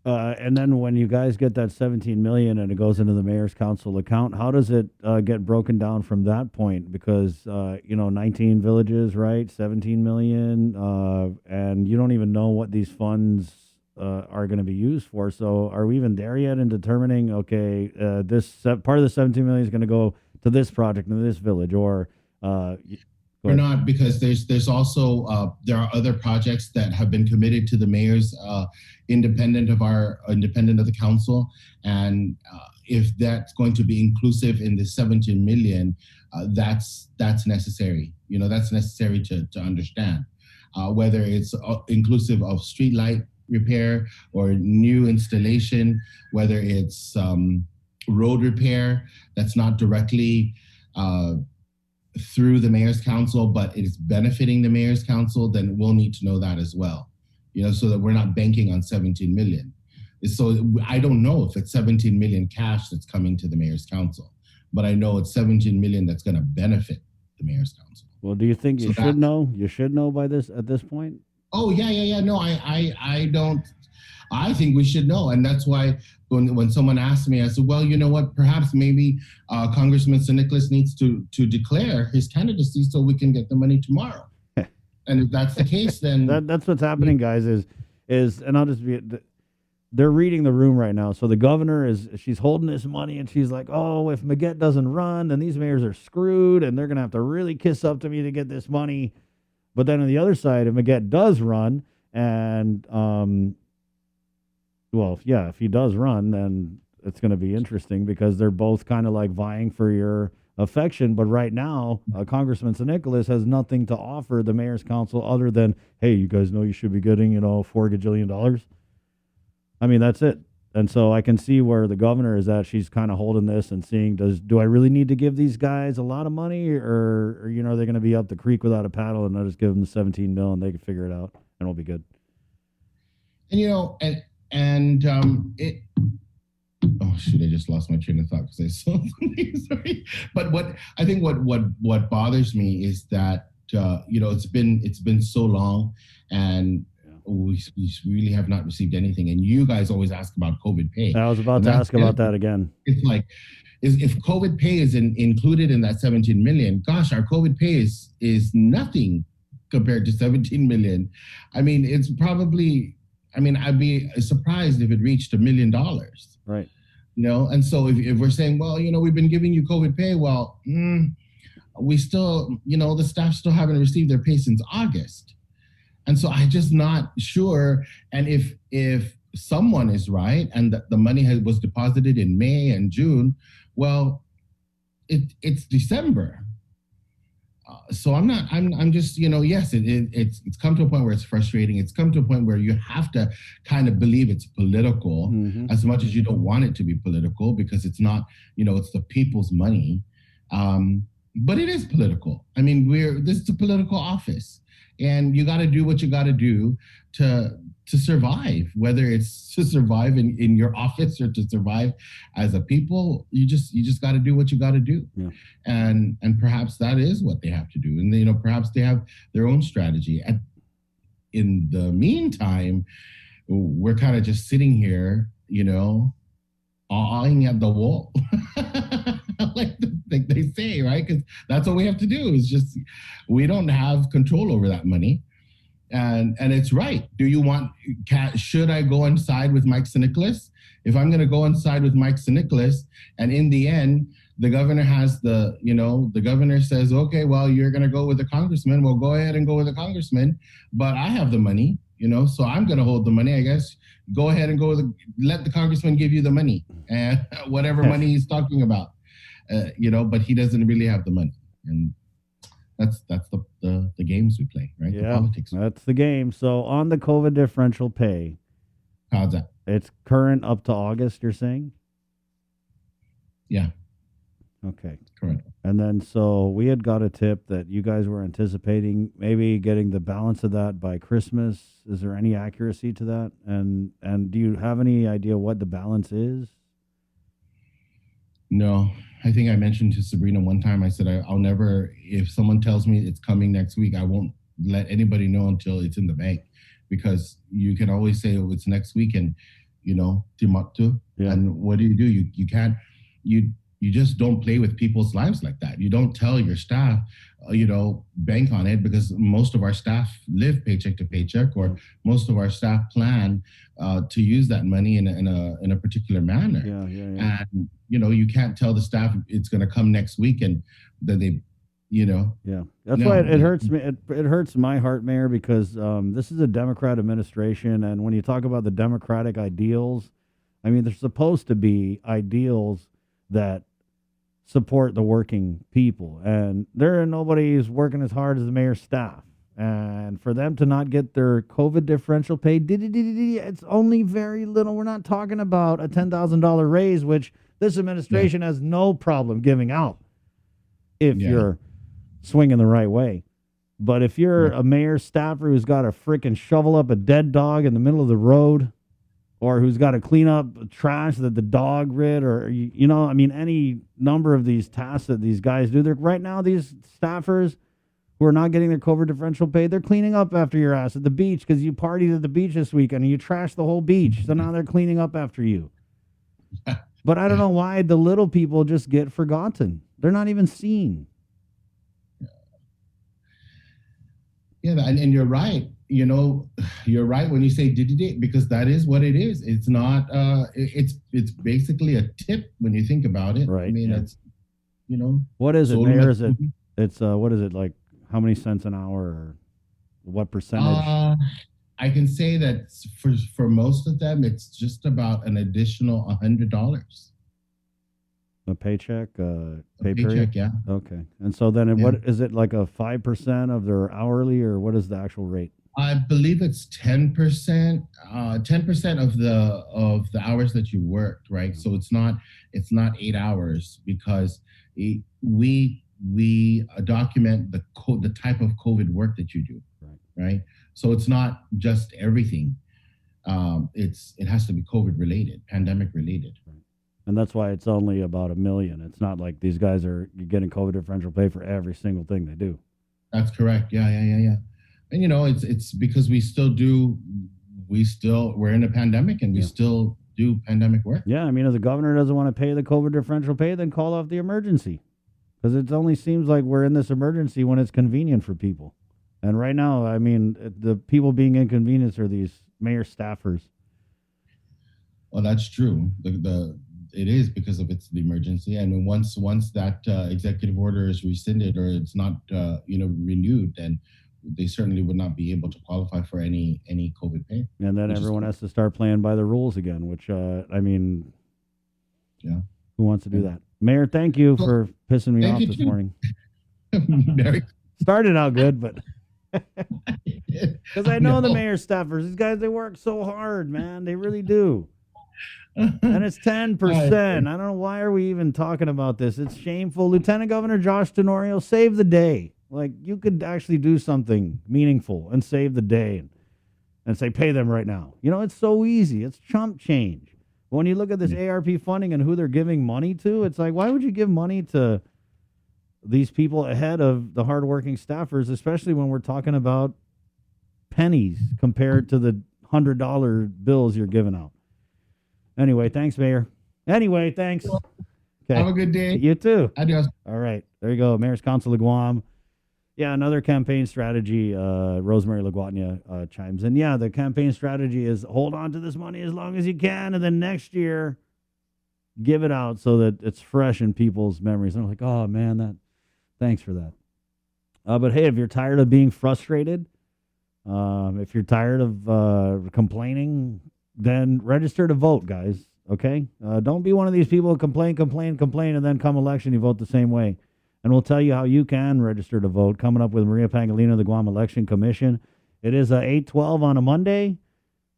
And then when you guys get that 17 million and it goes into the mayor's council account, how does it get broken down from that point? Because 19 villages, right? 17 million, and you don't even know what these funds are going to be used for. So are we even there yet in determining, okay, this part of the 17 million is going to go to this project in this village, or we're not, because there's also there are other projects that have been committed to the mayor's independent of the council, and if that's going to be inclusive in the 17 million, that's necessary. That's necessary to understand whether it's inclusive of street light repair or new installation, whether it's road repair that's not directly through the mayor's council, but it is benefiting the mayor's council, then we'll need to know that as well, so that we're not banking on 17 million. So I don't know if it's 17 million cash that's coming to the mayor's council, but I know it's 17 million that's going to benefit the mayor's council. Well, do you think you should know? You should know at this point? Oh, yeah. No, I don't. I think we should know. And that's why when someone asked me, I said, well, you know what, perhaps maybe Congressman San Nicolas needs to declare his candidacy so we can get the money tomorrow. And if that's the case, then that's what's happening, guys, is and I'll just they're reading the room right now. So the governor she's holding this money and she's like, oh, if Maguette doesn't run, then these mayors are screwed and they're going to have to really kiss up to me to get this money. But then on the other side, if Maguette does run and, if he does run, then it's going to be interesting because they're both kind of like vying for your affection. But right now, Congressman San Nicolas has nothing to offer the mayor's council other than, hey, you guys know you should be getting, $4 gajillion. I mean, that's it. And so I can see where the governor is at. She's kind of holding this and seeing, do I really need to give these guys a lot of money or are they going to be up the creek without a paddle and I'll just give them the 17 mil and they can figure it out and it'll be good. And oh shoot, I just lost my train of thought because I saw something. Sorry. But what bothers me is that it's been so long and we really have not received anything. And you guys always ask about COVID pay. I was about to ask about that again. It's like, if COVID pay is included in that 17 million, gosh, our COVID pay is nothing compared to 17 million. I mean, it's probably, I'd be surprised if it reached $1 million. Right. And so if we're saying, well, we've been giving you COVID pay, well, we still, the staff still haven't received their pay since August. And so I'm just not sure. And if someone is right and the money was deposited in May and June, well, it's December. So I'm just, yes, it's come to a point where it's frustrating. It's come to a point where you have to kind of believe it's political as much as you don't want it to be political because it's not, it's the people's money. But it is political. This is a political office and you got to do what you got to do to survive, whether it's to survive in your office or to survive as a people. You just got to do what you got to do. Yeah. And perhaps that is what they have to do. And, perhaps they have their own strategy. In the meantime, we're kind of just sitting here, awing at the wall, like they say, right? Because that's what we have to do is just, we don't have control over that money. And it's right. Do you want? Should I go and side with Mike Nicholas? If I'm going to go and side with Mike Nicholas, and in the end, the governor has the governor says, okay, well, you're going to go with the congressman. Well, go ahead and go with the congressman, but I have the money, so I'm going to hold the money. I guess go ahead and let the congressman give you the money and whatever money he's talking about, but he doesn't really have the money, and that's the games we play, right? Yeah, the politics. That's the game. So on the COVID differential pay, how's that? It's current up to August, you're saying? Yeah. Okay. Correct. And then so we had got a tip that you guys were anticipating maybe getting the balance of that by Christmas. Is there any accuracy to that? And do you have any idea what the balance is? No. I think I mentioned to Sabrina one time, I said, I'll never, if someone tells me it's coming next week, I won't let anybody know until it's in the bank, because you can always say, oh, it's next week, and, Timbuktu. Yeah. And what do? You can't, you just don't play with people's lives like that. You don't tell your staff, bank on it, because most of our staff live paycheck to paycheck, or most of our staff plan to use that money in a particular manner. Yeah. And you can't tell the staff it's going to come next week, and then they, Yeah, that's why it hurts me. It hurts my heart, Mayor, because this is a Democrat administration, and when you talk about the Democratic ideals, I mean, they're supposed to be ideals that support the working people, and nobody's working as hard as the mayor's staff. And for them to not get their COVID differential pay, it's only very little. We're not talking about a $10,000 raise, which this administration has no problem giving out if you're swinging the right way. But if you're a mayor's staffer who's got to freaking shovel up a dead dog in the middle of the road, or who's got to clean up trash that the dog rid, or, any number of these tasks that these guys do. Right now, these staffers who are not getting their COVID differential pay, they're cleaning up after your ass at the beach because you partied at the beach this weekend and you trashed the whole beach. So now they're cleaning up after you. But I don't know why the little people just get forgotten. They're not even seen. Yeah, and you're right. You're right when you say did, because that is what it is. It's not. It's basically a tip when you think about it. Right. I mean, it's What is it, so Mayor? Is it? It's what is it, like? How many cents an hour, or what percentage? I can say that for most of them, it's just about an additional $100. A paycheck, pay paycheck, period? yeah. Okay. And so then what is it, like a 5% of their hourly, or what is the actual rate? I believe it's 10%, 10% of the hours that you worked, right? So it's not 8 hours, because we document the type of COVID work that you do, right? So it's not just everything. It has to be COVID related, pandemic related. And that's why it's only about $1 million. It's not like these guys are getting COVID differential pay for every single thing they do. That's correct. Yeah. And it's because we're in a pandemic, and we still do pandemic work. Yeah, I mean, if the governor doesn't want to pay the COVID differential pay, then call off the emergency, because it only seems like we're in this emergency when it's convenient for people. And right now, I mean, the people being inconvenienced are these mayor staffers. Well, that's true. It is because of the emergency, and once that executive order is rescinded, or it's not renewed, then they certainly would not be able to qualify for any COVID pay. And then everyone has to start playing by the rules again, which who wants to do that? Mayor, thank you for pissing me off this morning. Started out good, but because I know the mayor staffers, these guys, they work so hard, man. They really do. And it's 10%. I don't know, why are we even talking about this? It's shameful. Lieutenant Governor Josh Tenorio, save the day. Like, you could actually do something meaningful and save the day and say, pay them right now. It's so easy. It's chump change. But when you look at this ARP funding and who they're giving money to, it's like, why would you give money to these people ahead of the hardworking staffers, especially when we're talking about pennies compared to the $100 bills you're giving out? Anyway, thanks, Mayor. Anyway, thanks. Okay. Have a good day. You too. Adios. All right. There you go. Mayor's Council of Guam. Yeah, another campaign strategy, Rosemary Laguatnia chimes in. Yeah, the campaign strategy is hold on to this money as long as you can, and then next year give it out so that it's fresh in people's memories. And I'm like, oh, man, thanks for that. But, hey, if you're tired of being frustrated, if you're tired of complaining, then register to vote, guys, okay? Don't be one of these people who complain, and then come election, you vote the same way. And we'll tell you how you can register to vote. Coming up with Maria Pangolino, the Guam Election Commission. It is 8:12 on a Monday.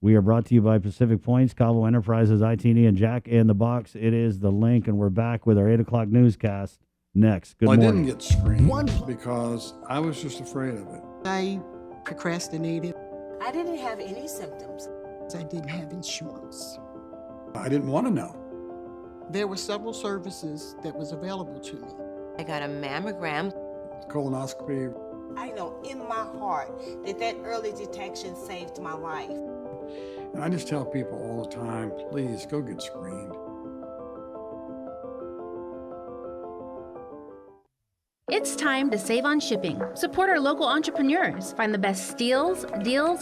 We are brought to you by Pacific Points, Cabo Enterprises, ITN, and Jack in the Box. It is The Link, and we're back with our 8 o'clock newscast next. Good morning. I didn't get screened because I was just afraid of it. I procrastinated. I didn't have any symptoms. I didn't have insurance. I didn't want to know. There were several services that was available to me. I got a mammogram. Colonoscopy. I know in my heart that early detection saved my life. And I just tell people all the time, please go get screened. It's time to save on shipping. Support our local entrepreneurs. Find the best deals,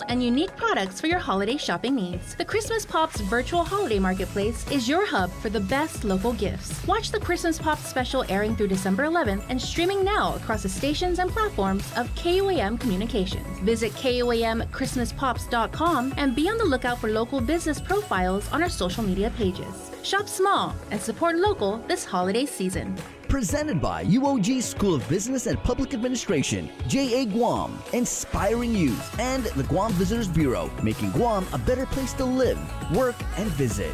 and unique products for your holiday shopping needs. The Christmas Pops virtual holiday marketplace is your hub for the best local gifts. Watch the Christmas Pops special airing through December 11th and streaming now across the stations and platforms of KUAM Communications. Visit KUAMChristmasPops.com and be on the lookout for local business profiles on our social media pages. Shop small and support local this holiday season. Presented by UOG School of Business and Public Administration, JA Guam, inspiring youth, and the Guam Visitors Bureau, making Guam a better place to live, work, and visit.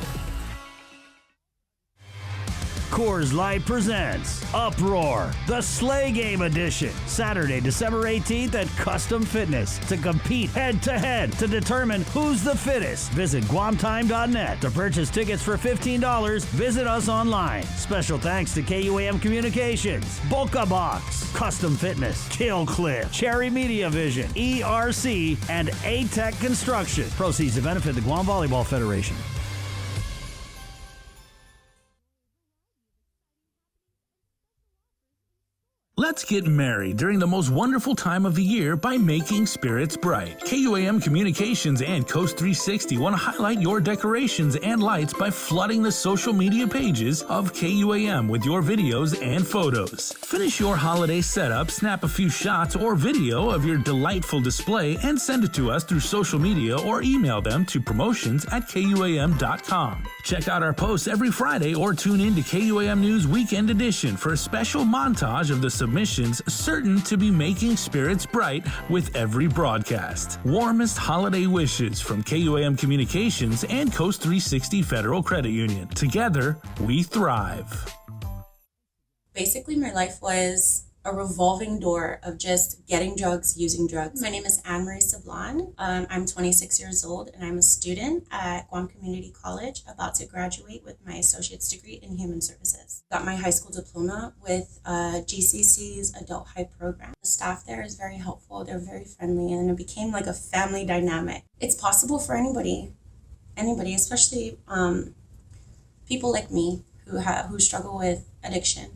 Coors Light presents Uproar, the Sleigh Game Edition, Saturday, December 18th at Custom Fitness to compete head-to-head to determine who's the fittest. Visit guamtime.net to purchase tickets for $15. Visit us online. Special thanks to KUAM Communications, Boca Box, Custom Fitness, Kill Cliff, Cherry Media Vision, ERC, and A-Tech Construction. Proceeds to benefit the Guam Volleyball Federation. Let's get merry during the most wonderful time of the year by making spirits bright. KUAM Communications and Coast 360 want to highlight your decorations and lights by flooding the social media pages of KUAM with your videos and photos. Finish your holiday setup, snap a few shots or video of your delightful display, and send it to us through social media or email them to promotions@KUAM.com. Check out our posts every Friday or tune in to KUAM News Weekend Edition for a special montage of the submissions certain to be making spirits bright with every broadcast. Warmest holiday wishes from KUAM Communications and Coast 360 Federal Credit Union. Together, we thrive. Basically, my life was a revolving door of just getting drugs, using drugs. My name is Anne-Marie Sablan. I'm 26 years old and I'm a student at Guam Community College, about to graduate with my associate's degree in human services. Got my high school diploma with GCC's Adult High program. The staff there is very helpful, they're very friendly, and it became like a family dynamic. It's possible for anybody, especially people like me who struggle with addiction.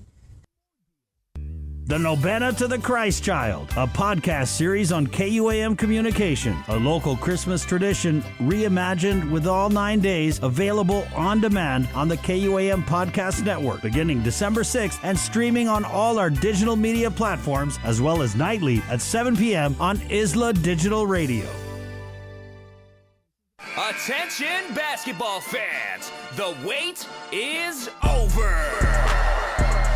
The Novena to the Christ Child, a podcast series on KUAM Communication, a local Christmas tradition reimagined with all 9 days available on demand on the KUAM Podcast Network, beginning December 6th and streaming on all our digital media platforms, as well as nightly at 7 p.m. on Isla Digital Radio. Attention basketball fans, the wait is over.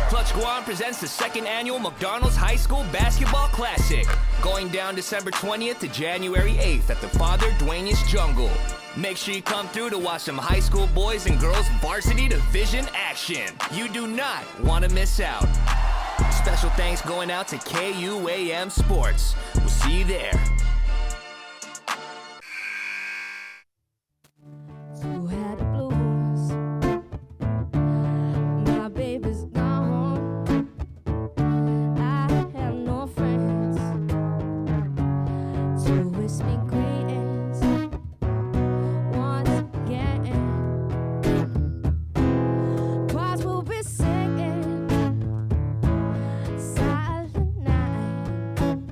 Clutch Guam presents the second annual McDonald's High School Basketball Classic, going down December 20th to January 8th at the Father Duenas Jungle. Make sure you come through to watch some high school boys and girls varsity division action. You do not want to miss out. Special thanks going out to KUAM Sports. We'll see you there. Who had the blues? My baby's gone. I have no friends to wish me greetings once again. Choirs will be singing Silent Night.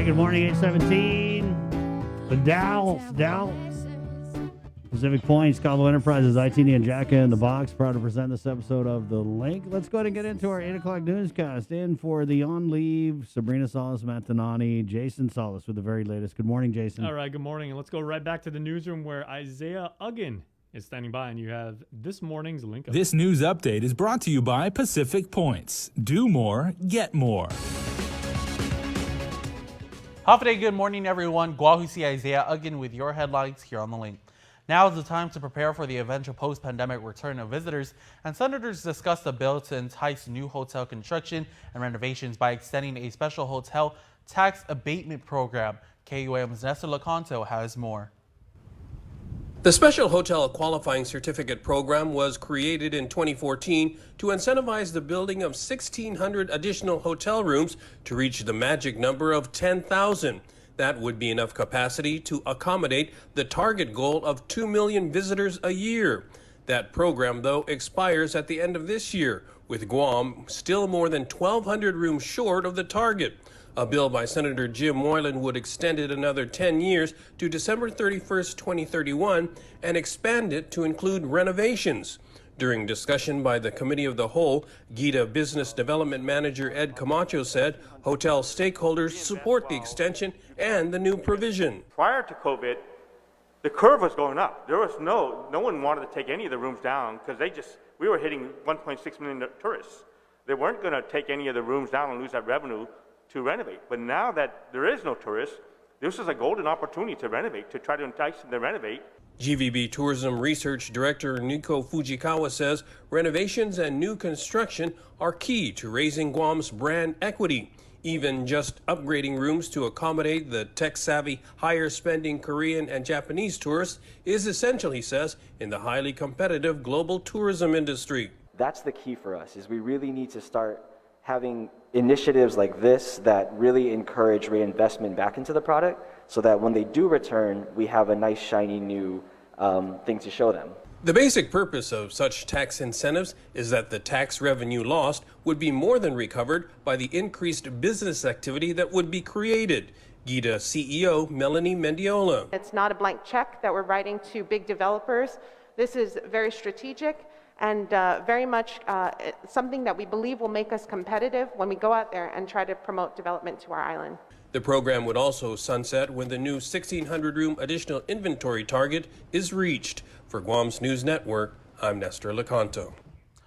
Good morning, 817. The Dow. Pacific Point, Scavo Enterprises, ITD, and Jacka in the Box. Proud to present this episode of The Link. Let's go ahead and get into our 8 o'clock newscast. In for the on leave, Sabrina Salas Mantanani, Jason Salas with the very latest. Good morning, Jason. All right, good morning. And let's go right back to the newsroom where Isaiah Uggan is standing by, and you have this morning's link. This news update is brought to you by Pacific Points. Do more, get more. Hafide, good morning, everyone. Guahusi Isaiah Uggan with your headlines here on The Link. Now is the time to prepare for the eventual post-pandemic return of visitors, and senators discussed a bill to entice new hotel construction and renovations by extending a special hotel tax abatement program. KUAM's Nestor Lecanto has more. The Special Hotel Qualifying Certificate Program was created in 2014 to incentivize the building of 1,600 additional hotel rooms to reach the magic number of 10,000. That would be enough capacity to accommodate the target goal of 2 million visitors a year. That program, though, expires at the end of this year, with Guam still more than 1,200 rooms short of the target. A bill by Senator Jim Moylan would extend it another 10 years to December 31st, 2031, and expand it to include renovations. During discussion by the Committee of the Whole, GITA Business Development Manager Ed Camacho said hotel stakeholders support the extension and the new provision. Prior to COVID, the curve was going up. There was no one wanted to take any of the rooms down because we were hitting 1.6 million tourists. They weren't going to take any of the rooms down and lose that revenue to renovate. But now that there is no tourists, this is a golden opportunity to renovate, to try to entice them to renovate. GVB Tourism Research Director Nico Fujikawa says renovations and new construction are key to raising Guam's brand equity. Even just upgrading rooms to accommodate the tech-savvy, higher-spending Korean and Japanese tourists is essential, he says, in the highly competitive global tourism industry. That's the key for us, is we really need to start having initiatives like this that really encourage reinvestment back into the product so that when they do return, we have a nice, shiny new thing to show them. The basic purpose of such tax incentives is that the tax revenue lost would be more than recovered by the increased business activity that would be created. GITA CEO Melanie Mendiola. It's not a blank check that we're writing to big developers. This is very strategic and very much something that we believe will make us competitive when we go out there and try to promote development to our island. The program would also sunset when the new 1,600-room additional inventory target is reached. For Guam's News Network, I'm Nestor Lecanto.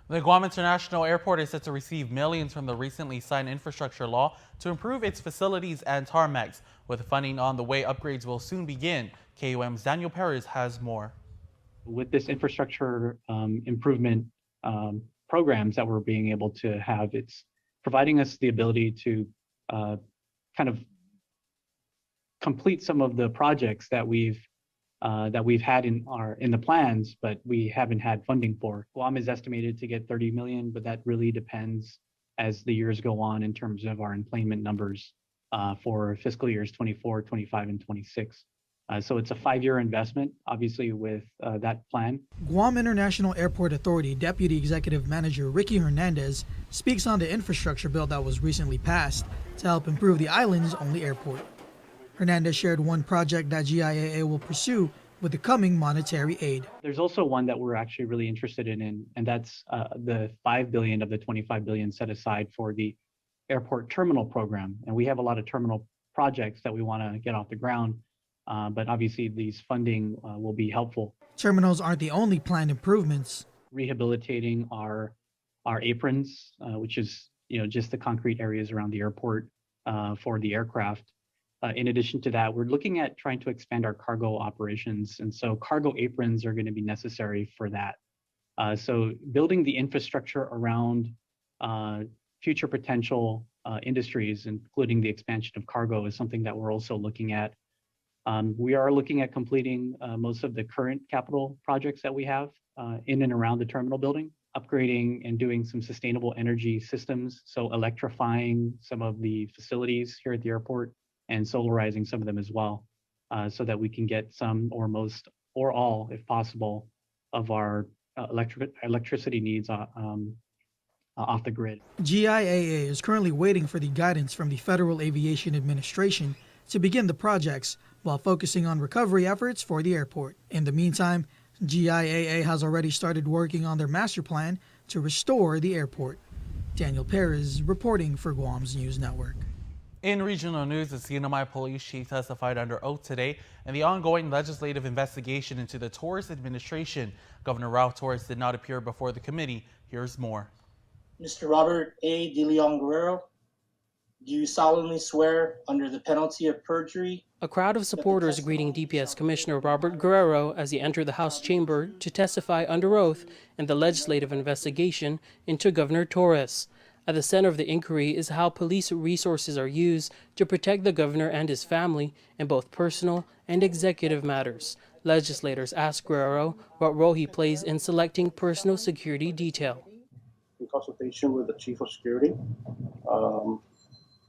The Guam International Airport is set to receive millions from the recently signed infrastructure law to improve its facilities and tarmacs. With funding on the way, upgrades will soon begin. KUM's Daniel Perez has more. With this infrastructure improvement programs that we're being able to have, it's providing us the ability to kind of complete some of the projects that we've had in the plans, but we haven't had funding for. Guam is estimated to get 30 million, but that really depends as the years go on in terms of our employment numbers for fiscal years 24, 25, and 26. So it's a 5-year investment, obviously, with that plan. Guam International Airport Authority Deputy Executive Manager Ricky Hernandez speaks on the infrastructure bill that was recently passed to help improve the island's only airport. Hernandez shared one project that GIAA will pursue with the coming monetary aid. There's also one that we're actually really interested in, and that's the $5 billion of the $25 billion set aside for the airport terminal program. And we have a lot of terminal projects that we want to get off the ground. But obviously these funding will be helpful. Terminals aren't the only planned improvements. Rehabilitating our aprons, which is just the concrete areas around the airport for the aircraft. In addition to that, we're looking at trying to expand our cargo operations, and so cargo aprons are going to be necessary for that. So building the infrastructure around future potential industries, including the expansion of cargo, is something that we're also looking at. We are looking at completing most of the current capital projects that we have in and around the terminal building, upgrading and doing some sustainable energy systems, so electrifying some of the facilities here at the airport and solarizing some of them as well, so that we can get some or most or all, if possible, of our electricity needs off the grid. GIAA is currently waiting for the guidance from the Federal Aviation Administration to begin the projects while focusing on recovery efforts for the airport. In the meantime, GIAA has already started working on their master plan to restore the airport. Daniel Perez reporting for Guam's News Network. In regional news, the CNMI police chief testified under oath today in the ongoing legislative investigation into the Torres administration. Governor Ralph Torres did not appear before the committee. Here's more. Mr. Robert A. De Leon Guerrero, do you solemnly swear under the penalty of perjury? A crowd of supporters greeting DPS Commissioner Robert Guerrero as he entered the House chamber to testify under oath in the legislative investigation into Governor Torres. At the center of the inquiry is how police resources are used to protect the governor and his family in both personal and executive matters. Legislators asked Guerrero what role he plays in selecting personal security detail. In consultation with the chief of security,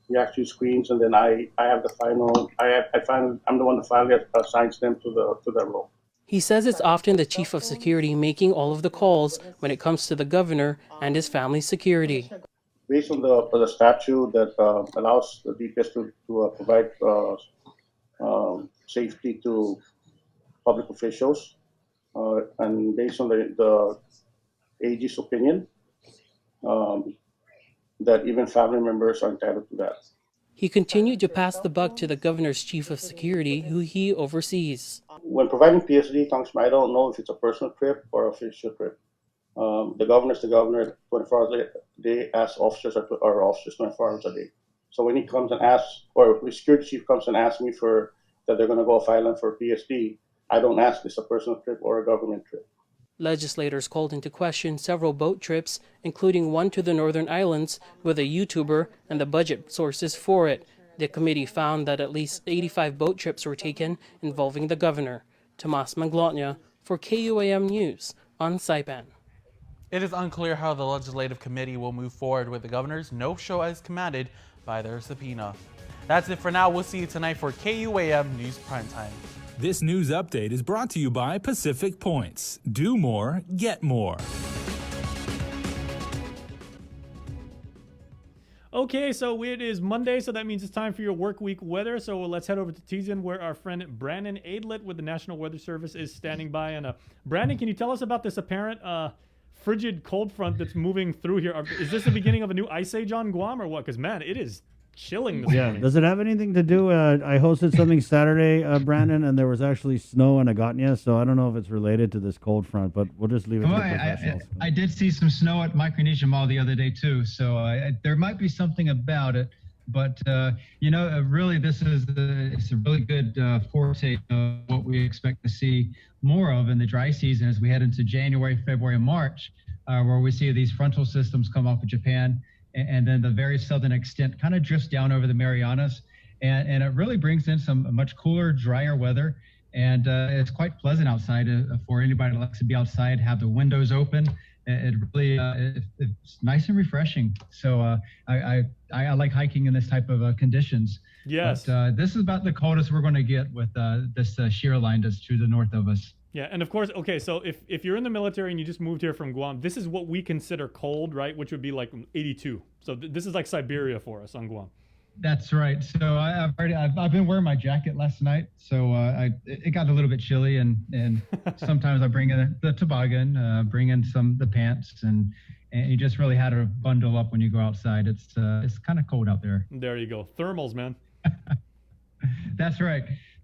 he actually screens, and then I have the final. I'm the one that finally assigns them to that role. He says it's often the chief of security making all of the calls when it comes to the governor and his family's security. Based on the statute that allows the DPS to provide safety to public officials, and based on the AG's opinion, that even family members are entitled to that. He continued to pass the buck to the governor's chief of security, who he oversees. When providing PSD, Congressman, I don't know if it's a personal trip or official trip. The governor's the governor 24 hours a day, as officers are officers 24 hours a day. So when he comes and asks, or the security chief comes and asks me for that they're going to go off island for PSD, I don't ask if it's a personal trip or a government trip. Legislators called into question several boat trips, including one to the Northern Islands with a YouTuber and the budget sources for it. The committee found that at least 85 boat trips were taken involving the governor. Tomas Manglotnya for KUAM News on Saipan. It is unclear how the Legislative Committee will move forward with the governor's no-show as commanded by their subpoena. That's it for now. We'll see you tonight for KUAM News Primetime. This news update is brought to you by Pacific Points. Do more, get more. Okay, so it is Monday, so that means it's time for your work week weather. So let's head over to Tizian, where our friend Brandon Aidlet with the National Weather Service is standing by. And Brandon, can you tell us about this apparent frigid cold front that's moving through here? Is this the beginning of a new ice age on Guam or what? Because, man, it is chilling this morning. Does it have anything to do? I hosted something Saturday, Brandon, and there was actually snow in Agatna, so I don't know if it's related to this cold front, but we'll just leave it to the professionals. I did see some snow at Micronesia Mall the other day, too, so there might be something about it. But, really, this is it's a really good foretaste of what we expect to see more of in the dry season as we head into January, February, and March, where we see these frontal systems come off of Japan, and then the very southern extent kind of drifts down over the Marianas. And it really brings in some much cooler, drier weather. And it's quite pleasant outside for anybody that likes to be outside, have the windows open. It really it's nice and refreshing. So I like hiking in this type of conditions. Yes. But this is about the coldest we're going to get with this shear line that's to the north of us. Yeah, and of course, okay, so if you're in the military and you just moved here from Guam, this is what we consider cold, right? Which would be like 82. So this is like Siberia for us on Guam. That's right. So I've been wearing my jacket last night, so it got a little bit chilly, and sometimes I bring in the toboggan, bring in the pants, and you just really had to bundle up when you go outside. It's kind of cold out there. There you go, thermals, man. That's right.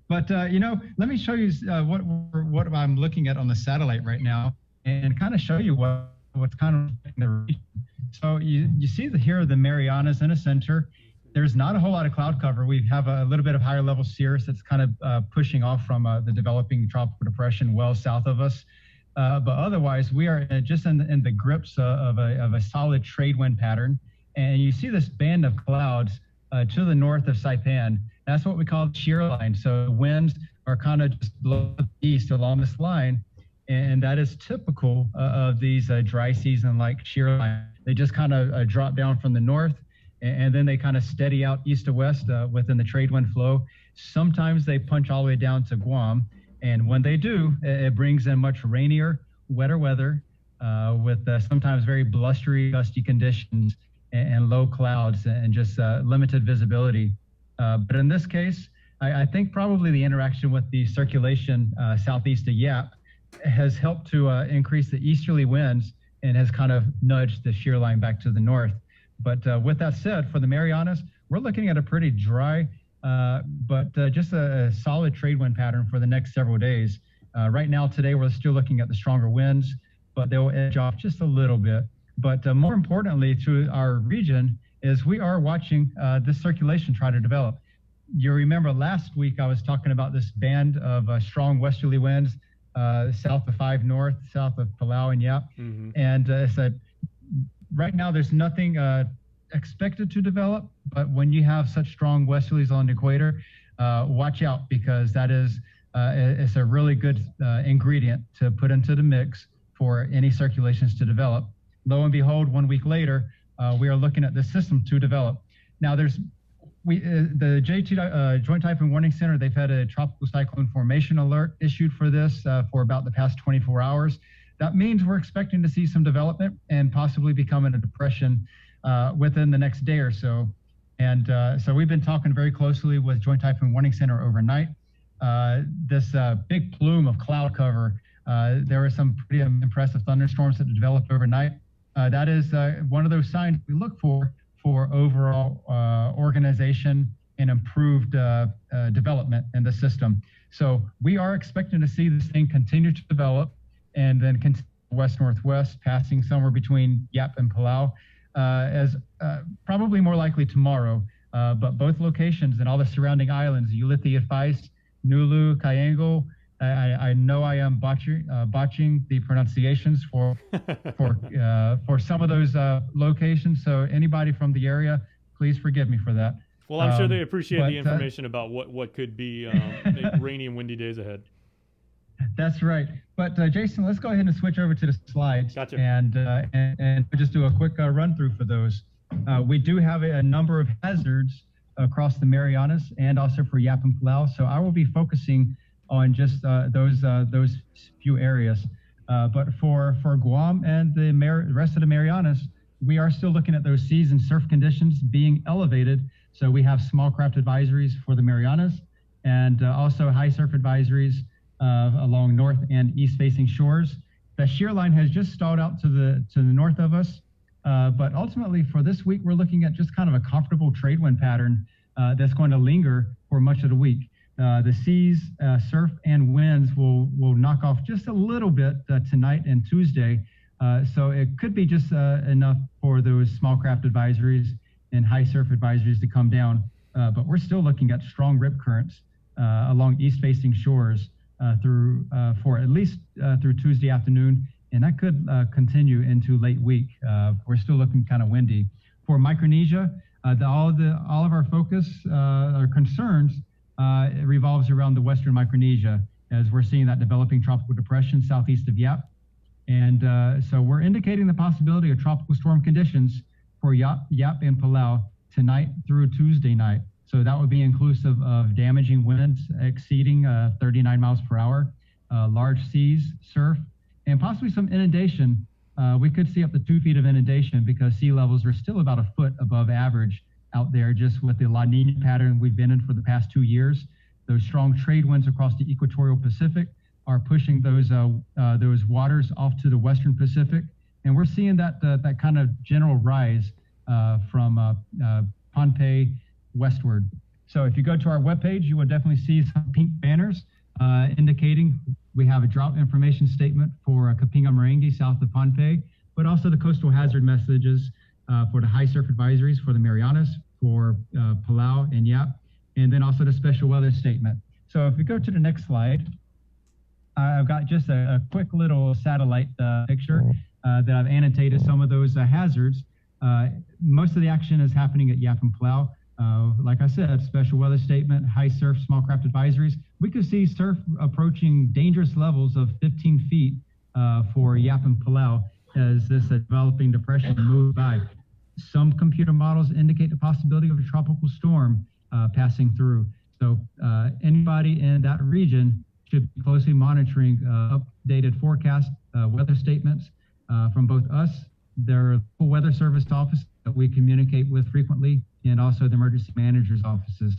But let me show you what I'm looking at on the satellite right now, and kind of show you what's kind of in the region. So you see here the Marianas in the center. There's not a whole lot of cloud cover. We have a little bit of higher level cirrus that's kind of pushing off from the developing tropical depression well south of us. But otherwise, we are just in the grips of a solid trade wind pattern. And you see this band of clouds to the north of Saipan. That's what we call the shear line. So winds are kind of just blowing east along this line. And that is typical of these dry season like shear lines. They just kind of drop down from the north, and then they kind of steady out east to west within the trade wind flow. Sometimes they punch all the way down to Guam, and when they do, it brings in much rainier, wetter weather with sometimes very blustery, gusty conditions and low clouds and just limited visibility. But in this case, I think probably the interaction with the circulation southeast of Yap has helped to increase the easterly winds and has kind of nudged the shear line back to the north. But with that said, for the Marianas, we're looking at a pretty dry, but just a solid trade wind pattern for the next several days. Right now, today, we're still looking at the stronger winds, but they'll edge off just a little bit. But more importantly to our region is we are watching this circulation try to develop. You remember last week I was talking about this band of strong westerly winds south of 5 North, south of Palau and Yap. Mm-hmm. And I said, right now there's nothing expected to develop, but when you have such strong westerlies on the equator, watch out, because that is it's a really good ingredient to put into the mix for any circulations to develop. Lo and behold, 1 week later, we are looking at this system to develop. Now, the JT Joint Typhoon Warning Center, they've had a tropical cyclone formation alert issued for this for about the past 24 hours. That means we're expecting to see some development and possibly becoming a depression within the next day or so. And so we've been talking very closely with Joint Typhoon Warning Center overnight. This big plume of cloud cover, there were some pretty impressive thunderstorms that developed overnight. That is one of those signs we look for overall organization and improved development in the system. So we are expecting to see this thing continue to develop and then continue west-northwest, passing somewhere between Yap and Palau, as probably more likely tomorrow. But both locations and all the surrounding islands, Ulithi, Feist, Nulu, Kayango, I know I am botching the pronunciations for some of those locations. So anybody from the area, please forgive me for that. Well, I'm sure they appreciate the information about what could be rainy and windy days ahead. That's right. But Jason, let's go ahead and switch over to the slides. Gotcha. And just do a quick run through for those. We do have a number of hazards across the Marianas and also for Yap and Palau. So I will be focusing on just those few areas. But for Guam and the rest of the Marianas, we are still looking at those seas and surf conditions being elevated. So we have small craft advisories for the Marianas and also high surf advisories along north and east facing shores. The shear line has just stalled out to the north of us. But ultimately for this week, we're looking at just kind of a comfortable trade wind pattern that's going to linger for much of the week. The seas, surf, and winds will knock off just a little bit tonight and Tuesday. So it could be just enough for those small craft advisories and high surf advisories to come down. But we're still looking at strong rip currents along east-facing shores for at least through Tuesday afternoon. And that could continue into late week. We're still looking kind of windy. For Micronesia, all of our focus or concerns it revolves around the western Micronesia, as we're seeing that developing tropical depression southeast of Yap. And so we're indicating the possibility of tropical storm conditions for Yap and Palau tonight through Tuesday night. So that would be inclusive of damaging winds exceeding 39 miles per hour, large seas, surf, and possibly some inundation. We could see up to 2 feet of inundation because sea levels are still about a foot above average out there, just with the La Nina pattern we've been in for the past 2 years. Those strong trade winds across the equatorial Pacific are pushing those waters off to the western Pacific, and we're seeing that kind of general rise from Pohnpei westward. So if you go to our webpage, you will definitely see some pink banners indicating we have a drought information statement for Kapinga Marangi south of Pohnpei, but also the coastal hazard messages for the high surf advisories for the Marianas, for Palau and Yap, and then also the special weather statement. So if we go to the next slide, I've got just a quick little satellite picture that I've annotated some of those hazards. Most of the action is happening at Yap and Palau. Like I said, special weather statement, high surf, small craft advisories. We could see surf approaching dangerous levels of 15 feet for Yap and Palau as this developing depression moves by. Some computer models indicate the possibility of a tropical storm passing through. So anybody in that region should be closely monitoring updated forecast weather statements from both us, their weather service office that we communicate with frequently, and also the emergency managers' offices.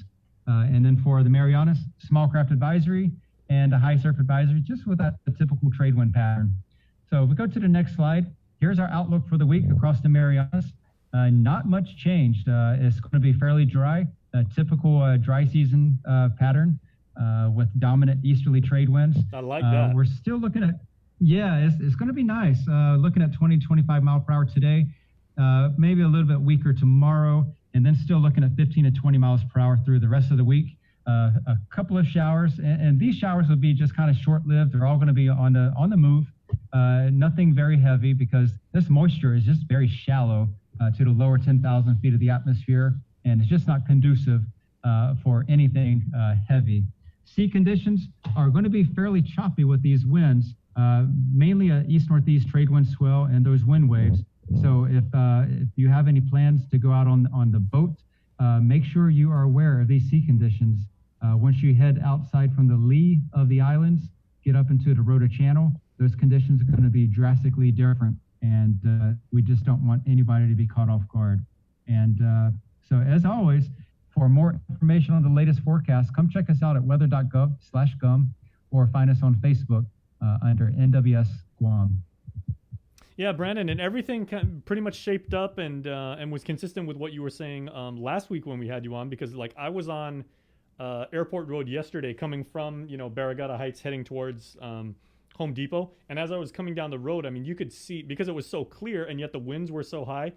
And then for the Marianas, small craft advisory and a high surf advisory, just with that the typical trade wind pattern. So if we go to the next slide, here's our outlook for the week across the Marianas. Not much changed. It's going to be fairly dry, a typical dry season pattern with dominant easterly trade winds. I like that. We're still looking at, it's going to be nice. Looking at 20, 25 mile per hour today, maybe a little bit weaker tomorrow, and then still looking at 15 to 20 miles per hour through the rest of the week. A couple of showers, and these showers will be just kind of short-lived. They're all going to be on the move. Nothing very heavy because this moisture is just very shallow to the lower 10,000 feet of the atmosphere, and it's just not conducive for anything heavy. Sea conditions are going to be fairly choppy with these winds, mainly a east-northeast trade wind swell and those wind waves. So if you have any plans to go out on the boat, make sure you are aware of these sea conditions. Once you head outside from the lee of the islands, get up into the Rota Channel, those conditions are going to be drastically different, and we just don't want anybody to be caught off guard. And so as always, for more information on the latest forecast, come check us out at weather.gov/GUM or find us on Facebook under NWS Guam. Yeah, Brandon, and everything pretty much shaped up and was consistent with what you were saying last week when we had you on, because like I was on Airport Road yesterday coming from, Barragata Heights heading towards Home Depot. And as I was coming down the road, I mean, you could see, because it was so clear and yet the winds were so high,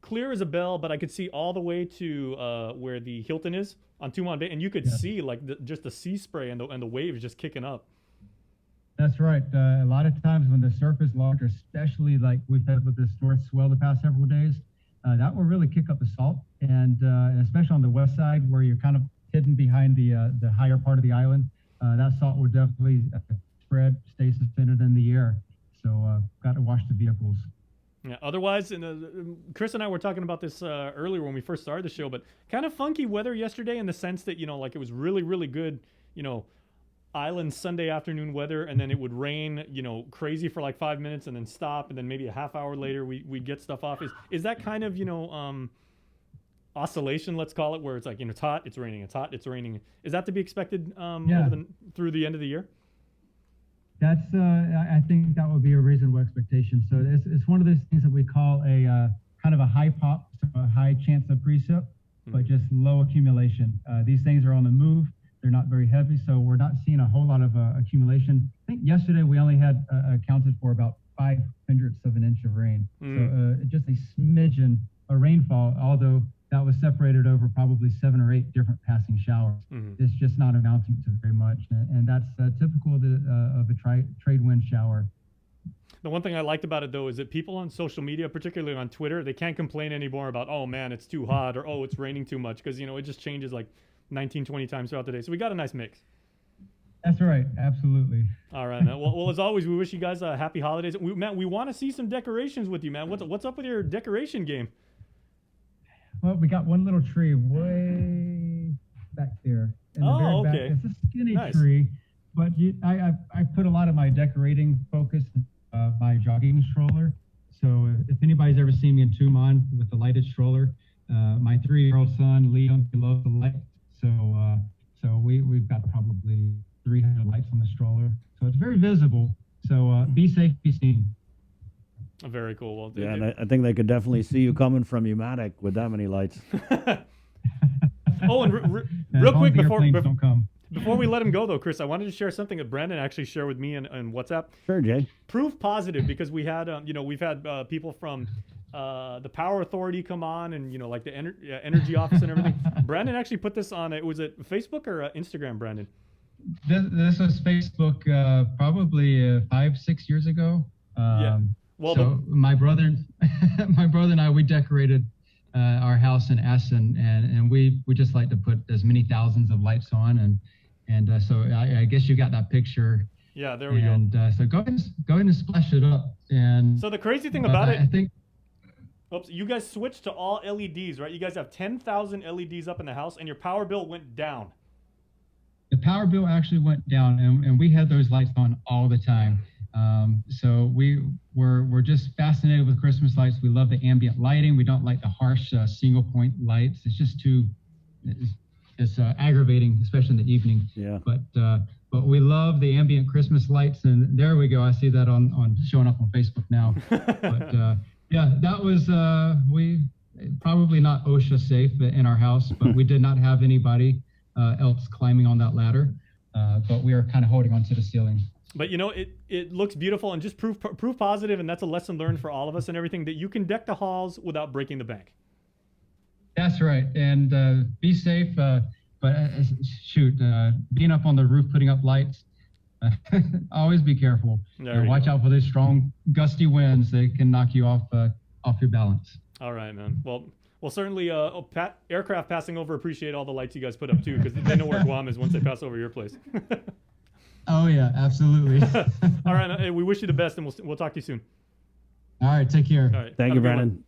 clear as a bell, but I could see all the way to where the Hilton is on Tumon Bay. And you could see like just the sea spray and the waves just kicking up. That's right. A lot of times when the surf is larger, especially like we've had with this north swell the past several days, that will really kick up the salt. And especially on the west side where you're kind of hidden behind the higher part of the island, that salt will definitely spread, stay suspended in the air. So got to watch the vehicles. Yeah. Otherwise, Chris and I were talking about this earlier when we first started the show, but kind of funky weather yesterday in the sense that, like it was really, really good, island Sunday afternoon weather, and then it would rain, crazy for like 5 minutes and then stop, and then maybe a half hour later we'd get stuff off. Is that kind of, oscillation, let's call it, where it's like, it's hot, it's raining, it's hot, it's raining. Is that to be expected through the end of the year? That's, I think that would be a reasonable expectation. So it's one of those things that we call a kind of a high pop, so a high chance of precip, but just low accumulation. These things are on the move. They're not very heavy, so we're not seeing a whole lot of accumulation. I think yesterday we only had accounted for about 0.05 of an inch of rain. So just a smidgen of rainfall, although that was separated over probably 7 or 8 different passing showers. It's just not amounting to very much, and that's typical of a trade wind shower. The one thing I liked about it, though, is that people on social media, particularly on Twitter, they can't complain anymore about, oh, man, it's too hot, or, oh, it's raining too much, because, it just changes like 19, 20 times throughout the day. So we got a nice mix. That's right. Absolutely. All right, man. Well, as always, we wish you guys happy holidays. We want to see some decorations with you, man. What's up with your decoration game? Well, we got one little tree way back there. In the very back. Okay. It's a skinny tree, but I put a lot of my decorating focus in my jogging stroller. So if anybody's ever seen me in Tumon with the lighted stroller, my 3-year-old son, Liam, he loves the light. So we've got probably 300 lights on the stroller. So it's very visible. So be safe, be seen. Very cool. Well, yeah, and I think they could definitely see you coming from Umatic with that many lights. Oh, and real quick before we let him go, though, Chris, I wanted to share something that Brandon actually shared with me in WhatsApp. Sure, Jay. Proof positive, because we had, we've had people from the Power Authority come on, and like the energy office and everything. Brandon actually put this on. Was it Facebook or Instagram, Brandon? This was Facebook probably 5-6 years ago. Yeah. Well, so my brother and I, we decorated our house in Essen, and we just like to put as many thousands of lights on, and so I guess you got that picture. Yeah, there we go. And so go ahead and splash it up. And so the crazy thing about it, I think. Oops, you guys switched to all LEDs, right? You guys have 10,000 LEDs up in the house, and your power bill went down. The power bill actually went down, and we had those lights on all the time. So we're just fascinated with Christmas lights. We love the ambient lighting. We don't like the harsh single point lights. It's just too it's aggravating, especially in the evening. Yeah. But we love the ambient Christmas lights, and there we go. I see that on showing up on Facebook now. But yeah, that was we probably not OSHA safe in our house, but we did not have anybody else climbing on that ladder. But we are kind of holding onto the ceiling. But you know, it looks beautiful, and just proof positive, and that's a lesson learned for all of us and everything, that you can deck the halls without breaking the bank. That's right, and be safe. But shoot, being up on the roof, putting up lights, always be careful. Watch out for those strong, gusty winds. They can knock you off your balance. All right, man. Well, certainly, aircraft passing over appreciate all the lights you guys put up too, because they know where Guam is once they pass over your place. Oh yeah, absolutely. All right, hey, we wish you the best, and we'll talk to you soon. All right, take care. All right, Thank you, Brandon.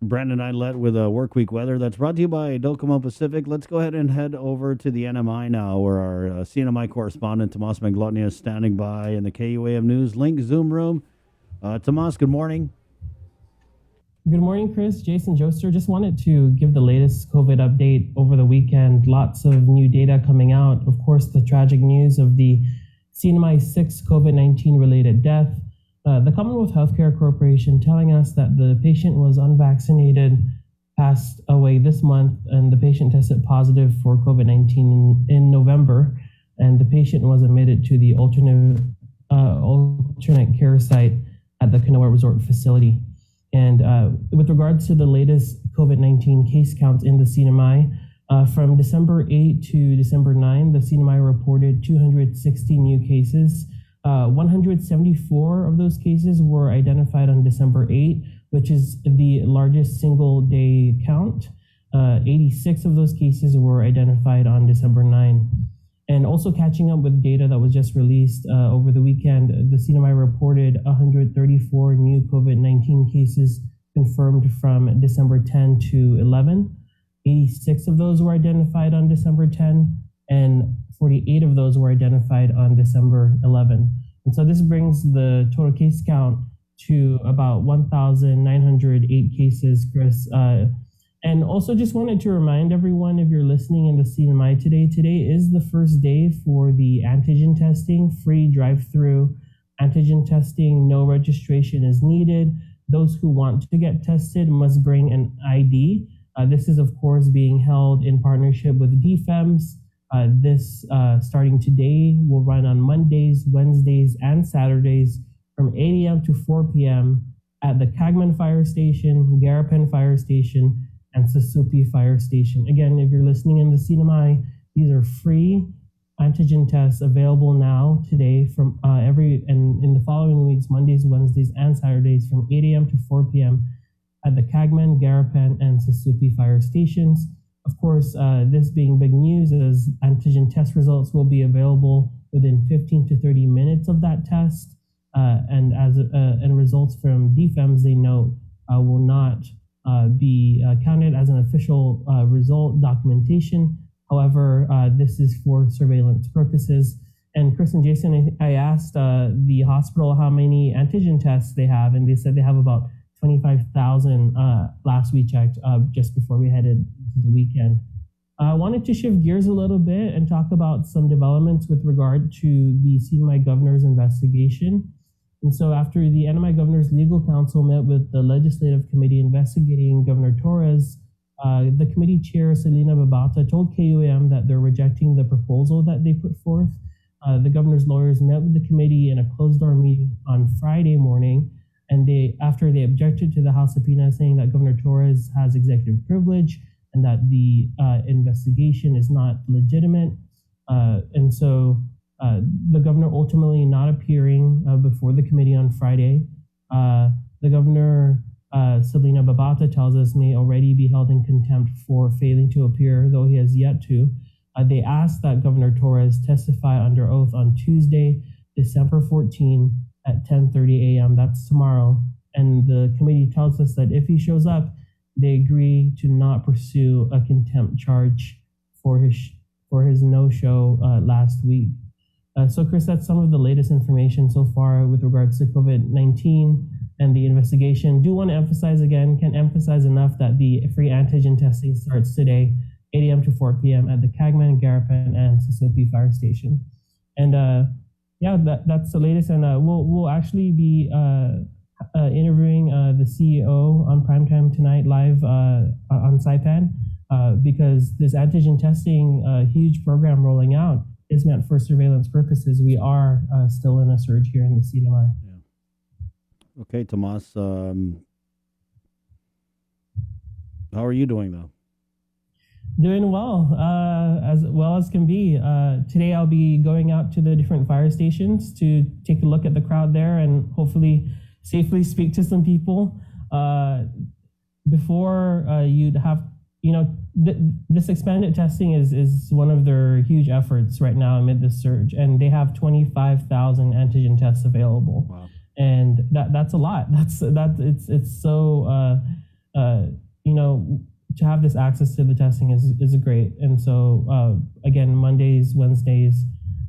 Brandon Idlett with Work Week Weather. That's brought to you by Docomo Pacific. Let's go ahead and head over to the NMI now, where our CNMI correspondent, Tomas Maglotnia, is standing by in the KUAM News Link Zoom room. Tomas, good morning. Good morning, Chris. Jason Joester. Just wanted to give the latest COVID update over the weekend. Lots of new data coming out. Of course, the tragic news of the CNMI 6 COVID-19 related death. The Commonwealth Healthcare Corporation telling us that the patient was unvaccinated, passed away this month, and the patient tested positive for COVID-19 in November, and the patient was admitted to the alternate care site at the Kanoa Resort facility. And with regards to the latest COVID-19 case counts in the CNMI, from December 8 to December 9, the CNMI reported 260 new cases. 174 of those cases were identified on December 8, which is the largest single day count. 86 of those cases were identified on December 9. And also catching up with data that was just released over the weekend, the CNMI reported 134 new COVID-19 cases confirmed from December 10 to 11. 86 of those were identified on December 10, and 48 of those were identified on December 11. And so this brings the total case count to about 1,908 cases, Chris. And also just wanted to remind everyone, if you're listening in the CNMI today is the first day for the antigen testing, free drive-through antigen testing. No registration is needed. Those who want to get tested must bring an ID. This is, of course, being held in partnership with DFEMS. This starting today will run on Mondays, Wednesdays, and Saturdays from 8 a.m. to 4 p.m. at the Cagman Fire Station, Garapan Fire Station, and Sasupi Fire Station. Again, if you're listening in the CNMI, these are free antigen tests available now today from in the following weeks, Mondays, Wednesdays, and Saturdays from 8 a.m. to 4 p.m. at the Cagman, Garapan, and Sasupi Fire Stations. Of course, this being big news, as antigen test results will be available within 15 to 30 minutes of that test, and results from DFEMS, they note, will not be counted as an official result documentation. However, this is for surveillance purposes. And Chris and Jason, I asked the hospital how many antigen tests they have, and they said they have about 25,000 last we checked, just before we headed to the weekend. I wanted to shift gears a little bit and talk about some developments with regard to the CNMI governor's investigation. And so after the NMI Governor's Legal Counsel met with the Legislative Committee investigating Governor Torres, the committee chair, Selena Babata, told KUAM that they're rejecting the proposal that they put forth. The governor's lawyers met with the committee in a closed-door meeting on Friday morning, and after they objected to the House subpoena, saying that Governor Torres has executive privilege and that the investigation is not legitimate. And so the governor ultimately not appearing before the committee on Friday. The governor, Selena Babata, tells us may already be held in contempt for failing to appear, though he has yet to. They asked that Governor Torres testify under oath on Tuesday, December 14 at 10:30 a.m. That's tomorrow. And the committee tells us that if he shows up, they agree to not pursue a contempt charge for his no-show last week. So, Chris, that's some of the latest information so far with regards to COVID-19. and the investigation. Do want to emphasize again, can't emphasize enough that the free antigen testing starts today, 8 a.m. to 4 p.m. at the Cagman, Garapan, and Sisupi Fire Station. And yeah, that's the latest. And we'll actually be interviewing the CEO on primetime tonight live on Saipan because this antigen testing huge program rolling out is meant for surveillance purposes. We are still in a surge here in the CNMI. Okay, Tomas. How are you doing though? Doing well as can be. Today I'll be going out to the different fire stations to take a look at the crowd there and hopefully safely speak to some people. Before you'd have, this expanded testing is one of their huge efforts right now amid this surge, and they have 25,000 antigen tests available. Wow. And that's a lot. It's so to have this access to the testing is great. And so again, Mondays, Wednesdays,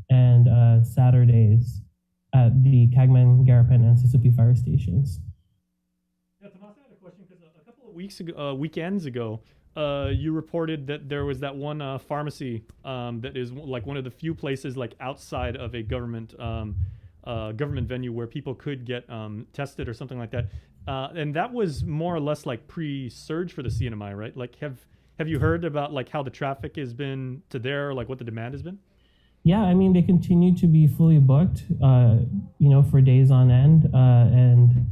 and Saturdays at the Cagman, Garapan, and Sisupi fire stations. Yeah, Tomas, I had a question because a couple of weekends ago, you reported that there was that one pharmacy that is like one of the few places like outside of a government venue where people could get tested or something like that. And that was more or less like pre-surge for the CNMI, right? Like, have you heard about like how the traffic has been to there, or like what the demand has been? Yeah, I mean, they continue to be fully booked, for days on end. And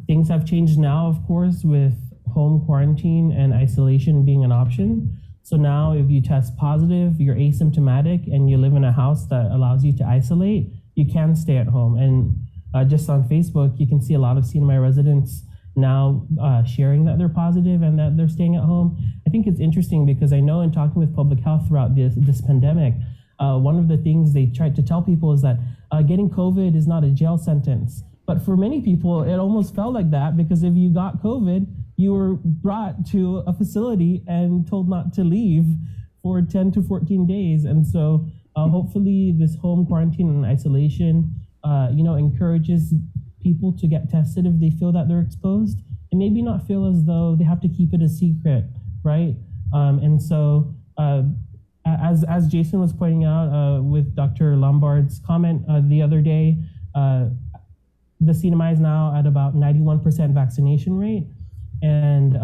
things have changed now, of course, with home quarantine and isolation being an option. So now if you test positive, you're asymptomatic, and you live in a house that allows you to isolate, you can stay at home. And just on Facebook, you can see a lot of CNMI residents now sharing that they're positive and that they're staying at home. I think it's interesting because I know in talking with public health throughout this pandemic, one of the things they tried to tell people is that getting COVID is not a jail sentence. But for many people, it almost felt like that, because if you got COVID, you were brought to a facility and told not to leave for 10 to 14 days. And so hopefully this home quarantine and isolation encourages people to get tested if they feel that they're exposed, and maybe not feel as though they have to keep it a secret, right? And so as Jason was pointing out with Dr. Lombard's comment the other day, the CNMI is now at about 91% vaccination rate. And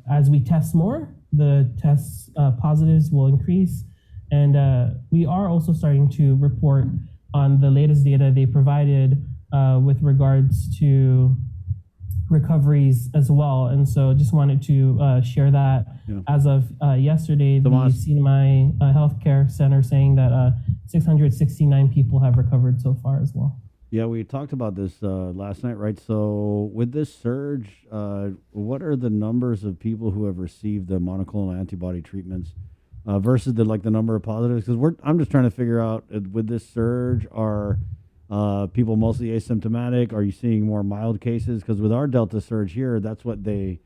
as we test more, the tests positives will increase. And we are also starting to report on the latest data they provided with regards to recoveries as well. And so just wanted to share that. Yeah. As of yesterday, Tomas. the CNMI Healthcare Center saying that 669 people have recovered so far as well. Yeah, we talked about this last night, right? So with this surge, what are the numbers of people who have received the monoclonal antibody treatments versus the number of positives? Because I'm just trying to figure out with this surge, are people mostly asymptomatic? Are you seeing more mild cases? Because with our Delta surge here, that's what they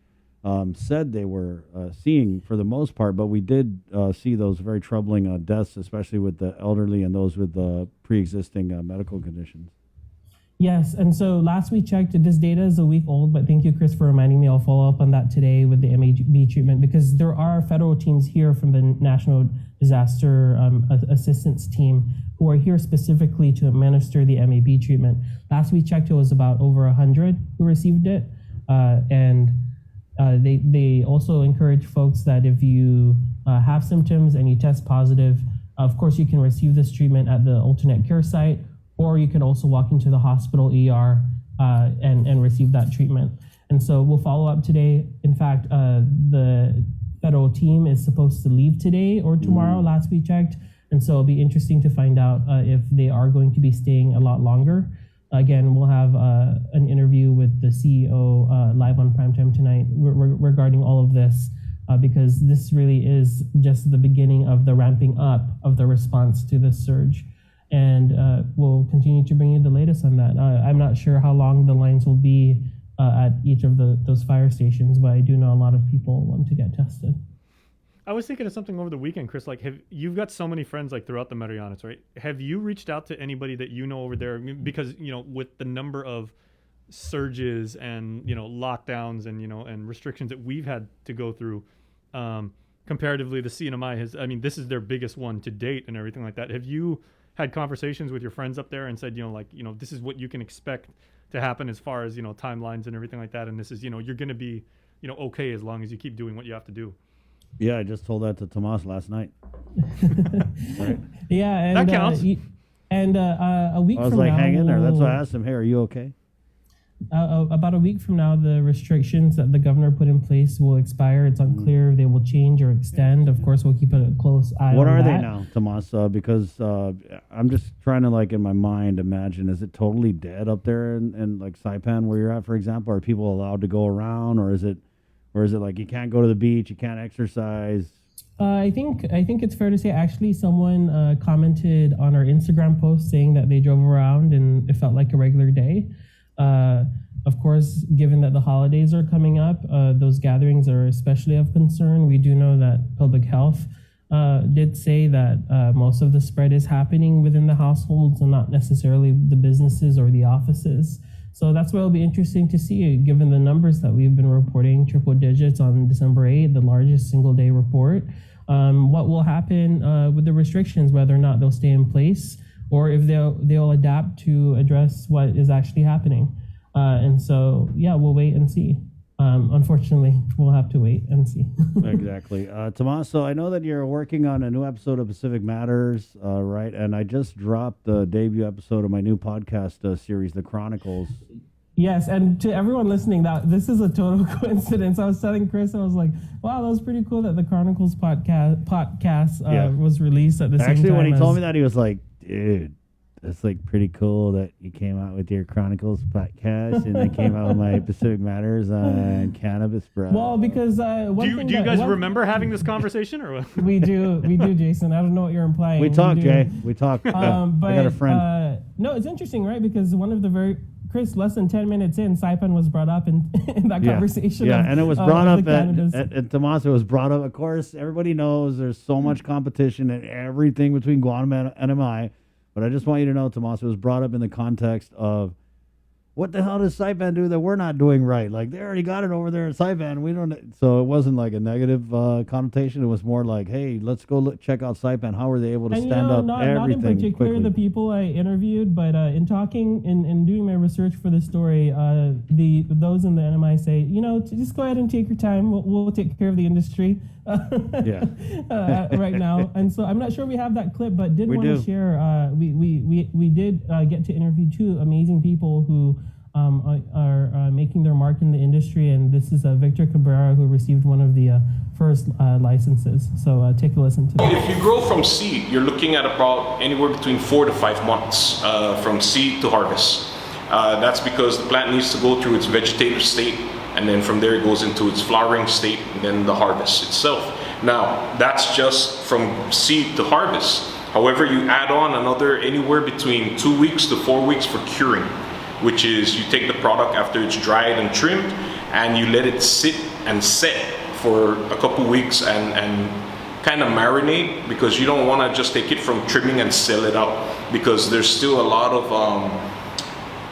said they were seeing for the most part. But we did see those very troubling deaths, especially with the elderly and those with pre-existing medical conditions. Yes, and so last we checked, this data is a week old, but thank you, Chris, for reminding me. I'll follow up on that today with the MAB treatment, because there are federal teams here from the National Disaster Assistance Team who are here specifically to administer the MAB treatment. Last we checked, it was about over 100 who received it, and they also encourage folks that if you have symptoms and you test positive, of course you can receive this treatment at the alternate care site, or you can also walk into the hospital ER and receive that treatment. And so we'll follow up today. In fact, the federal team is supposed to leave today or tomorrow, last we checked. And so it'll be interesting to find out if they are going to be staying a lot longer. Again, we'll have an interview with the CEO live on primetime tonight regarding all of this, because this really is just the beginning of the ramping up of the response to this surge. And we'll continue to bring you the latest on that. I'm not sure how long the lines will be at each of those fire stations, but I do know a lot of people want to get tested. I was thinking of something over the weekend, Chris. Like, you've got so many friends like throughout the Marianas, right? Have you reached out to anybody that you know over there? Because with the number of surges and lockdowns and and restrictions that we've had to go through. Comparatively, the CNMI has. I mean, this is their biggest one to date and everything like that. Have you had conversations with your friends up there and said, this is what you can expect to happen as far as timelines and everything like that, and this is you're going to be okay as long as you keep doing what you have to do? Yeah, I just told that to Tomas last night. Right. Yeah, and that counts. A week I was from like, now, hang in there. That's why I asked him, hey, are you okay? About a week from now, the restrictions that the governor put in place will expire. It's unclear if they will change or extend. Of course, we'll keep a close eye on that. What are they now, Tomas? Because I'm just trying to, in my mind, imagine, is it totally dead up there in Saipan where you're at, for example? Are people allowed to go around, or is it like you can't go to the beach, you can't exercise? I think it's fair to say, actually, someone commented on our Instagram post saying that they drove around and it felt like a regular day. Of course, given that the holidays are coming up, those gatherings are especially of concern. We do know that public health did say that most of the spread is happening within the households and not necessarily the businesses or the offices. So that's why it'll be interesting to see, given the numbers that we've been reporting, triple digits on December 8th, the largest single day report, what will happen with the restrictions, whether or not they'll stay in place, or if they'll adapt to address what is actually happening. And so, yeah, we'll wait and see. Unfortunately, we'll have to wait and see. Exactly. Tommaso, I know that you're working on a new episode of Pacific Matters, right? And I just dropped the debut episode of my new podcast series, The Chronicles. Yes, and to everyone listening, this is a total coincidence. I was telling Chris, I was like, wow, that was pretty cool that the Chronicles podcast was released at the same time. Actually, when he told me that, he was like, dude, that's pretty cool that you came out with your Chronicles podcast and then came out with my Pacific Matters on cannabis, bro. Well, because do you guys remember having this conversation or what? We do, Jason. I don't know what you're implying. We talk, Jay. We talk. But, I got a friend. No, it's interesting, right? Because one of the Chris, less than 10 minutes in, Saipan was brought up in that conversation. Yeah, and it was brought up at Tommaso. It was brought up. Of course, everybody knows there's so much competition and everything between Guam and NMI. But I just want you to know, Tommaso, it was brought up in the context of what the hell does Saipan do that we're not doing right? They already got it over there in Saipan. We don't. So it wasn't like a negative connotation. It was more like, hey, let's go check out Saipan. How were they able to stand up not everything in particular quickly? The people I interviewed, but in talking and doing my research for the story, those in the NMI say, just go ahead and take your time. We'll take care of the industry. Right now. And so I'm not sure we have that clip, but did want to share. We did get to interview two amazing people who are making their mark in the industry, and this is Victor Cabrera, who received one of the first licenses. So take a listen to that. If you grow from seed, you're looking at about anywhere between 4 to 5 months from seed to harvest. That's because the plant needs to go through its vegetative state, and then from there it goes into its flowering state, and then the harvest itself. Now, that's just from seed to harvest. However, you add on another anywhere between 2 weeks to 4 weeks for curing, which is you take the product after it's dried and trimmed, and you let it sit and set for a couple weeks and kind of marinate, because you don't want to just take it from trimming and sell it out, because there's still a lot of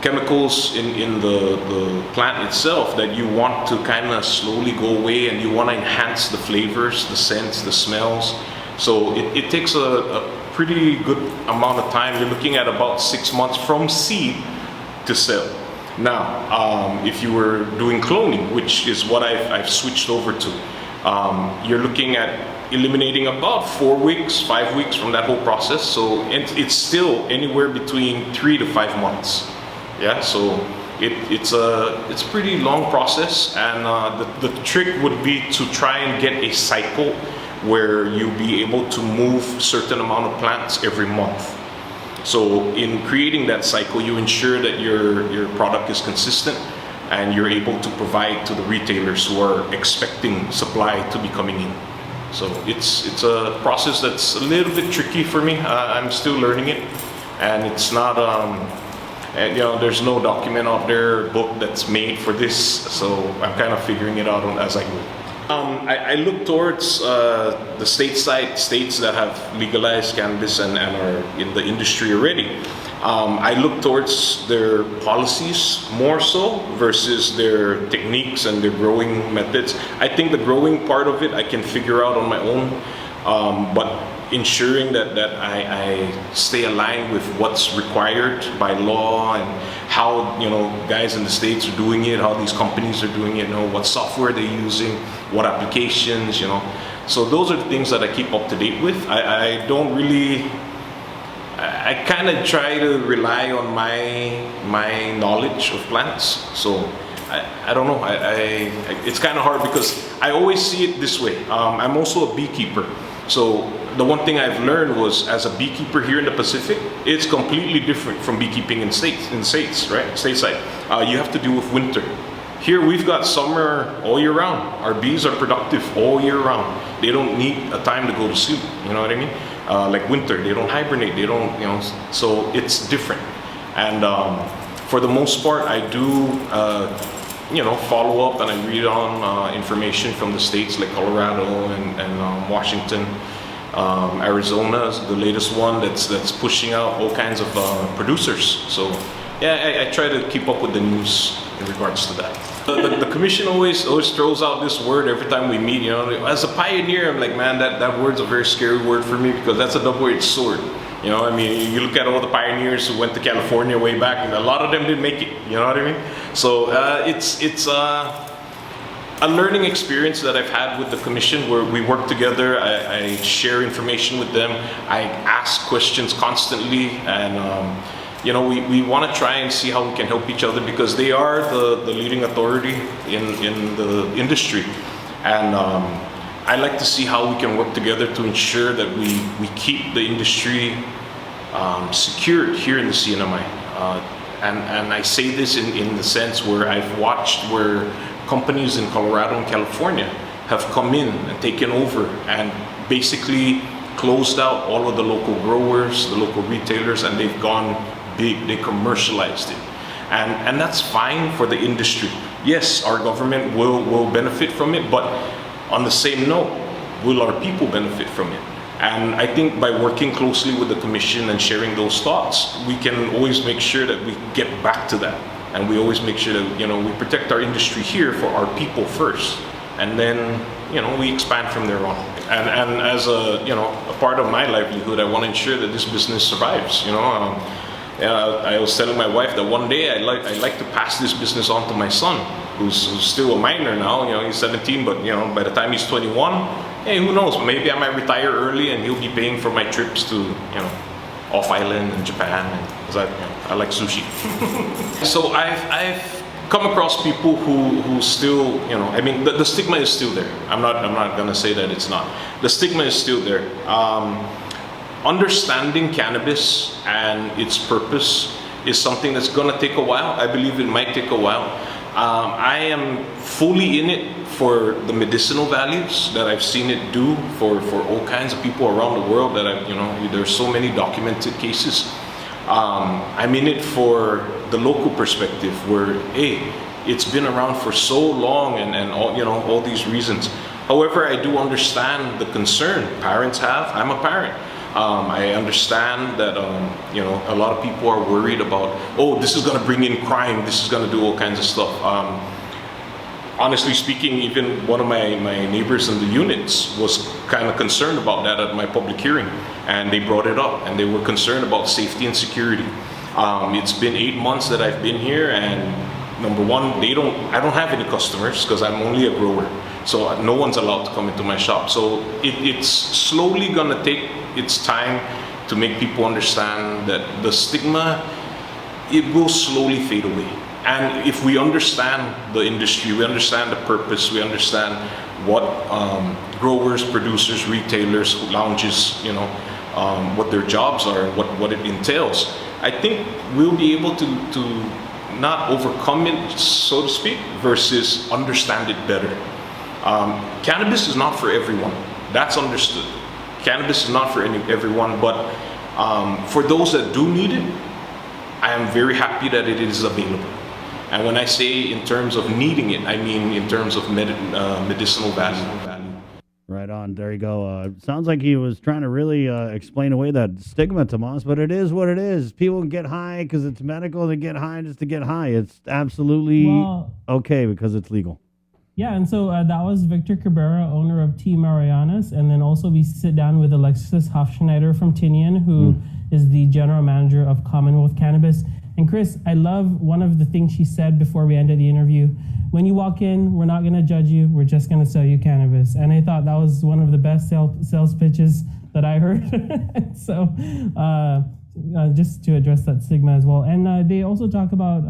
chemicals in the plant itself that you want to kind of slowly go away, and you want to enhance the flavors, the scents, the smells. So it takes a pretty good amount of time. You're looking at about 6 months from seed to sell. Now, if you were doing cloning, which is what I've switched over to, you're looking at eliminating about 4 weeks, 5 weeks from that whole process. So it's still anywhere between 3 to 5 months. Yeah, so it's a pretty long process, and the trick would be to try and get a cycle where you'll be able to move certain amount of plants every month. So in creating that cycle, you ensure that your product is consistent, and you're able to provide to the retailers who are expecting supply to be coming in. So it's a process that's a little bit tricky for me. I'm still learning it, and it's not there's no document out there, book that's made for this. So I'm kind of figuring it out as I go. I look towards the states that have legalized cannabis and are in the industry already. I look towards their policies more so versus their techniques and their growing methods. I think the growing part of it I can figure out on my own, but ensuring that I stay aligned with what's required by law and how guys in the States are doing it, how these companies are doing it, what software they're using, what applications, So those are the things that I keep up to date with. I don't really, I kind of try to rely on my knowledge of plants. So I don't know, it's kind of hard because I always see it this way. I'm also a beekeeper. So the one thing I've learned was, as a beekeeper here in the Pacific, it's completely different from beekeeping in states, right? Stateside. You have to deal with winter. Here we've got summer all year round. Our bees are productive all year round. They don't need a time to go to sleep, you know what I mean? Like winter, they don't hibernate, they don't, so it's different. And for the most part, I do, follow up and I read on information from the states like Colorado and Washington. Arizona is the latest one that's pushing out all kinds of producers. So yeah, I try to keep up with the news in regards to that. The commission always throws out this word every time we meet. As a pioneer, I'm like, man, that word's a very scary word for me because that's a double-edged sword. I mean, you look at all the pioneers who went to California way back, and a lot of them didn't make it. You know what I mean? So it's a learning experience that I've had with the commission, where we work together. I share information with them. I ask questions constantly, and we want to try and see how we can help each other because they are the leading authority in the industry, and I like to see how we can work together to ensure that we keep the industry secured here in the CNMI. And I say this in the sense where I've watched where companies in Colorado and California have come in and taken over and basically closed out all of the local growers, the local retailers, and they've gone big, they commercialized it. And that's fine for the industry. Yes, our government will benefit from it, but on the same note, will our people benefit from it? And I think by working closely with the commission and sharing those thoughts, we can always make sure that we get back to that. And we always make sure that, we protect our industry here for our people first. And then, we expand from there on. And as a part of my livelihood, I want to ensure that this business survives, I was telling my wife that one day I'd like to pass this business on to my son, who's still a minor now. He's 17, but by the time he's 21, hey, who knows? Maybe I might retire early, and he'll be paying for my trips to off island and Japan, because I like sushi. So I've come across people who still I mean the stigma is still there. I'm not gonna say that it's not. The stigma is still there. Understanding cannabis and its purpose is something that's going to take a while. I believe it might take a while. I am fully in it for the medicinal values that I've seen it do for all kinds of people around the world. That there's so many documented cases. I'm in it for the local perspective, where hey, it's been around for so long, and all these reasons. However, I do understand the concern parents have. I'm a parent. I understand that a lot of people are worried about, oh, this is going to bring in crime, this is going to do all kinds of stuff. Honestly speaking, even one of my neighbors in the units was kind of concerned about that at my public hearing, and they brought it up, and they were concerned about safety and security. It's been 8 months that I've been here, and number one, I don't have any customers because I'm only a grower, so no one's allowed to come into my shop. So it's slowly going to take its time to make people understand that the stigma, it will slowly fade away. And if we understand the industry, we understand the purpose, we understand what growers, producers, retailers, lounges, what their jobs are and what it entails, I think we'll be able to not overcome it, so to speak, versus understand it better. Cannabis is not for everyone. That's understood. Cannabis is not for everyone, but for those that do need it, I am very happy that it is available. And when I say in terms of needing it, I mean in terms of medicinal value. Right on. There you go. Sounds like he was trying to really explain away that stigma, Tomas, but it is what it is. People get high because it's medical. They get high just to get high. It's absolutely okay because it's legal. Yeah, and so that was Victor Cabrera, owner of T. Marianas. And then also we sit down with Alexis Hofschneider from Tinian, who is the general manager of Commonwealth Cannabis. And Chris, I love one of the things she said before we ended the interview. When you walk in, we're not going to judge you. We're just going to sell you cannabis. And I thought that was one of the best sales pitches that I heard. So just to address that stigma as well. And they also talk about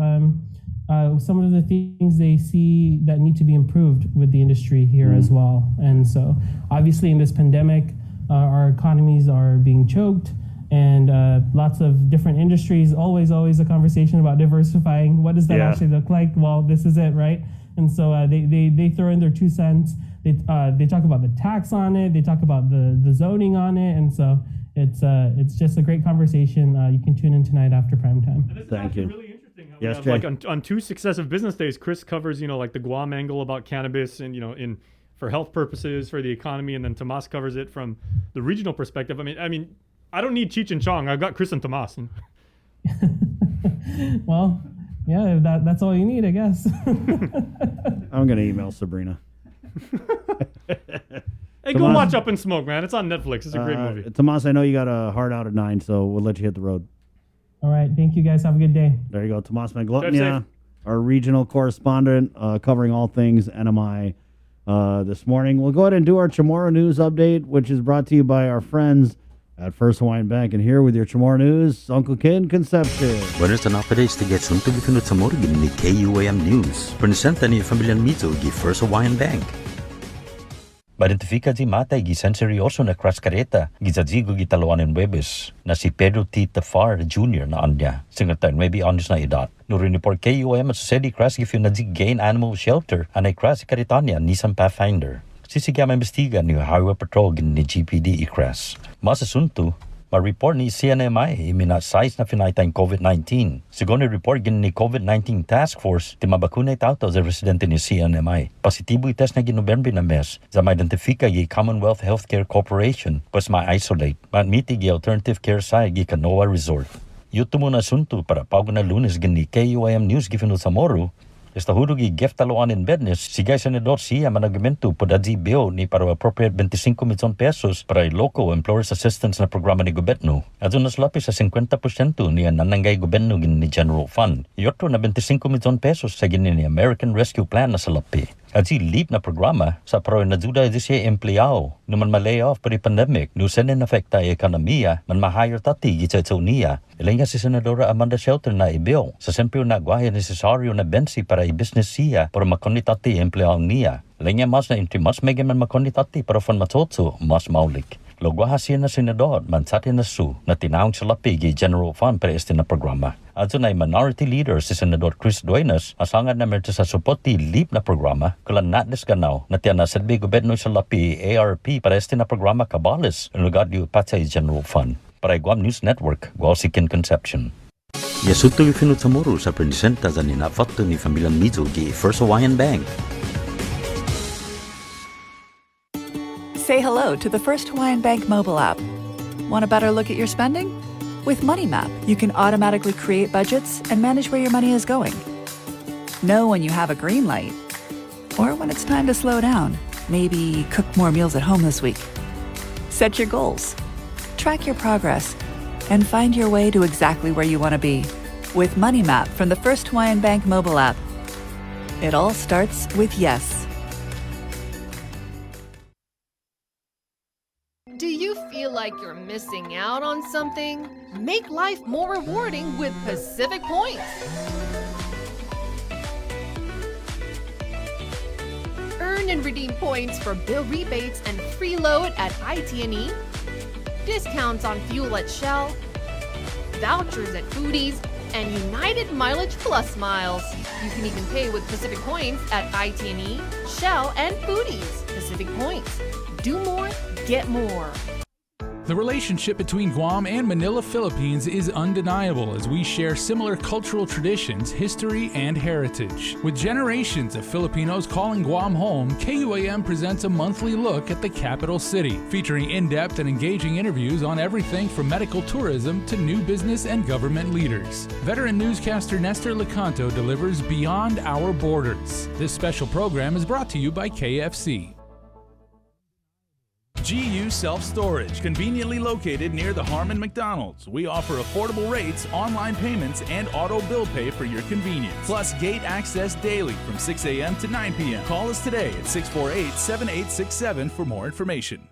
some of the things they see that need to be improved with the industry here as well. And so obviously in this pandemic, our economies are being choked. And lots of different industries, always a conversation about diversifying. What does that actually look like? Well, this is it, right? And so they throw in their 2 cents. They talk about the tax on it. They talk about the zoning on it. And so it's just a great conversation. You can tune in tonight after prime time. Thank you. Really interesting. How Yes, we have, like on 2 successive business days, Chris covers like the Guam angle about cannabis and in for health purposes for the economy, and then Tomas covers it from the regional perspective. I mean. I don't need Cheech and Chong. I've got Chris and Tomas. Well, yeah, that's all you need, I guess. I'm going to email Sabrina. Hey, go watch Up in Smoke, man. It's on Netflix. It's a great movie. Tomas, I know you got a hard out at 9, so we'll let you hit the road. All right. Thank you, guys. Have a good day. There you go. Tomas Manglotnia, our regional correspondent, covering all things NMI this morning. We'll go ahead and do our Chamorro News update, which is brought to you by our friends at First Hawaiian Bank. And here with your Chamorro News, Uncle Ken Concepcion. Buenos updates to get soon to be kunut sa morgin ni KUAM News. Presenta ni Familian Mizo gi First Hawaiian Bank. Identifika di matay gi senseryoso na crash kareta gizadzigo gi Taloanan Webes na si Pedro T. Tafar Jr. na anya. Singatan maybe honest na edad. No report KUAM at Society Crash gi Funadzi Gain Animal Shelter anay crash karetanya Nissan Pathfinder. Sisigama imbestiga ni Highway Patrol ni GPD ICRAS. Masasunto, ma-report ni CNMI iminasize na finaytang COVID-19. Sigon ni report ni COVID-19 Task Force ti mabakunay tao sa residente ni CNMI. Positibo test na November na mes sa ma-identifika gi Commonwealth Healthcare Corporation pas ma-isolate ma-miti gi alternative care site gi Canoa Resort. Yuto mo na asunto para pago na Lunes ni KUAM News gifinod sa Moro. Esta hurugi gift Taloanan Bednes, sigay senador siya managmento podadzi bill ni para appropriate 25 milyon pesos para local employers assistance na programa ni gobyerno. Adto nas lapis sa 50% niya nananggay gobyerno gini ni General Fund. Yotro na 25 milyon pesos sa gini ni American Rescue Plan na sa lapi. Adzi leap na programa sa para najuda di siya empleyado numan ma-layoff pari pandemic nusen na afekta ekonomiya man ma-hire tati gitsa niya. Ilang si Senadora Amanda Shelter na i-bill sa sempyo na guaya necesaryo na bensi para i-business siya para makonitati empleyado niya. Ilang mas na inti mas mega man makonitati para fan matotso mas maulik. Logwaha siya na senador man sati na su na tinawag sa lapi gi General Fund para este na programa. Adto na minority leader si Senador Chris Duenas asangan na merto sa supporti leap na programa kulan natdes ganaw na tiyan na serbi gobyerno sa lapi ARP para este na programa kabalis ang lugar di upatay General Fund. Para Guam News Network, Guam Ken Concepcion. Yasuto gifinut sa Moro sa presenta sa ninafatto ni Familian Mizo gi First Hawaiian Bank. Say hello to the First Hawaiian Bank mobile app. Want a better look at your spending? With MoneyMap, you can automatically create budgets and manage where your money is going. Know when you have a green light or when it's time to slow down. Maybe cook more meals at home this week. Set your goals, track your progress, and find your way to exactly where you want to be with MoneyMap from the First Hawaiian Bank mobile app. It all starts with yes. Do you feel like you're missing out on something? Make life more rewarding with Pacific Points. Earn and redeem points for bill rebates and free load at IT&E, discounts on fuel at Shell, vouchers at Foodies, and United Mileage Plus miles. You can even pay with Pacific Points at IT&E, Shell, and Foodies. Pacific Points. Do more, get more. The relationship between Guam and Manila, Philippines is undeniable as we share similar cultural traditions, history, and heritage. With generations of Filipinos calling Guam home, KUAM presents a monthly look at the capital city, featuring in-depth and engaging interviews on everything from medical tourism to new business and government leaders. Veteran newscaster Nestor Lecanto delivers Beyond Our Borders. This special program is brought to you by KFC. GU Self-Storage, conveniently located near the Harmon McDonald's. We offer affordable rates, online payments, and auto bill pay for your convenience. Plus gate access daily from 6 a.m. to 9 p.m. Call us today at 648-7867 for more information.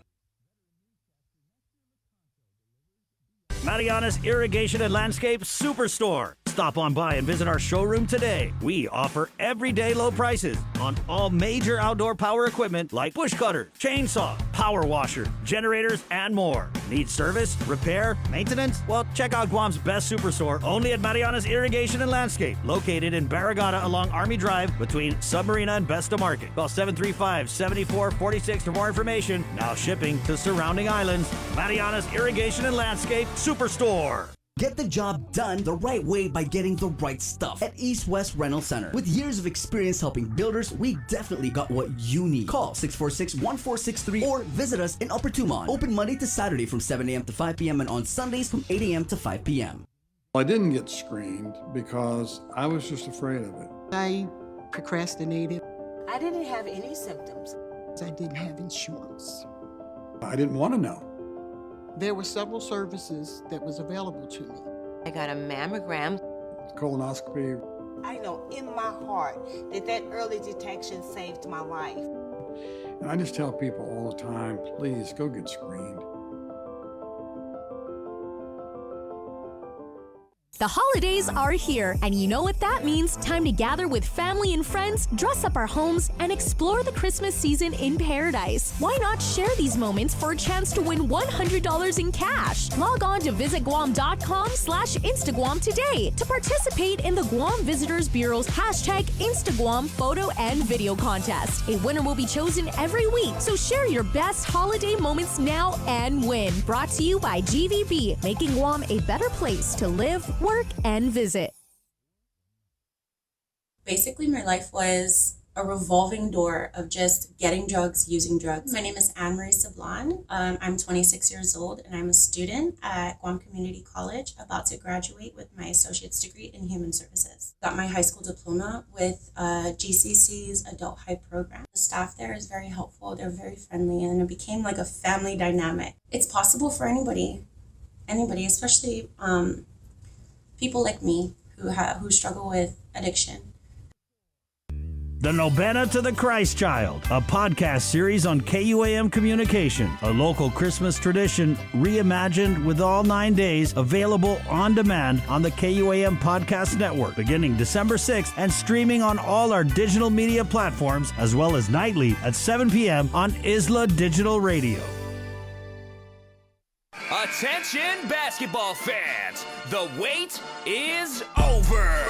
Marianas Irrigation and Landscape Superstore. Stop on by and visit our showroom today. We offer everyday low prices on all major outdoor power equipment like bush cutters, chainsaw, power washer, generators, and more. Need service, repair, maintenance? Well, check out Guam's best superstore only at Marianas Irrigation and Landscape, located in Barragata along Army Drive between Submarina and Besta Market. Call 735-7446 for more information. Now shipping to surrounding islands. Marianas Irrigation and Landscape Superstore. Get the job done the right way by getting the right stuff at East West Rental Center. With years of experience helping builders, we definitely got what you need. Call 646-1463 or visit us in Upper Tumon. Open Monday to Saturday from 7 a.m. to 5 p.m. and on Sundays from 8 a.m. to 5 p.m. I didn't get screened because I was just afraid of it. I procrastinated. I didn't have any symptoms. I didn't have insurance. I didn't want to know. There were several services that was available to me. I got a mammogram. Colonoscopy. I know in my heart that early detection saved my life. And I just tell people all the time, please go get screened. The holidays are here, and you know what that means. Time to gather with family and friends, dress up our homes, and explore the Christmas season in paradise. Why not share these moments for a chance to win $100 in cash? Log on to visitguam.com/Instaguam today to participate in the Guam Visitors Bureau's #Instaguam photo and video contest. A winner will be chosen every week, so share your best holiday moments now and win. Brought to you by GVB, making Guam a better place to live, work, and visit. Basically, my life was a revolving door of just getting drugs, using drugs. My name is Anne-Marie Sablan. I'm 26 years old, and I'm a student at Guam Community College, about to graduate with my associate's degree in human services. Got my high school diploma with GCC's Adult High program. The staff there is very helpful. They're very friendly, and it became like a family dynamic. It's possible for anybody, especially people like me who struggle with addiction. The Novena to the Christ Child, a podcast series on KUAM Communication, a local Christmas tradition reimagined with all 9 days available on demand on the KUAM Podcast Network beginning December 6th and streaming on all our digital media platforms as well as nightly at 7 p.m. on Isla Digital Radio. Attention basketball fans, the wait is over.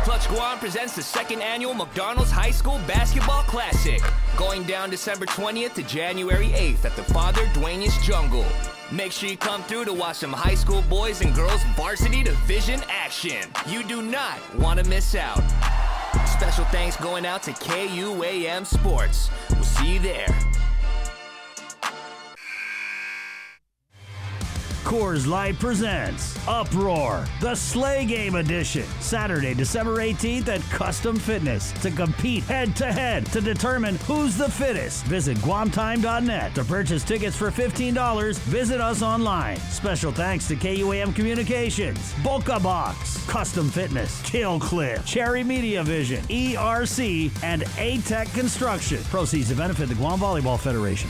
Clutch Guam presents the second annual McDonald's High School Basketball Classic, going down December 20th to January 8th at the Father Duenas Jungle. Make sure you come through to watch some high school boys and girls varsity division action. You do not want to miss out. Special thanks going out to KUAM Sports. We'll see you there. Coors Light presents Uproar, the Slay Game Edition, Saturday, December 18th at Custom Fitness to compete head-to-head to determine who's the fittest. Visit guamtime.net. To purchase tickets for $15, visit us online. Special thanks to KUAM Communications, Boca Box, Custom Fitness, Kill Cliff, Cherry Media Vision, ERC, and A-Tech Construction. Proceeds to benefit the Guam Volleyball Federation.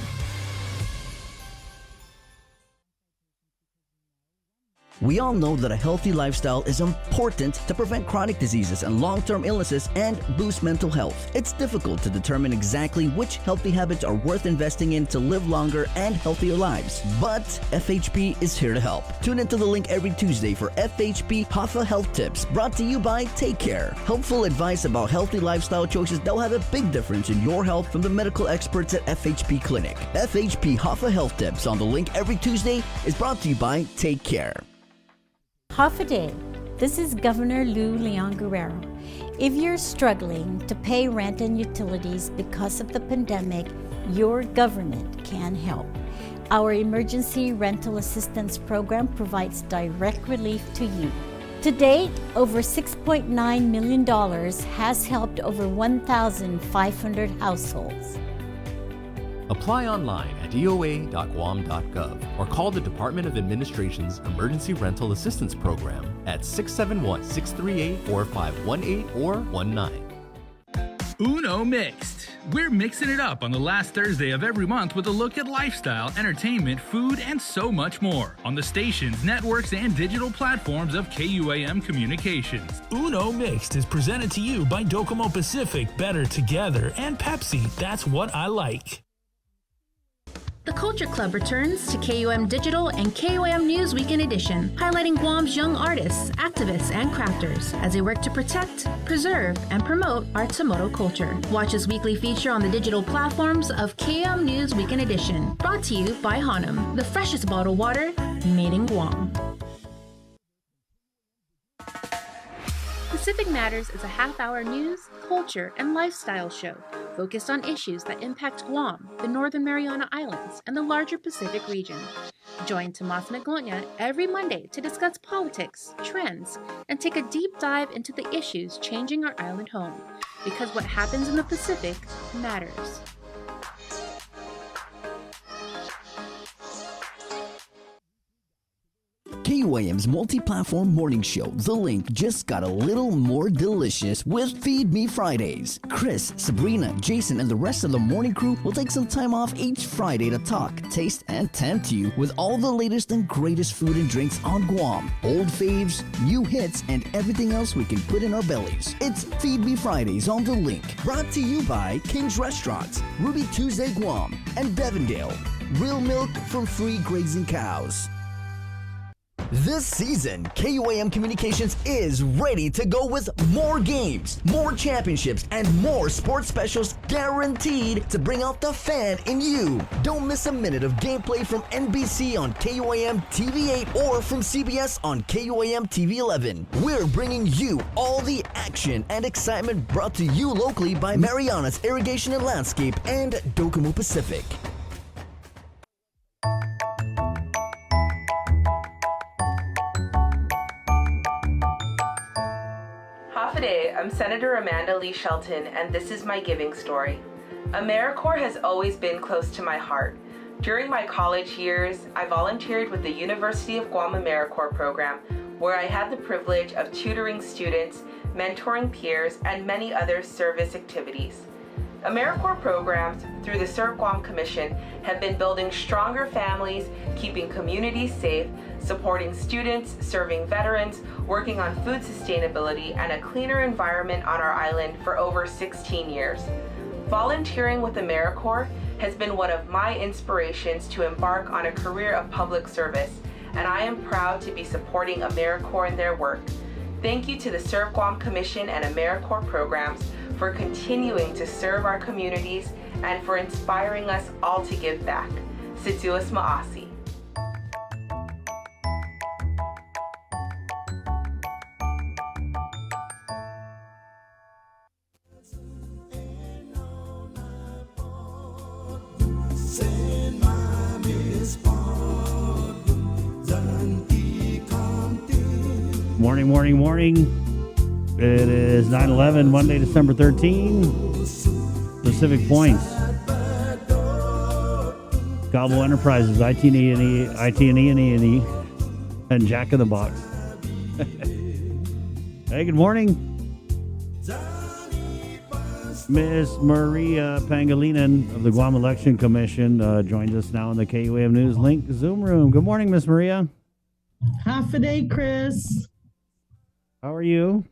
We all know that a healthy lifestyle is important to prevent chronic diseases and long-term illnesses and boost mental health. It's difficult to determine exactly which healthy habits are worth investing in to live longer and healthier lives. But FHP is here to help. Tune into The Link every Tuesday for FHP Hafa Health Tips, brought to you by Take Care. Helpful advice about healthy lifestyle choices that will have a big difference in your health from the medical experts at FHP Clinic. FHP Hafa Health Tips on The Link every Tuesday is brought to you by Take Care. Half a day. This is Governor Lou Leon Guerrero. If you're struggling to pay rent and utilities because of the pandemic, your government can help. Our Emergency Rental Assistance Program provides direct relief to you. To date, over $6.9 million has helped over 1,500 households. Apply online at eoa.guam.gov or call the Department of Administration's Emergency Rental Assistance Program at 671-638-4518 or 19. Uno Mixed. We're mixing it up on the last Thursday of every month with a look at lifestyle, entertainment, food, and so much more on the stations, networks, and digital platforms of KUAM Communications. Uno Mixed is presented to you by Docomo Pacific, Better Together, and Pepsi. That's what I like. The Culture Club returns to KUM Digital and KUM News Weekend Edition, highlighting Guam's young artists, activists, and crafters as they work to protect, preserve, and promote our Tamoto culture. Watch this weekly feature on the digital platforms of KUM News Weekend Edition, brought to you by Hanum, the freshest bottled water made in Guam. Pacific Matters is a half-hour news, culture, and lifestyle show focused on issues that impact Guam, the Northern Mariana Islands, and the larger Pacific region. Join Tomas Magonia every Monday to discuss politics, trends, and take a deep dive into the issues changing our island home, because what happens in the Pacific matters. KUAM's multi-platform morning show, The Link, just got a little more delicious with Feed Me Fridays. Chris, Sabrina, Jason, and the rest of the morning crew will take some time off each Friday to talk, taste, and tempt you with all the latest and greatest food and drinks on Guam. Old faves, new hits, and everything else we can put in our bellies. It's Feed Me Fridays on The Link, brought to you by King's Restaurants, Ruby Tuesday Guam, and Devondale. Real milk from free grazing cows. This season, KUAM Communications is ready to go with more games, more championships, and more sports specials guaranteed to bring out the fan in you. Don't miss a minute of gameplay from NBC on KUAM TV8 or from CBS on KUAM TV11. We're bringing you all the action and excitement brought to you locally by Marianas Irrigation and Landscape and Docomo Pacific. Today, I'm Senator Amanda Lee Shelton, and this is my giving story. AmeriCorps has always been close to my heart. During my college years, I volunteered with the University of Guam AmeriCorps program, where I had the privilege of tutoring students, mentoring peers, and many other service activities. AmeriCorps programs, through the Serve Guam Commission, have been building stronger families, keeping communities safe, supporting students, serving veterans, working on food sustainability, and a cleaner environment on our island for over 16 years. Volunteering with AmeriCorps has been one of my inspirations to embark on a career of public service, and I am proud to be supporting AmeriCorps in their work. Thank you to the Serve Guam Commission and AmeriCorps programs for continuing to serve our communities and for inspiring us all to give back. Situas Maasi. Morning, morning, morning. It is 9/11, Monday, December 13. Pacific Points. Gobble Enterprises, IT&E, and Jack in the Box. Hey, good morning. Miss Maria Pangilinan of the Guam Election Commission joins us now in the KUAM News Link Zoom room. Good morning, Miss Maria. Half a day, Chris. How are you?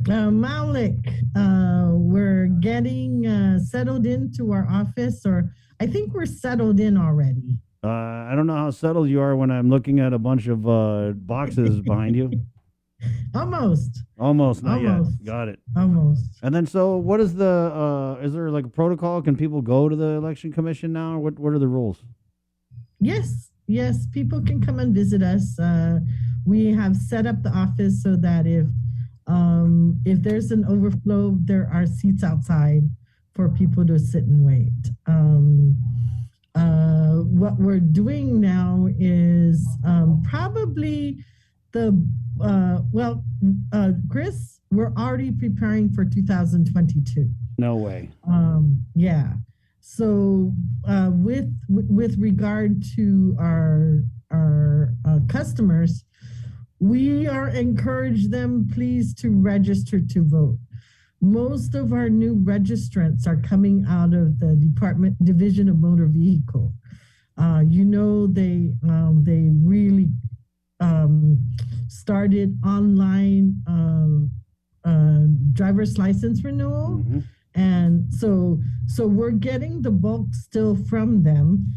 Malik, we're getting settled into our office, or I think we're settled in already. I don't know how settled you are when I'm looking at a bunch of boxes behind you. Almost. Almost, not Almost. yet. Got it. Almost. And then, so what is the? Is there like a protocol? Can people go to the election commission now? What are the rules? Yes, people can come and visit us. We have set up the office so that if there's an overflow, there are seats outside for people to sit and wait. What we're doing now is probably Chris, we're already preparing for 2022. No way. Yeah. So with regard to our customers, we are encourage them please to register to vote. Most of our new registrants are coming out of the Division of Motor Vehicle. They really started online driver's license renewal. Mm-hmm. And so we're getting the bulk still from them.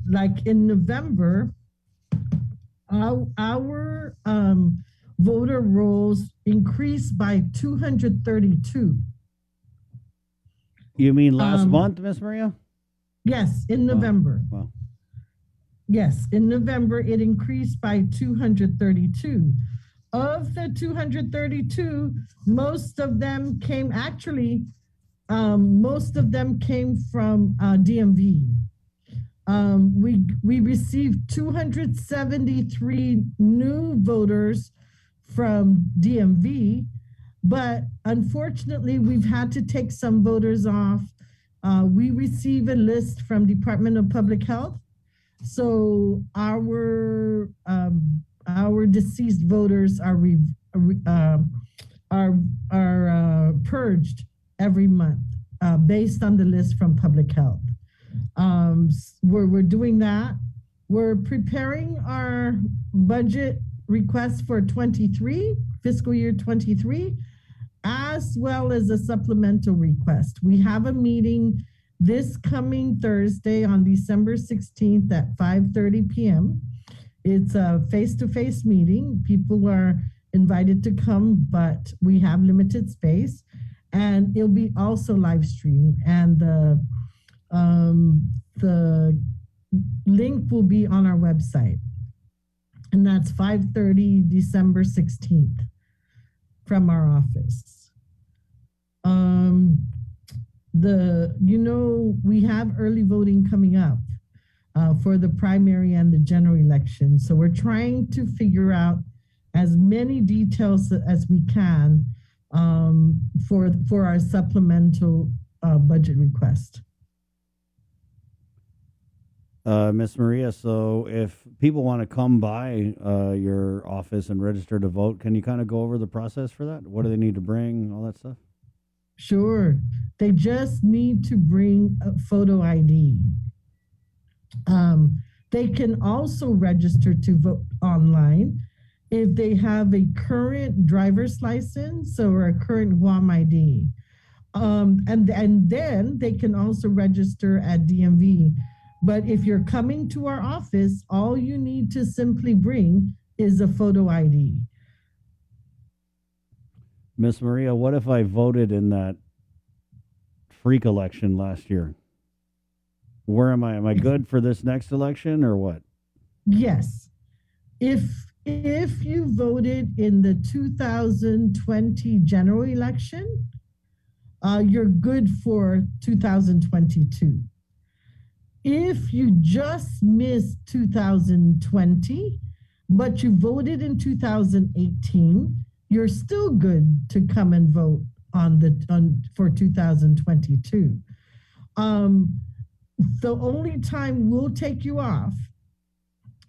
Like in November, our voter rolls increased by 232. You mean last month, Miss Maria? Yes, in November. Wow. Yes, in November, it increased by 232. Of the 232, most of them came from DMV. We received 273 new voters from DMV, but unfortunately, we've had to take some voters off. We receive a list from Department of Public Health, so our deceased voters are purged every month based on the list from Public Health. We're doing that. We're preparing our budget request for 23, fiscal year 23, as well as a supplemental request. We have a meeting this coming Thursday on December 16th at 5:30 p.m. It's a face-to-face meeting. People are invited to come, but we have limited space, and it'll be also live streamed. And the link will be on our website, and that's 5:30 December 16th from our office. We have early voting coming up for the primary and the general election. So we're trying to figure out as many details as we can for our supplemental budget request. Miss Maria, so if people want to come by your office and register to vote, can you kind of go over the process for that? What do they need to bring, all that stuff? Sure. They just need to bring a photo ID. They can also register to vote online if they have a current driver's license or a current Guam ID. And then they can also register at DMV. But if you're coming to our office, all you need to simply bring is a photo ID. Miss Maria, what if I voted in that freak election last year? Where am I? Am I good for this next election or what? Yes. If you voted in the 2020 general election, you're good for 2022. If you just missed 2020, but you voted in 2018, you're still good to come and vote for 2022. The only time we'll take you off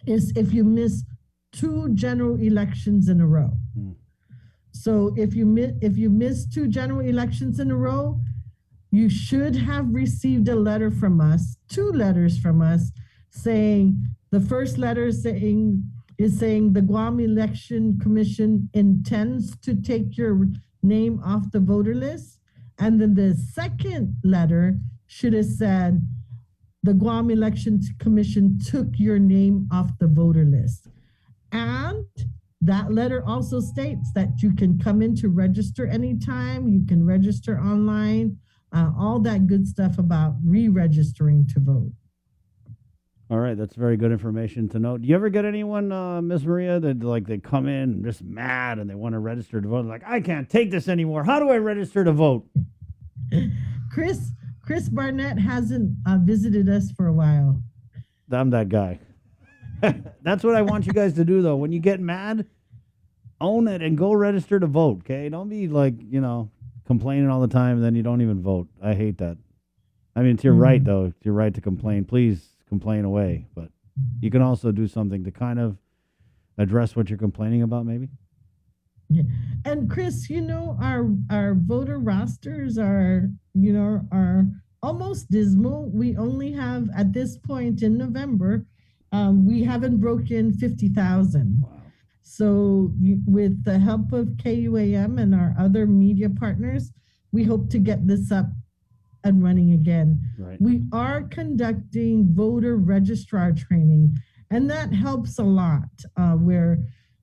is if you miss 2 general elections in a row. So if you miss 2 general elections in a row, you should have received a letter from us, 2 letters from us, saying, the first letter saying, is saying the Guam Election Commission intends to take your name off the voter list. And then the second letter should have said, the Guam Election Commission took your name off the voter list. And that letter also states that you can come in to register anytime, you can register online, all that good stuff about re-registering to vote. All right, that's very good information to know. Do you ever get anyone, Ms. Maria, that like they come in just mad and they want to register to vote? Like, I can't take this anymore. How do I register to vote? Chris Barnett hasn't visited us for a while. I'm that guy. That's what I want you guys to do, though. When you get mad, own it and go register to vote, okay? Don't be like, complaining all the time and then you don't even vote. I hate that. I mean, it's your right, though. It's your right to complain. Please complain away. But you can also do something to kind of address what you're complaining about, maybe. Yeah. And Chris, our voter rosters are almost dismal. We only have, at this point in November, we haven't broken 50,000. Wow. So with the help of KUAM and our other media partners, we hope to get this up and running again. Right. We are conducting voter registrar training, and that helps a lot, where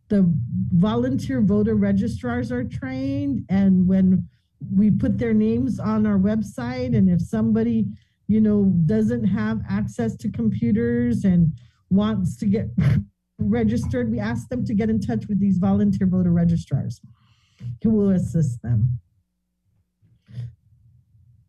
the volunteer voter registrars are trained, and when we put their names on our website, and if somebody, doesn't have access to computers and wants to get registered, we ask them to get in touch with these volunteer voter registrars who will assist them.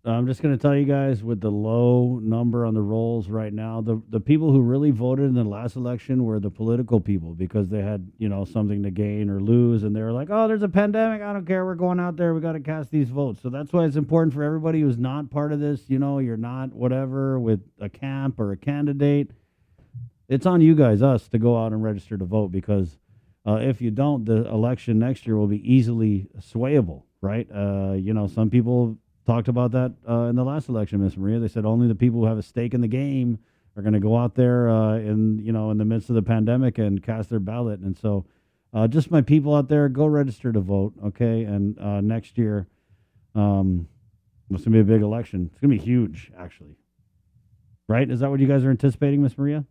I'm just going to tell you guys, with the low number on the rolls right now, the people who really voted in the last election were the political people, because they had, something to gain or lose. And they were like, oh, there's a pandemic. I don't care. We're going out there. We got to cast these votes. So that's why it's important for everybody who's not part of this. You're not whatever with a camp or a candidate. It's on you guys, us, to go out and register to vote, because if you don't, the election next year will be easily swayable, right? Some people talked about that in the last election, Miss Maria. They said only the people who have a stake in the game are going to go out there in the midst of the pandemic and cast their ballot. And so just my people out there, go register to vote, okay? And next year, it's going to be a big election. It's going to be huge, actually. Right? Is that what you guys are anticipating, Miss Maria?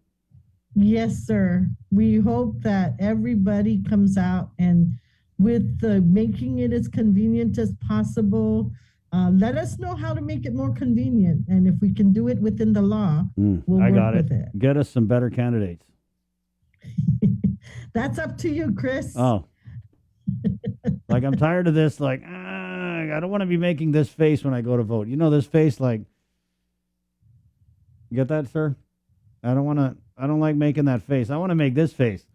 Yes, sir. We hope that everybody comes out, and with making it as convenient as possible, let us know how to make it more convenient. And if we can do it within the law, we'll work with it. Get us some better candidates. That's up to you, Chris. Oh. Like, I'm tired of this. Like, I don't want to be making this face when I go to vote. This face, like, you get that, sir? I don't like making that face. I want to make this face.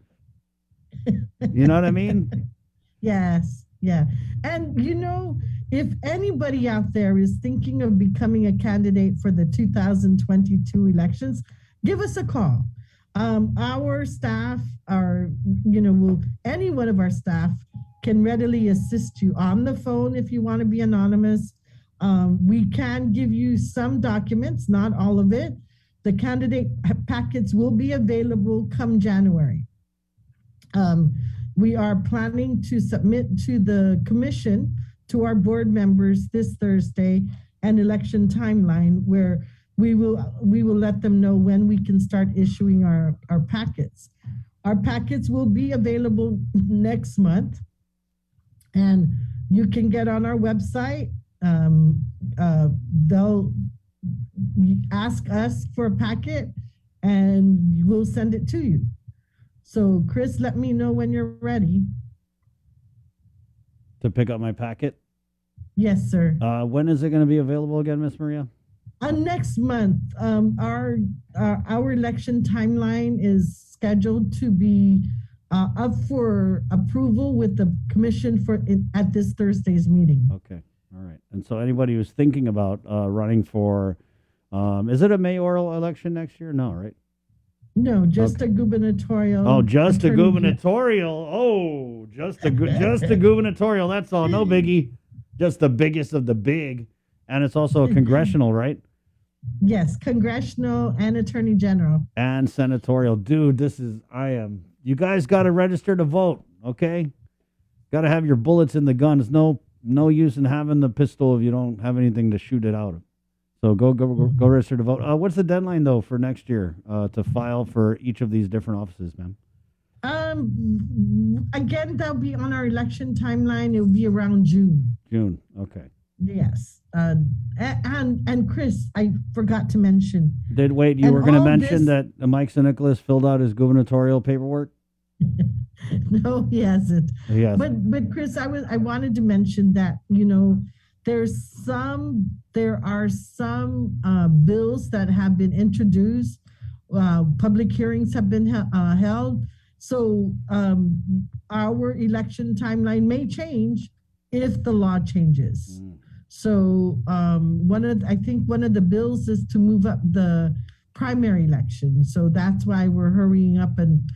You know what I mean? Yes. Yeah. And, if anybody out there is thinking of becoming a candidate for the 2022 elections, give us a call. Our staff any one of our staff can readily assist you on the phone if you want to be anonymous. We can give you some documents, not all of it. The candidate packets will be available come January. We are planning to submit to the commission, to our board members, this Thursday, an election timeline where we will let them know when we can start issuing our packets. Our packets will be available next month, and you can get on our website. They'll ask us for a packet and we'll send it to you. So Chris, let me know when you're ready. To pick up my packet? Yes, sir. When is it going to be available again, Miss Maria? Next month. Our election timeline is scheduled to be up for approval with the commission at this Thursday's meeting. Okay. All right. And so anybody who's thinking about running for, is it a mayoral election next year? No, right? No, just a gubernatorial. Oh, just a gubernatorial. Oh, just a gubernatorial. That's all. No biggie. Just the biggest of the big. And it's also a congressional, right? Yes, congressional and attorney general. And senatorial. Dude, I am you guys got to register to vote, okay? Got to have your bullets in the gun. There's no use in having the pistol if you don't have anything to shoot it out of. So go register to vote. What's the deadline, though, for next year to file for each of these different offices, ma'am? Again, that'll be on our election timeline. It will be around June. June, okay. Yes. And Chris, I forgot to mention. You were going to mention that Mike St. Nicholas filled out his gubernatorial paperwork? No, he hasn't. Yes. But Chris, I wanted to mention that, you know, there are some bills that have been introduced. Public hearings have been held. So our election timeline may change if the law changes. So I think one of the bills is to move up the primary election. So that's why we're hurrying up and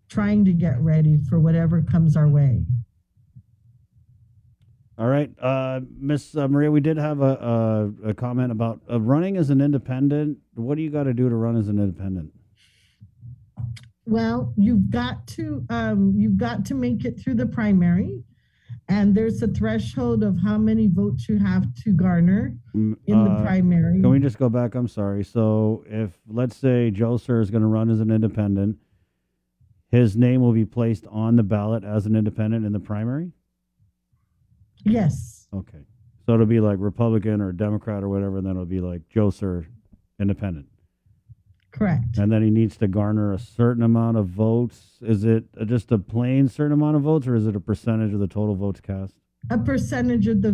trying to get ready for whatever comes our way. All right, Miss Maria, we did have a comment about running as an independent. What do you got to do to run as an independent? Well, you've got to make it through the primary, and there's a threshold of how many votes you have to garner in the primary. Can we just go back? I'm sorry. So if, let's say, Joe Sir is going to run as an independent, his name will be placed on the ballot as an independent in the primary? Yes. Okay. So it'll be like Republican or Democrat or whatever, and then it'll be like Joe Sir, independent. Correct. And then he needs to garner a certain amount of votes. Is it just a plain certain amount of votes, or is it a percentage of the total votes cast? A percentage of the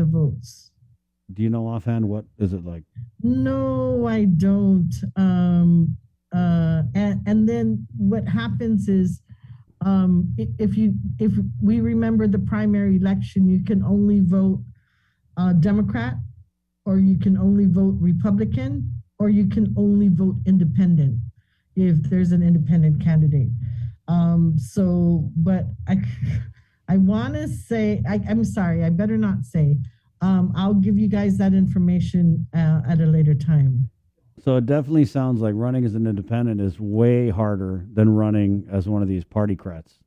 votes. Do you know offhand what is it like? No, I don't. And then what happens is, if we remember the primary election, you can only vote Democrat, or you can only vote Republican, or you can only vote independent if there's an independent candidate. But I want to say, I'm sorry, I better not say. I'll give you guys that information at a later time. So it definitely sounds like running as an independent is way harder than running as one of these party-crats.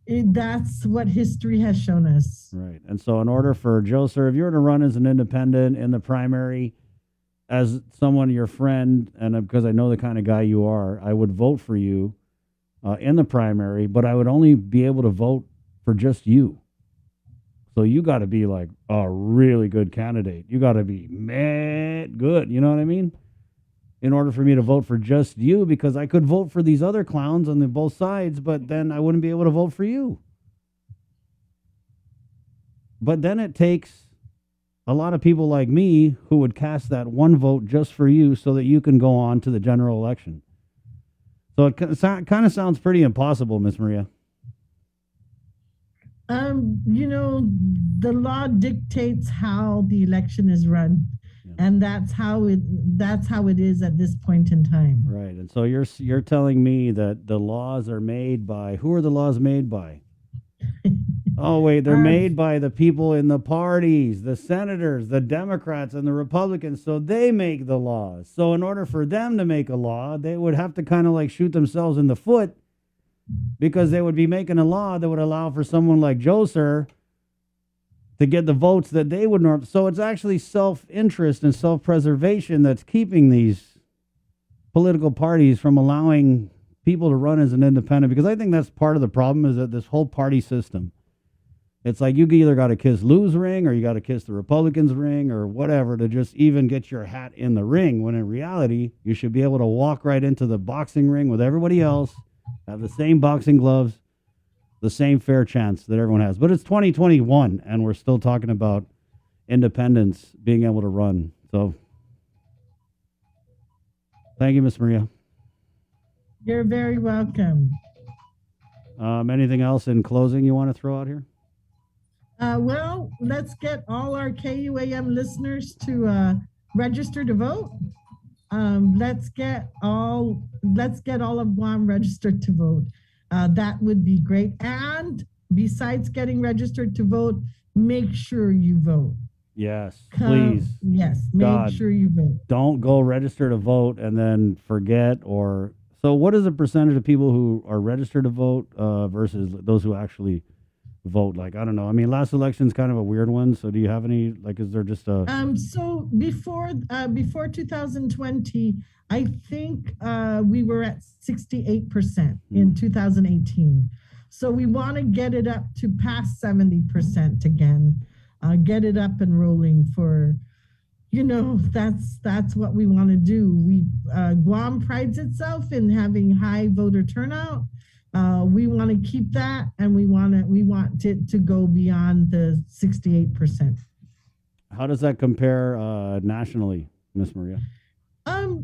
That's what history has shown us. Right. And so in order for Joe Sir, if you were to run as an independent in the primary, as someone, your friend, and because I know the kind of guy you are, I would vote for you in the primary, but I would only be able to vote for just you. So you got to be like a really good candidate. You got to be mad good. You know what I mean? In order for me to vote for just you, because I could vote for these other clowns on both sides, but then I wouldn't be able to vote for you. But then it takes a lot of people like me who would cast that one vote just for you so that you can go on to the general election. So it kind of sounds pretty impossible, Miss Maria. You know, the law dictates how the election is run. And that's how it is at this point in time. Right. And so you're telling me that the laws are made by, who are the laws made by? Oh, wait, they're made by the people in the parties, the senators, the Democrats, and the Republicans. So they make the laws. So in order for them to make a law, they would have to kind of like shoot themselves in the foot, because they would be making a law that would allow for someone like Joe Sir to get the votes that they would normally. So it's actually self-interest and self-preservation that's keeping these political parties from allowing people to run as an independent, because I think that's part of the problem, is that this whole party system, it's like you either got to kiss Lou's ring or you got to kiss the Republicans' ring or whatever to just even get your hat in the ring, when in reality, you should be able to walk right into the boxing ring with everybody else, have the same boxing gloves, the same fair chance that everyone has. But it's 2021, and we're still talking about independents being able to run. So thank you, Miss Maria. You're very welcome. Anything else in closing you want to throw out here? Well, let's get all our KUAM listeners to register to vote. Let's get all of Guam registered to vote. That would be great. And besides getting registered to vote, make sure you vote. Yes, Come- please. Yes, make God, sure you vote. don't go register to vote and then forget. Or so, what is the percentage of people who are registered to vote versus those who actually vote? Like, I don't know. I mean, last election's kind of a weird one. So, do you have any? Like, is there just a? So before 2020, I think we were at 68% in 2018. So we want to get it up to past 70% again. Get it up and rolling for, that's what we want to do. Guam prides itself in having high voter turnout. We want to keep that, and we want it to go beyond the 68%. How does that compare nationally, Miss Maria?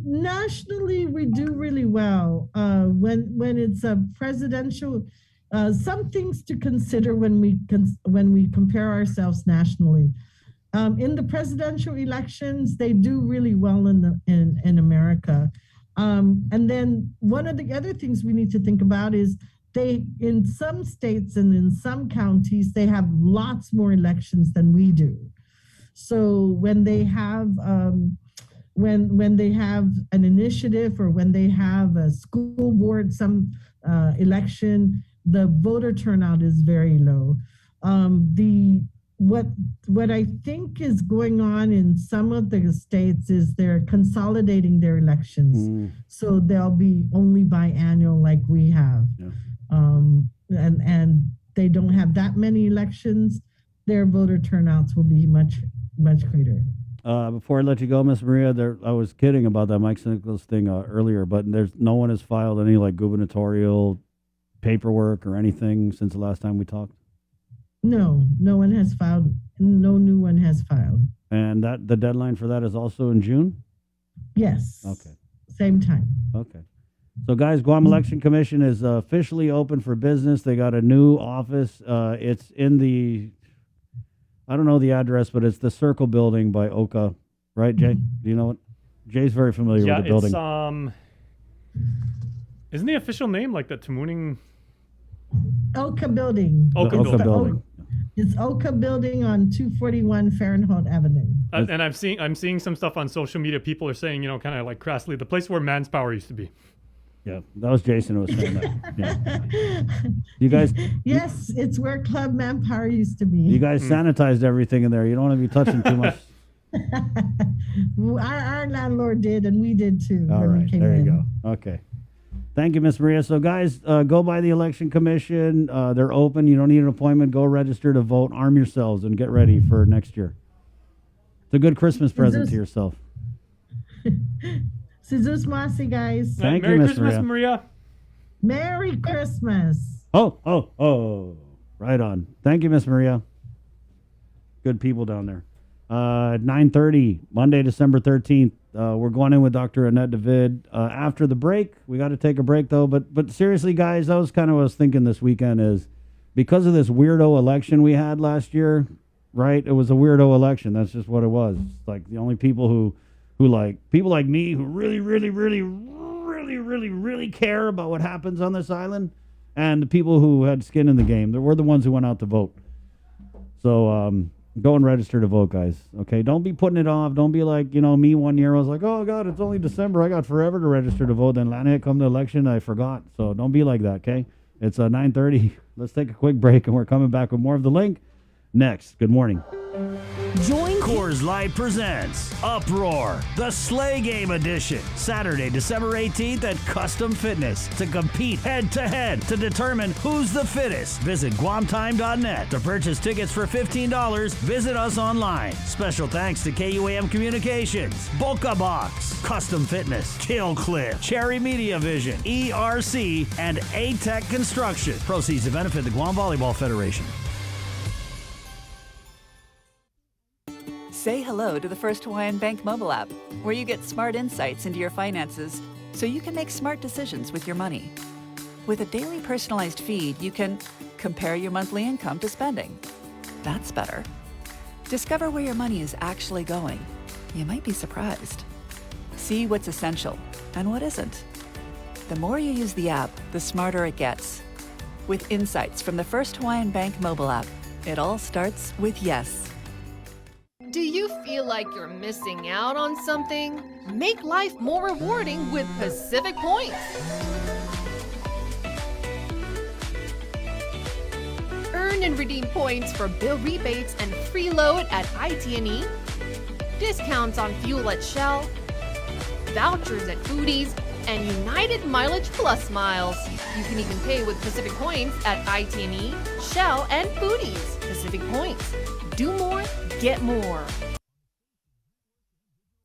Nationally, we do really well. When it's a presidential, some things to consider when we compare ourselves nationally. In the presidential elections, they do really well in America. And then one of the other things we need to think about is in some states and in some counties, they have lots more elections than we do. So when they have when they have an initiative or when they have a school board, election, the voter turnout is very low. What I think is going on in some of the states is they're consolidating their elections. So they'll be only biannual like we have. And they don't have that many elections. Their voter turnouts will be much, much greater. Before I let you go, Miss Maria, I was kidding about that Mike Nicholas thing earlier, but no one has filed any like gubernatorial paperwork or anything since the last time we talked. No one has filed. No new one has filed. And the deadline for that is also in June? Yes. Okay. Same time. Okay. So, guys, Guam Election Commission is officially open for business. They got a new office. It's in I don't know the address, but it's the Circle Building by Oka. Right, Jay? Do you know it? Jay's very familiar with the building. Isn't the official name like the Tamuning? Oka Building. Oka Building. It's Oka Building on 241 Fahrenheit Avenue. And I'm seeing some stuff on social media. People are saying, kind of like crassly, the place where Manpower used to be. Yeah, that was Jason who was saying that. Yeah. You guys. Yes, it's where Club Manpower used to be. You guys sanitized everything in there. You don't want to be touching too much. Our landlord did, and we did too. All when right, we came there you in. go. Okay. Thank you, Miss Maria. So, guys, go by the Election Commission. They're open. You don't need an appointment. Go register to vote. Arm yourselves and get ready for next year. It's a good Christmas present to yourself. Jesus Masi, guys. Thank Merry you, Miss Christmas, Maria. Maria. Merry Christmas. Oh. Right on. Thank you, Miss Maria. Good people down there. 9:30, Monday, December 13th. We're going in with Dr. Annette David after the break. We got to take a break, though. But seriously, guys, that was kind of what I was thinking this weekend is because of this weirdo election we had last year, right? It was a weirdo election. That's just what it was. It's like the only people who like people like me who really, really, really, really, really, really care about what happens on this island, and the people who had skin in the game. We're the ones who went out to vote. So go and register to vote, guys. Okay, don't be putting it off. Don't be like me. One year I was like, oh God, it's only December. I got forever to register to vote. Then Lana come the election, I forgot. So don't be like that. Okay, it's 9:30. Let's take a quick break, and we're coming back with more of The Link next. Good morning. Join Coors Light presents Uproar, the Sleigh Game Edition, Saturday, December 18th at Custom Fitness to compete head-to-head to determine who's the fittest. Visit guamtime.net. To purchase tickets for $15, visit us online. Special thanks to KUAM Communications, Boca Box, Custom Fitness, Kill Cliff, Cherry Media Vision, ERC, and A-Tech Construction. Proceeds to benefit the Guam Volleyball Federation. Say hello to the First Hawaiian Bank mobile app, where you get smart insights into your finances so you can make smart decisions with your money. With a daily personalized feed, you can compare your monthly income to spending. That's better. Discover where your money is actually going. You might be surprised. See what's essential and what isn't. The more you use the app, the smarter it gets. With insights from the First Hawaiian Bank mobile app, it all starts with yes. Do feel like you're missing out on something? Make life more rewarding with Pacific Points. Earn and redeem points for bill rebates and free load at IT&E, discounts on fuel at Shell, vouchers at Foodies, and United Mileage Plus miles. You can even pay with Pacific Points at IT&E, Shell, and Foodies. Pacific Points. Do more, get more.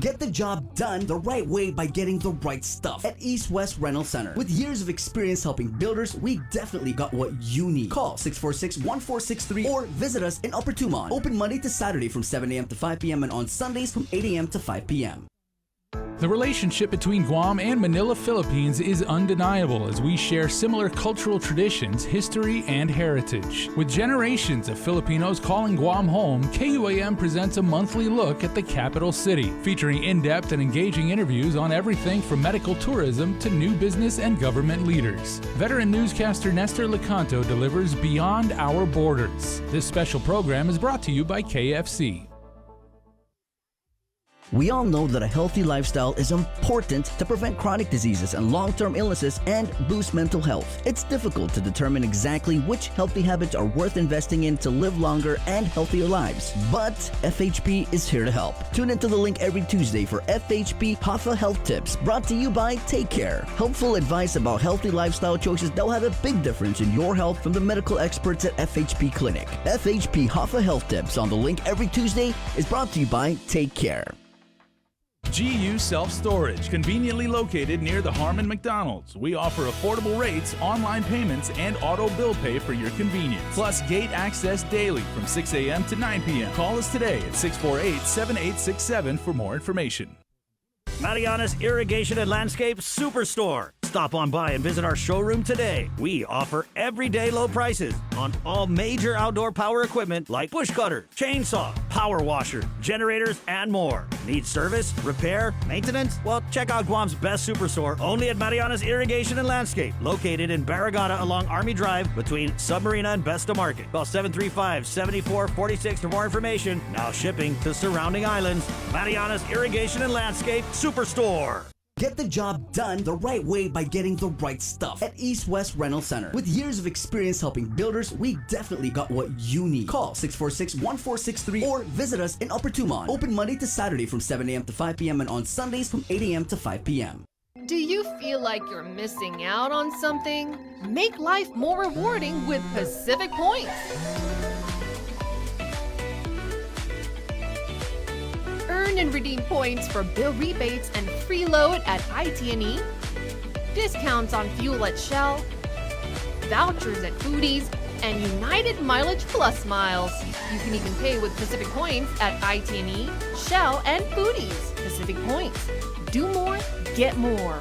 Get the job done the right way by getting the right stuff at East West Rental Center. With years of experience helping builders, we definitely got what you need. Call 646-1463 or visit us in Upper Tumon. Open Monday to Saturday from 7 a.m. to 5 p.m. and on Sundays from 8 a.m. to 5 p.m. The relationship between Guam and Manila, Philippines is undeniable as we share similar cultural traditions, history, and heritage. With generations of Filipinos calling Guam home, KUAM presents a monthly look at the capital city, featuring in-depth and engaging interviews on everything from medical tourism to new business and government leaders. Veteran newscaster Nestor Lecanto delivers Beyond Our Borders. This special program is brought to you by KFC. We all know that a healthy lifestyle is important to prevent chronic diseases and long-term illnesses and boost mental health. It's difficult to determine exactly which healthy habits are worth investing in to live longer and healthier lives. But FHP is here to help. Tune into The Link every Tuesday for FHP Hafa Health Tips, brought to you by Take Care. Helpful advice about healthy lifestyle choices that will have a big difference in your health from the medical experts at FHP Clinic. FHP Hafa Health Tips on The Link every Tuesday is brought to you by Take Care. GU Self-Storage, conveniently located near the Harmon McDonald's. We offer affordable rates, online payments, and auto bill pay for your convenience. Plus gate access daily from 6 a.m. to 9 p.m. Call us today at 648-7867 for more information. Mariana's Irrigation and Landscape Superstore. Stop on by and visit our showroom today. We offer everyday low prices on all major outdoor power equipment like bush cutters, chainsaw, power washer, generators, and more. Need service, repair, maintenance? Well, check out Guam's best superstore only at Mariana's Irrigation and Landscape, located in Barragata along Army Drive between Submarina and Besta Market. Call 735-7446 for more information. Now shipping to surrounding islands. Mariana's Irrigation and Landscape Superstore. Get the job done the right way by getting the right stuff at East West Rental Center. With years of experience helping builders, we definitely got what you need. Call 646-1463 or visit us in Upper Tumon. Open Monday to Saturday from 7 a.m. to 5 p.m. and on Sundays from 8 a.m. to 5 p.m. Do you feel like you're missing out on something? Make life more rewarding with Pacific Points. Earn and redeem points for bill rebates and free load at IT&E, discounts on fuel at Shell, vouchers at Foodies, and United Mileage Plus miles. You can even pay with Pacific Points at IT&E, Shell, and Foodies. Pacific Points. Do more, get more.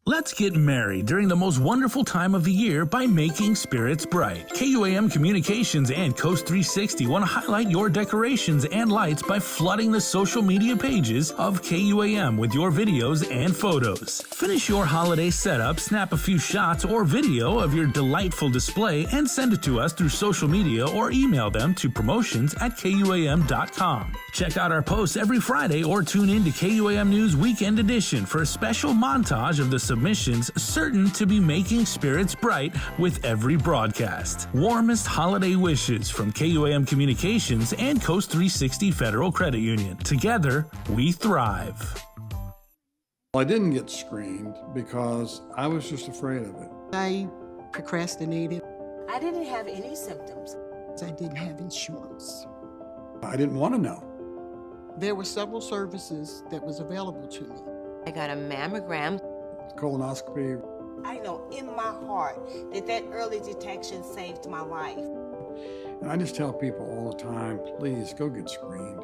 Let's get merry during the most wonderful time of the year by making spirits bright. KUAM Communications and Coast 360 want to highlight your decorations and lights by flooding the social media pages of KUAM with your videos and photos. Finish your holiday setup, snap a few shots or video of your delightful display, and send it to us through social media or email them to promotions@KUAM.com. Check out our posts every Friday or tune in to KUAM News Weekend Edition for a special montage of the submissions certain to be making spirits bright with every broadcast. Warmest holiday wishes from KUAM Communications and Coast 360 Federal Credit Union. Together, we thrive. I didn't get screened because I was just afraid of it. I procrastinated. I didn't have any symptoms. I didn't have insurance. I didn't want to know. There were several services that was available to me. I got a mammogram. Colonoscopy. I know in my heart that early detection saved my life. And I just tell people all the time, please go get screened.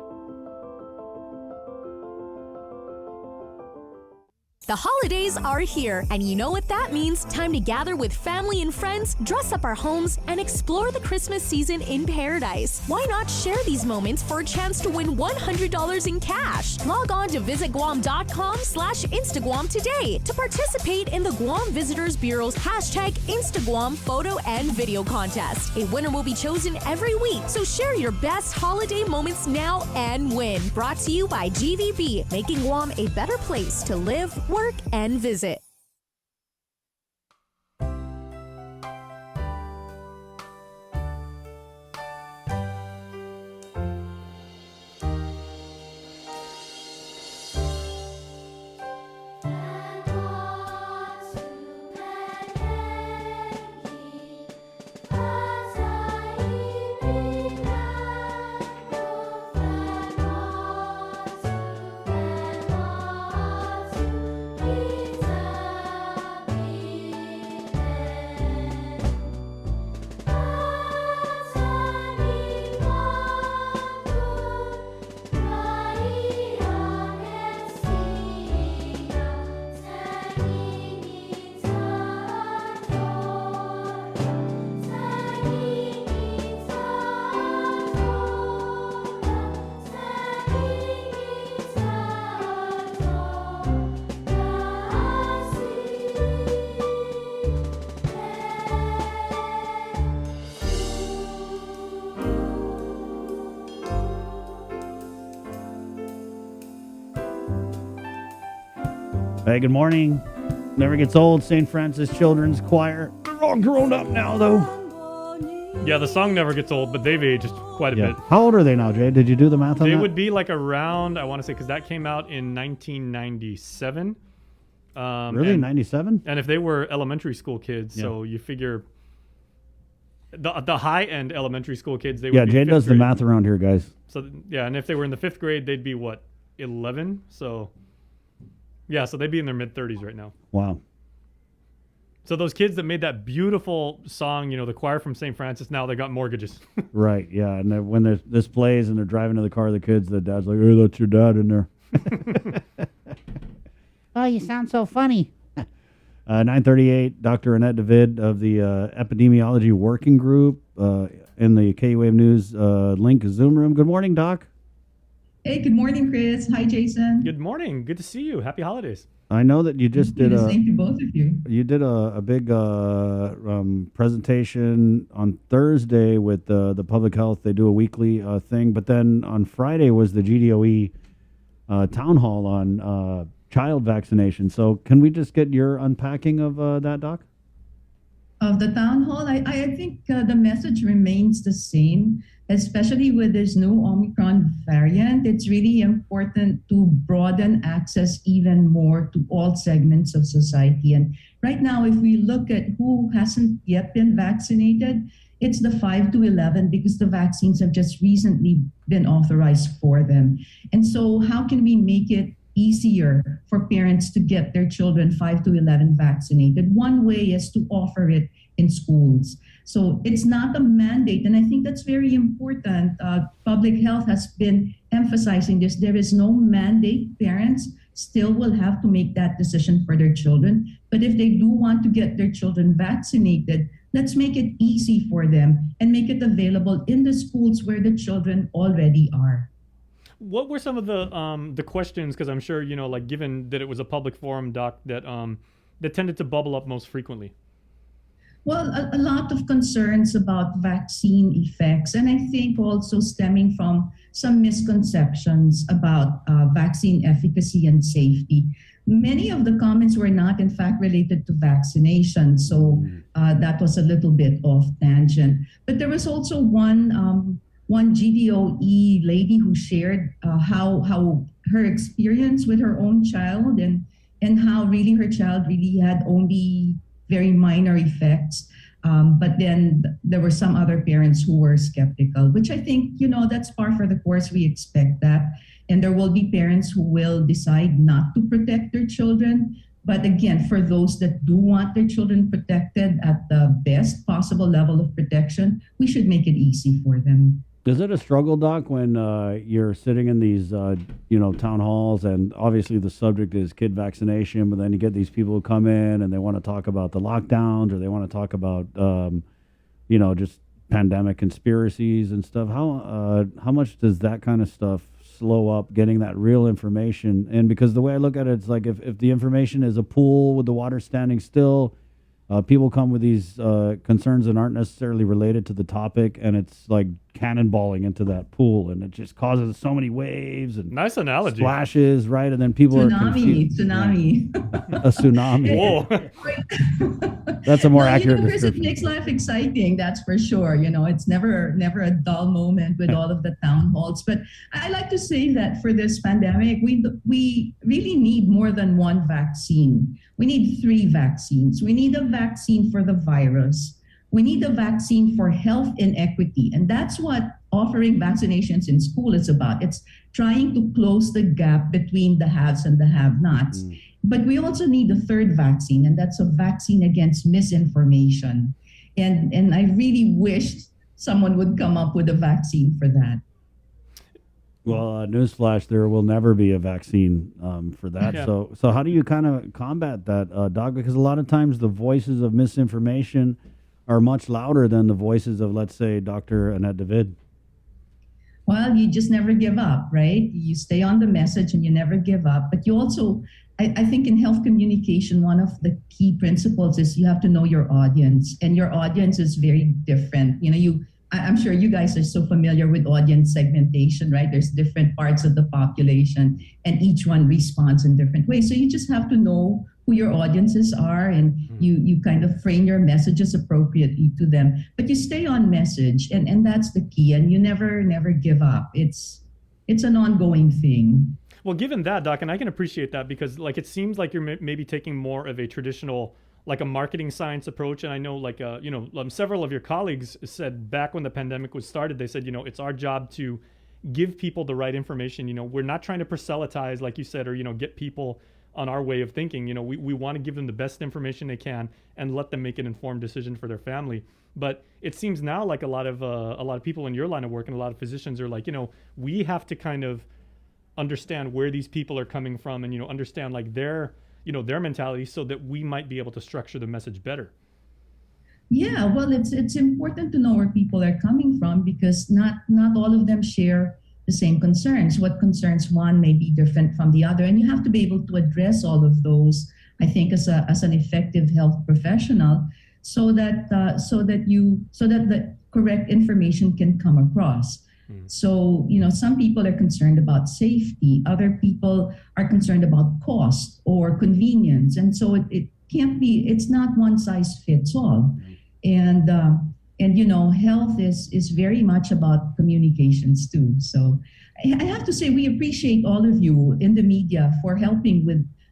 The holidays are here, and you know what that means. Time to gather with family and friends, dress up our homes, and explore the Christmas season in paradise. Why not share these moments for a chance to win $100 in cash? Log on to visitguam.com/Instaguam today to participate in the Guam Visitors Bureau's #Instaguam photo and video contest. A winner will be chosen every week, so share your best holiday moments now and win. Brought to you by GVB, making Guam a better place to live, work, and visit. Hey, good morning. Never Gets Old, St. Francis Children's Choir. They're all grown up now, though. Yeah, the song never gets old, but they've aged quite a bit. How old are they now, Jay? Did you do the math on They that? would be like around, I want to say, because that came out in 1997. Really? 97? And if they were elementary school kids, so you figure the high-end elementary school kids, they would be Jay fifth does the grade. math around here, guys. So, yeah, and if they were in the 5th grade, they'd be, what, 11? So, yeah, so they'd be in their mid-30s right now. Wow. So those kids that made that beautiful song, you know, the choir from St. Francis, now they got mortgages. Right, yeah. And then when this plays and they're driving to the car, the kids, the dad's like, hey, that's your dad in there. Oh, you sound so funny. 9:38, Dr. Annette David of the Epidemiology Working Group in the KUAM News Link Zoom room. Good morning, Doc. Hey, good morning, Chris. Hi, Jason. Good morning. Good to see you. Happy holidays. I know that you just did Same to both of you. You did a big presentation on Thursday with the public health. They do a weekly thing, but then on Friday was the GDOE town hall on child vaccination. So can we just get your unpacking of that, Doc? Of the town hall, I think the message remains the same, especially with this new Omicron variant. It's really important to broaden access even more to all segments of society. And right now, if we look at who hasn't yet been vaccinated, it's the 5 to 11 because the vaccines have just recently been authorized for them. And so how can we make it easier for parents to get their children 5 to 11 vaccinated? One way is to offer it in schools. So it's not a mandate, and I think that's very important. Public health has been emphasizing this. There is no mandate. Parents still will have to make that decision for their children. But if they do want to get their children vaccinated, let's make it easy for them and make it available in the schools where the children already are. What were some of the questions? Because I'm sure, you know, like given that it was a public forum, Doc, that that tended to bubble up most frequently. Well, a lot of concerns about vaccine effects, and I think also stemming from some misconceptions about vaccine efficacy and safety. Many of the comments were not, in fact, related to vaccination, so that was a little bit off tangent. But there was also one GDOE lady who shared how her experience with her own child and how really her child really had only very minor effects. But then there were some other parents who were skeptical, which I think, you know, that's par for the course. We expect that. And there will be parents who will decide not to protect their children. But again, for those that do want their children protected at the best possible level of protection, we should make it easy for them. Is it a struggle, Doc, when you're sitting in these, town halls, and obviously the subject is kid vaccination, but then you get these people who come in and they want to talk about the lockdowns, or they want to talk about, just pandemic conspiracies and stuff. How much does that kind of stuff slow up getting that real information? And because the way I look at it, it's like if the information is a pool with the water standing still, people come with these concerns that aren't necessarily related to the topic, and it's like cannonballing into that pool, and it just causes so many waves and nice analogy, splashes, right? And then people are confused. Tsunami. A tsunami. Whoa. That's a more Well, accurate because it description. makes life exciting, that's for sure. It's never a dull moment with all of the town halls. But I like to say that for this pandemic, we really need more than one vaccine. We need 3 vaccines. We need a vaccine for the virus. We need a vaccine for health inequity. And that's what offering vaccinations in school is about. It's trying to close the gap between the haves and the have-nots. But we also need a 3rd vaccine, and that's a vaccine against misinformation. And I really wished someone would come up with a vaccine for that. Well, newsflash, there will never be a vaccine for that. Yeah. So how do you kind of combat that, Doc? Because a lot of times the voices of misinformation are much louder than the voices of, let's say, Dr. Annette David. Well, you just never give up, right? You stay on the message and you never give up. But you also, I think in health communication, one of the key principles is you have to know your audience, and your audience is very different. I'm sure you guys are so familiar with audience segmentation, right? There's different parts of the population, and each one responds in different ways. So you just have to know who your audiences are, and you kind of frame your messages appropriately to them. But you stay on message, and that's the key. And you never give up. It's an ongoing thing. Well, given that, Doc, and I can appreciate that, because it seems like you're maybe taking more of a traditional, a marketing science approach. And I know several of your colleagues said back when the pandemic was started, they said, it's our job to give people the right information. We're not trying to proselytize, like you said, or, get people on our way of thinking. We want to give them the best information they can and let them make an informed decision for their family. But it seems now like a lot of people in your line of work and a lot of physicians are like, we have to kind of understand where these people are coming from and, understand their mentality, so that we might be able to structure the message better. Yeah, well, it's important to know where people are coming from, because not all of them share the same concerns. What concerns one may be different from the other, and you have to be able to address all of those, I think, as an effective health professional, so that the correct information can come across. So, some people are concerned about safety. Other people are concerned about cost or convenience. And so it's not one size fits all. And health is very much about communications too. So I have to say, we appreciate all of you in the media for helping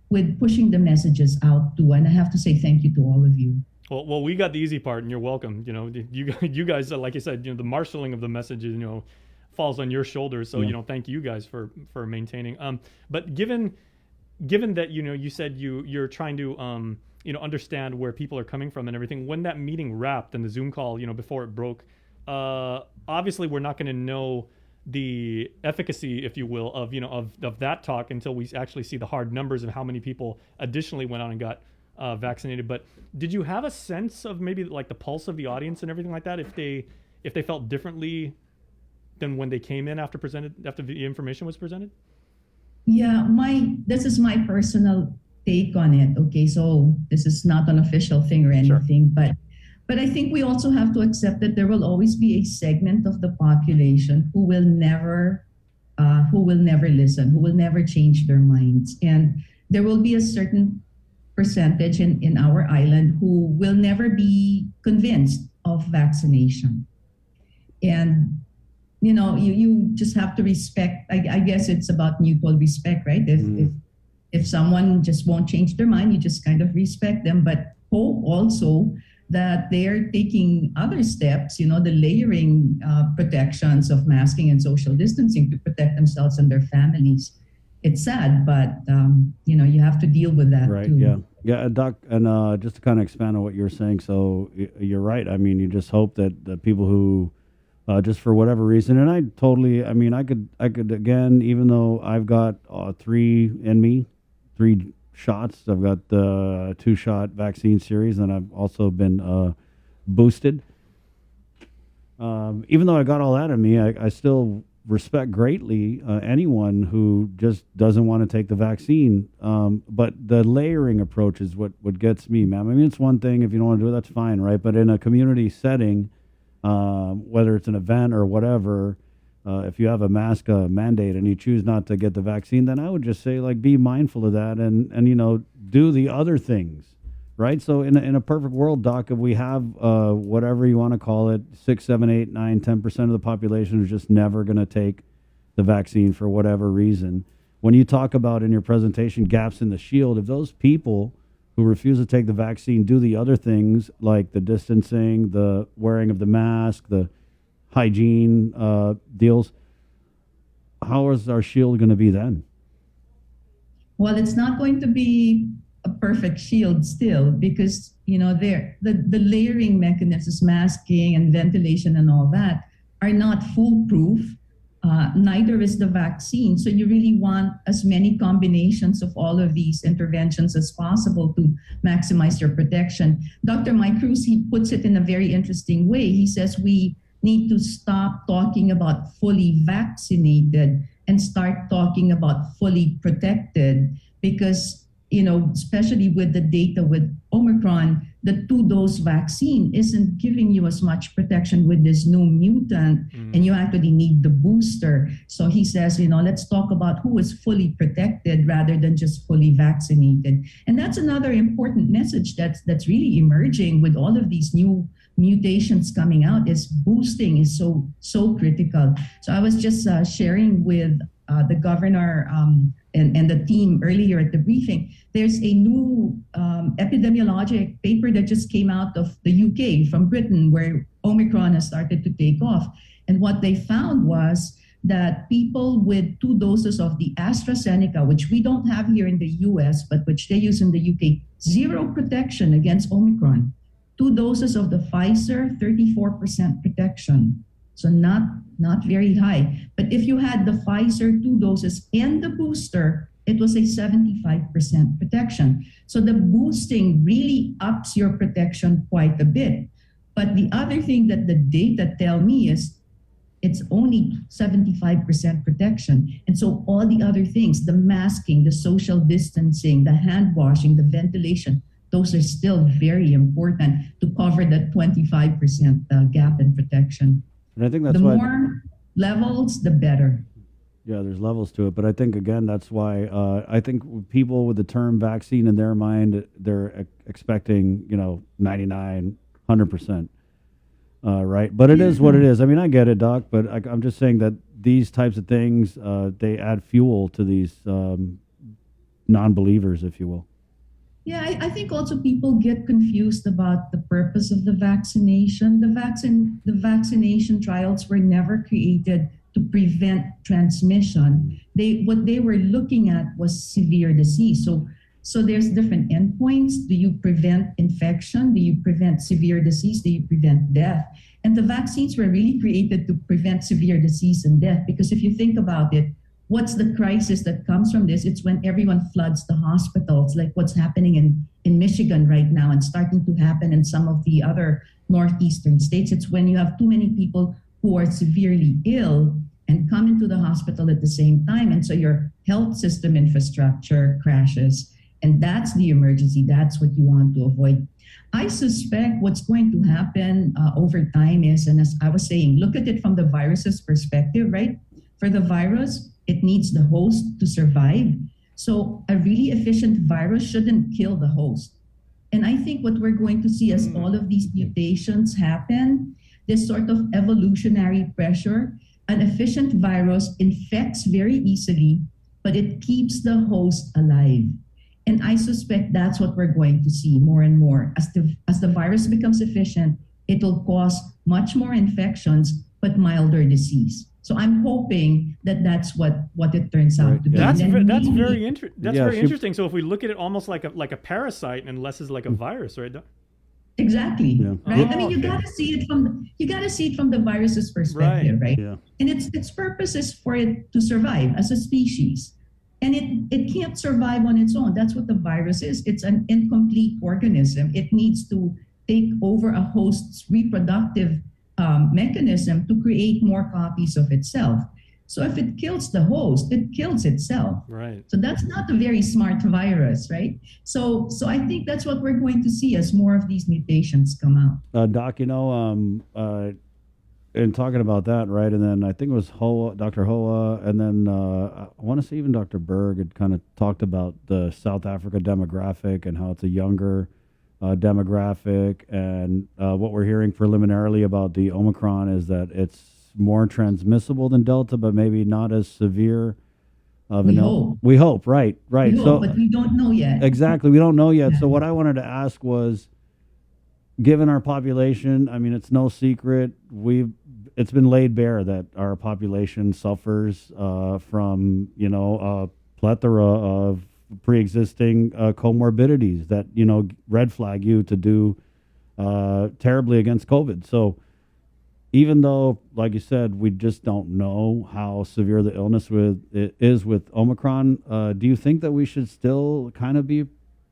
with pushing the messages out too. And I have to say thank you to all of you. Well, we got the easy part, and you're welcome. You guys, like you said, the marshaling of the messages, falls on your shoulders. So, thank you guys for maintaining. But given that, you said you're trying to, understand where people are coming from and everything, when that meeting wrapped and the Zoom call, before it broke, obviously we're not going to know the efficacy, if you will, of that talk until we actually see the hard numbers of how many people additionally went on and got vaccinated. But did you have a sense of maybe the pulse of the audience and everything like that, if they felt differently than when they came in after the information was presented? Yeah, this is my personal take on it. Okay, so this is not an official thing or anything, sure. But I think we also have to accept that there will always be a segment of the population who will never listen, who will never change their minds, and there will be a certain percentage in our island who will never be convinced of vaccination. And you just have to respect. I guess it's about mutual respect, right? If someone just won't change their mind, you just kind of respect them, but hope also that they're taking other steps, the layering protections of masking and social distancing to protect themselves and their families. It's sad, but you have to deal with that right, too. Yeah, Doc, and just to kind of expand on what you're saying, so you're right. I mean, you just hope that the people who just for whatever reason. And I could again, even though I've got 3 shots, I've got the 2-shot vaccine series, and I've also been boosted. Even though I got all that in me, I still respect greatly anyone who just doesn't want to take the vaccine. But the layering approach is what gets me, man. I mean, it's one thing if you don't want to do it, that's fine, right? But in a community setting, whether it's an event or whatever, if you have a mask mandate and you choose not to get the vaccine, then I would just say, like, be mindful of that and do the other things. Right, so in a perfect world, Doc, if we have whatever you want to call it, 6, 7, 8, 9, 10% of the population is just never going to take the vaccine for whatever reason. When you talk about in your presentation gaps in the shield, if those people who refuse to take the vaccine do the other things like the distancing, the wearing of the mask, the hygiene deals, how is our shield going to be then? Well, it's not going to be a perfect shield still, because the layering mechanisms, masking and ventilation and all that, are not foolproof. Neither is the vaccine. So you really want as many combinations of all of these interventions as possible to maximize your protection. Dr. Mike Cruz, he puts it in a very interesting way. He says we need to stop talking about fully vaccinated and start talking about fully protected, because especially with the data with Omicron, the 2-dose vaccine isn't giving you as much protection with this new mutant, and you actually need the booster. So he says, let's talk about who is fully protected rather than just fully vaccinated. And that's another important message that's really emerging with all of these new mutations coming out, is boosting is so critical. So I was just sharing with the governor and the team earlier at the briefing. There's a new epidemiologic paper that just came out of the UK from Britain, where Omicron has started to take off. And what they found was that people with 2 doses of the AstraZeneca, which we don't have here in the US, but which they use in the UK, 0 protection against Omicron. 2 doses of the Pfizer, 34% protection. So not very high. But if you had the Pfizer 2 doses and the booster, it was a 75% protection. So the boosting really ups your protection quite a bit. But the other thing that the data tell me is it's only 75% protection. And so all the other things, the masking, the social distancing, the hand washing, the ventilation, those are still very important to cover that 25% gap in protection. And I think that's the why more levels, the better. Yeah, there's levels to it. But I think, again, that's why I think people with the term vaccine in their mind, they're expecting, 99, 100%. Right? But it is what it is. I mean, I get it, Doc, but I'm just saying that these types of things, they add fuel to these non-believers, if you will. Yeah, I think also people get confused about the purpose of the vaccination. The vaccination trials were never created to prevent transmission. What they were looking at was severe disease. So there's different endpoints. Do you prevent infection? Do you prevent severe disease? Do you prevent death? And the vaccines were really created to prevent severe disease and death, because if you think about it, what's the crisis that comes from this? It's when everyone floods the hospitals, like what's happening in Michigan right now and starting to happen in some of the other northeastern states. It's when you have too many people who are severely ill and come into the hospital at the same time. And so your health system infrastructure crashes. And that's the emergency. That's what you want to avoid. I suspect what's going to happen over time is, and as I was saying, look at it from the virus's perspective, right? For the virus, it needs the host to survive. So a really efficient virus shouldn't kill the host. And I think what we're going to see as all of these mutations happen, this sort of evolutionary pressure, an efficient virus infects very easily, but it keeps the host alive. And I suspect that's what we're going to see more and more. As the virus becomes efficient, it will cause much more infections, but milder disease. So I'm hoping that that's what it turns out to be. That's very interesting. So if we look at it almost like a parasite and less is like a virus, right? Exactly. Yeah. Right. Oh, I mean, you gotta see it from the virus's perspective, right? Yeah. And its purpose is for it to survive as a species. And it can't survive on its own. That's what the virus is. It's an incomplete organism. It needs to take over a host's reproductive mechanism to create more copies of itself. So if it kills the host, it kills itself. Right. So that's not a very smart virus, right? So I think that's what we're going to see as more of these mutations come out. Doc, in talking about that, right, and then I think it was Dr. Hoa, and then I want to say even Dr. Berg had kind of talked about the South Africa demographic and how it's a younger demographic, and what we're hearing preliminarily about the Omicron is that it's more transmissible than Delta, but maybe not as severe. We hope. We hope, right. We hope, but we don't know yet. Exactly, we don't know yet. So what I wanted to ask was, given our population, I mean, it's no secret, it's been laid bare that our population suffers from, a plethora of pre-existing comorbidities that, red flag you to do terribly against COVID. So even though, like you said, we just don't know how severe the illness is with Omicron, do you think that we should still kind of be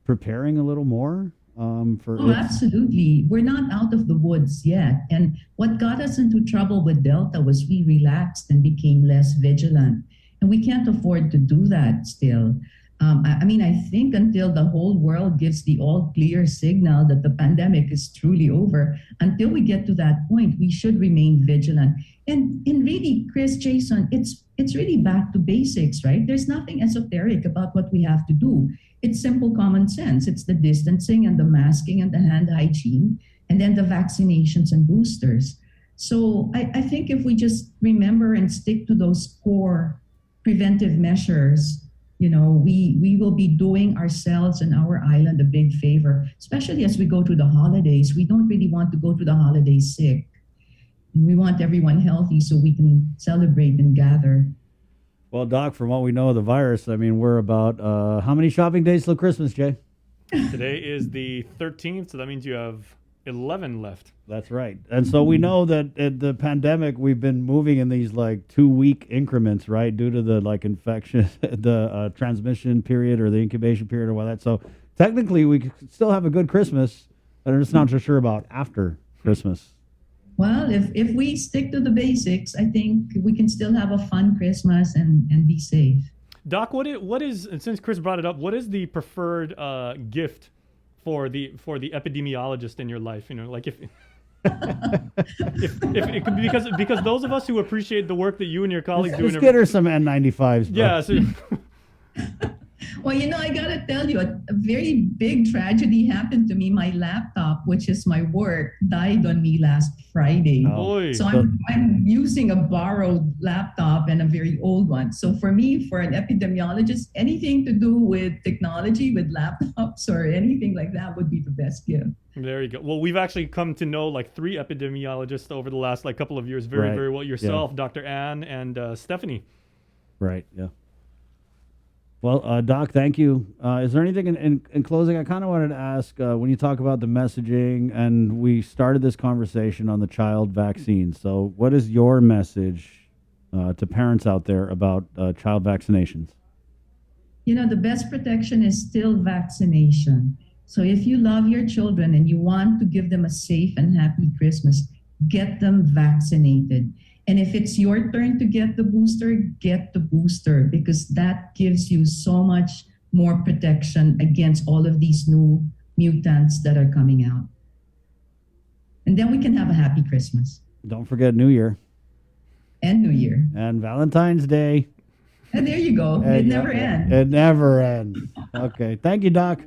preparing a little more? Absolutely. We're not out of the woods yet. And what got us into trouble with Delta was we relaxed and became less vigilant. And we can't afford to do that still. I think until the whole world gives the all clear signal that the pandemic is truly over, until we get to that point, we should remain vigilant. And really, Chris, Jason, it's really back to basics, right? There's nothing esoteric about what we have to do. It's simple common sense. It's the distancing and the masking and the hand hygiene, and then the vaccinations and boosters. So I think if we just remember and stick to those core preventive measures, we will be doing ourselves and our island a big favor, especially as we go to the holidays. We don't really want to go to the holidays sick. We want everyone healthy so we can celebrate and gather. Well, Doc, from what we know of the virus, I mean, we're about how many shopping days till Christmas, Jay? Today is the 13th, so that means you have 11 left. That's right. And so we know that at the pandemic, we've been moving in these 2-week increments, right? Due to the infection, the transmission period or the incubation period or what that. So technically we could still have a good Christmas, but I'm just not so sure about after Christmas. Well, if we stick to the basics, I think we can still have a fun Christmas and be safe. Doc, what is, and since Chris brought it up, what is the preferred gift for the epidemiologist in your life? If it could be because those of us who appreciate the work that you and your colleagues do. Let's get her some N95s. Bro. Yeah. So, well, I got to tell you, a very big tragedy happened to me. My laptop, which is my work, died on me last Friday. Oh. So I'm using a borrowed laptop and a very old one. So for me, for an epidemiologist, anything to do with technology, with laptops or anything like that would be the best gift. There you go. Well, we've actually come to know 3 epidemiologists over the last couple of years very, very well. Yourself, Dr. Ann, and Stephanie. Right. Yeah. Well, Doc, thank you. Is there anything in closing? I kind of wanted to ask, when you talk about the messaging, and we started this conversation on the child vaccine. So what is your message to parents out there about child vaccinations? The best protection is still vaccination. So if you love your children and you want to give them a safe and happy Christmas, get them vaccinated. And if it's your turn to get the booster, because that gives you so much more protection against all of these new mutants that are coming out. And then we can have a happy Christmas. Don't forget New Year. And New Year. And Valentine's Day. And there you go. It never ends. It never ends. Okay. Thank you, Doc.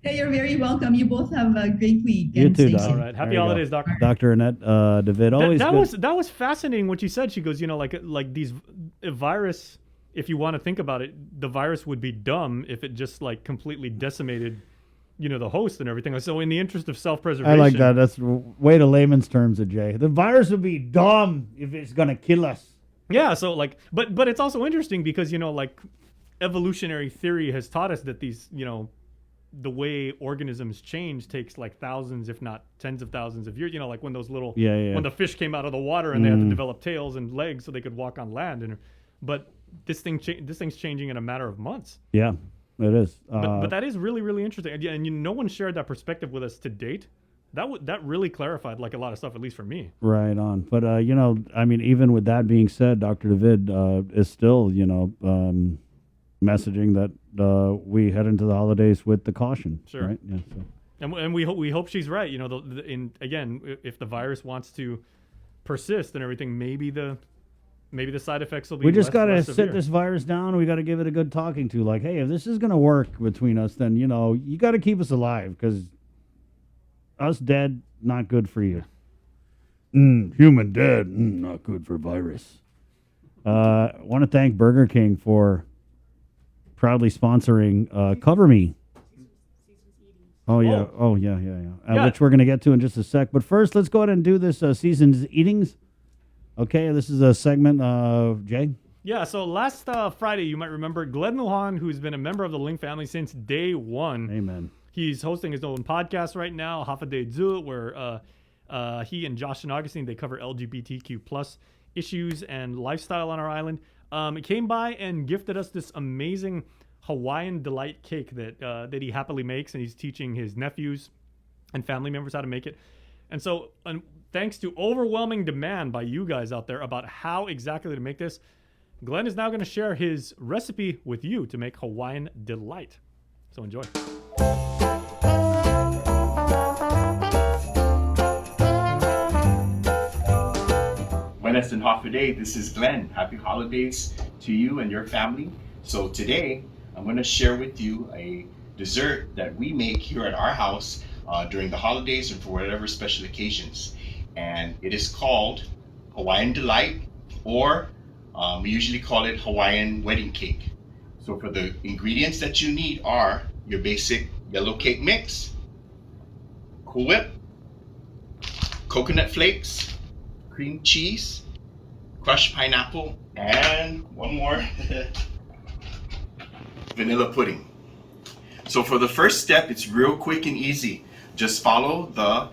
Hey, you're very welcome. You both have a great week. You too, Doc. All right. Happy holidays, Doc. Dr. Annette David. Always that was fascinating what you said. She goes, like these virus, if you want to think about it, the virus would be dumb if it just completely decimated, the host and everything. So in the interest of self-preservation. I like that. That's way to layman's terms, Jay. The virus would be dumb if it's going to kill us. Yeah. So but it's also interesting because, evolutionary theory has taught us that these, the way organisms change takes like thousands, if not tens of thousands of years. You know, like when those little, when the fish came out of the water and they had to develop tails and legs so they could walk on land. But this thing's changing in a matter of months. Yeah, it is. But that is really, really interesting. And no one shared that perspective with us to date. That really clarified like a lot of stuff, at least for me. Right on. But, I mean, even with that being said, Dr. David is still, messaging that we head into the holidays with the caution. Sure. Right? Yeah. So. And we hope she's right. You know, again, if the virus wants to persist and everything, maybe the side effects will be. We just got to severe. sit this virus down. We got to give it a good talking to. Like, hey, if this is going to work between us, then you got to keep us alive, because us dead, not good for you. Human dead, not good for virus. I want to thank Burger King for proudly sponsoring Cover Me. Oh, yeah. Which we're going to get to in just a sec. But first, let's go ahead and do this season's eatings. Okay, this is a segment of Jay. Yeah, so last Friday, you might remember Glenn Lujan, who's been a member of the Ling family since day one. Amen. He's hosting his own podcast right now, Hafa de Zu, where he and Josh and Augustine, they cover LGBTQ plus issues and lifestyle on our island. He came by and gifted us this amazing Hawaiian delight cake that he happily makes, and he's teaching his nephews and family members how to make it. And so thanks to overwhelming demand by you guys out there about how exactly to make this, Glenn is now going to share his recipe with you to make Hawaiian delight. So enjoy. Buenas and Hafa Day, this is Glenn. Happy holidays to you and your family. So today, I'm going to share with you a dessert that we make here at our house during the holidays and for whatever special occasions. And it is called Hawaiian Delight, or we usually call it Hawaiian Wedding Cake. So for the ingredients that you need are your basic yellow cake mix, Cool Whip, coconut flakes, cream cheese, crushed pineapple, and one more, vanilla pudding. So for the first step, it's real quick and easy. Just follow the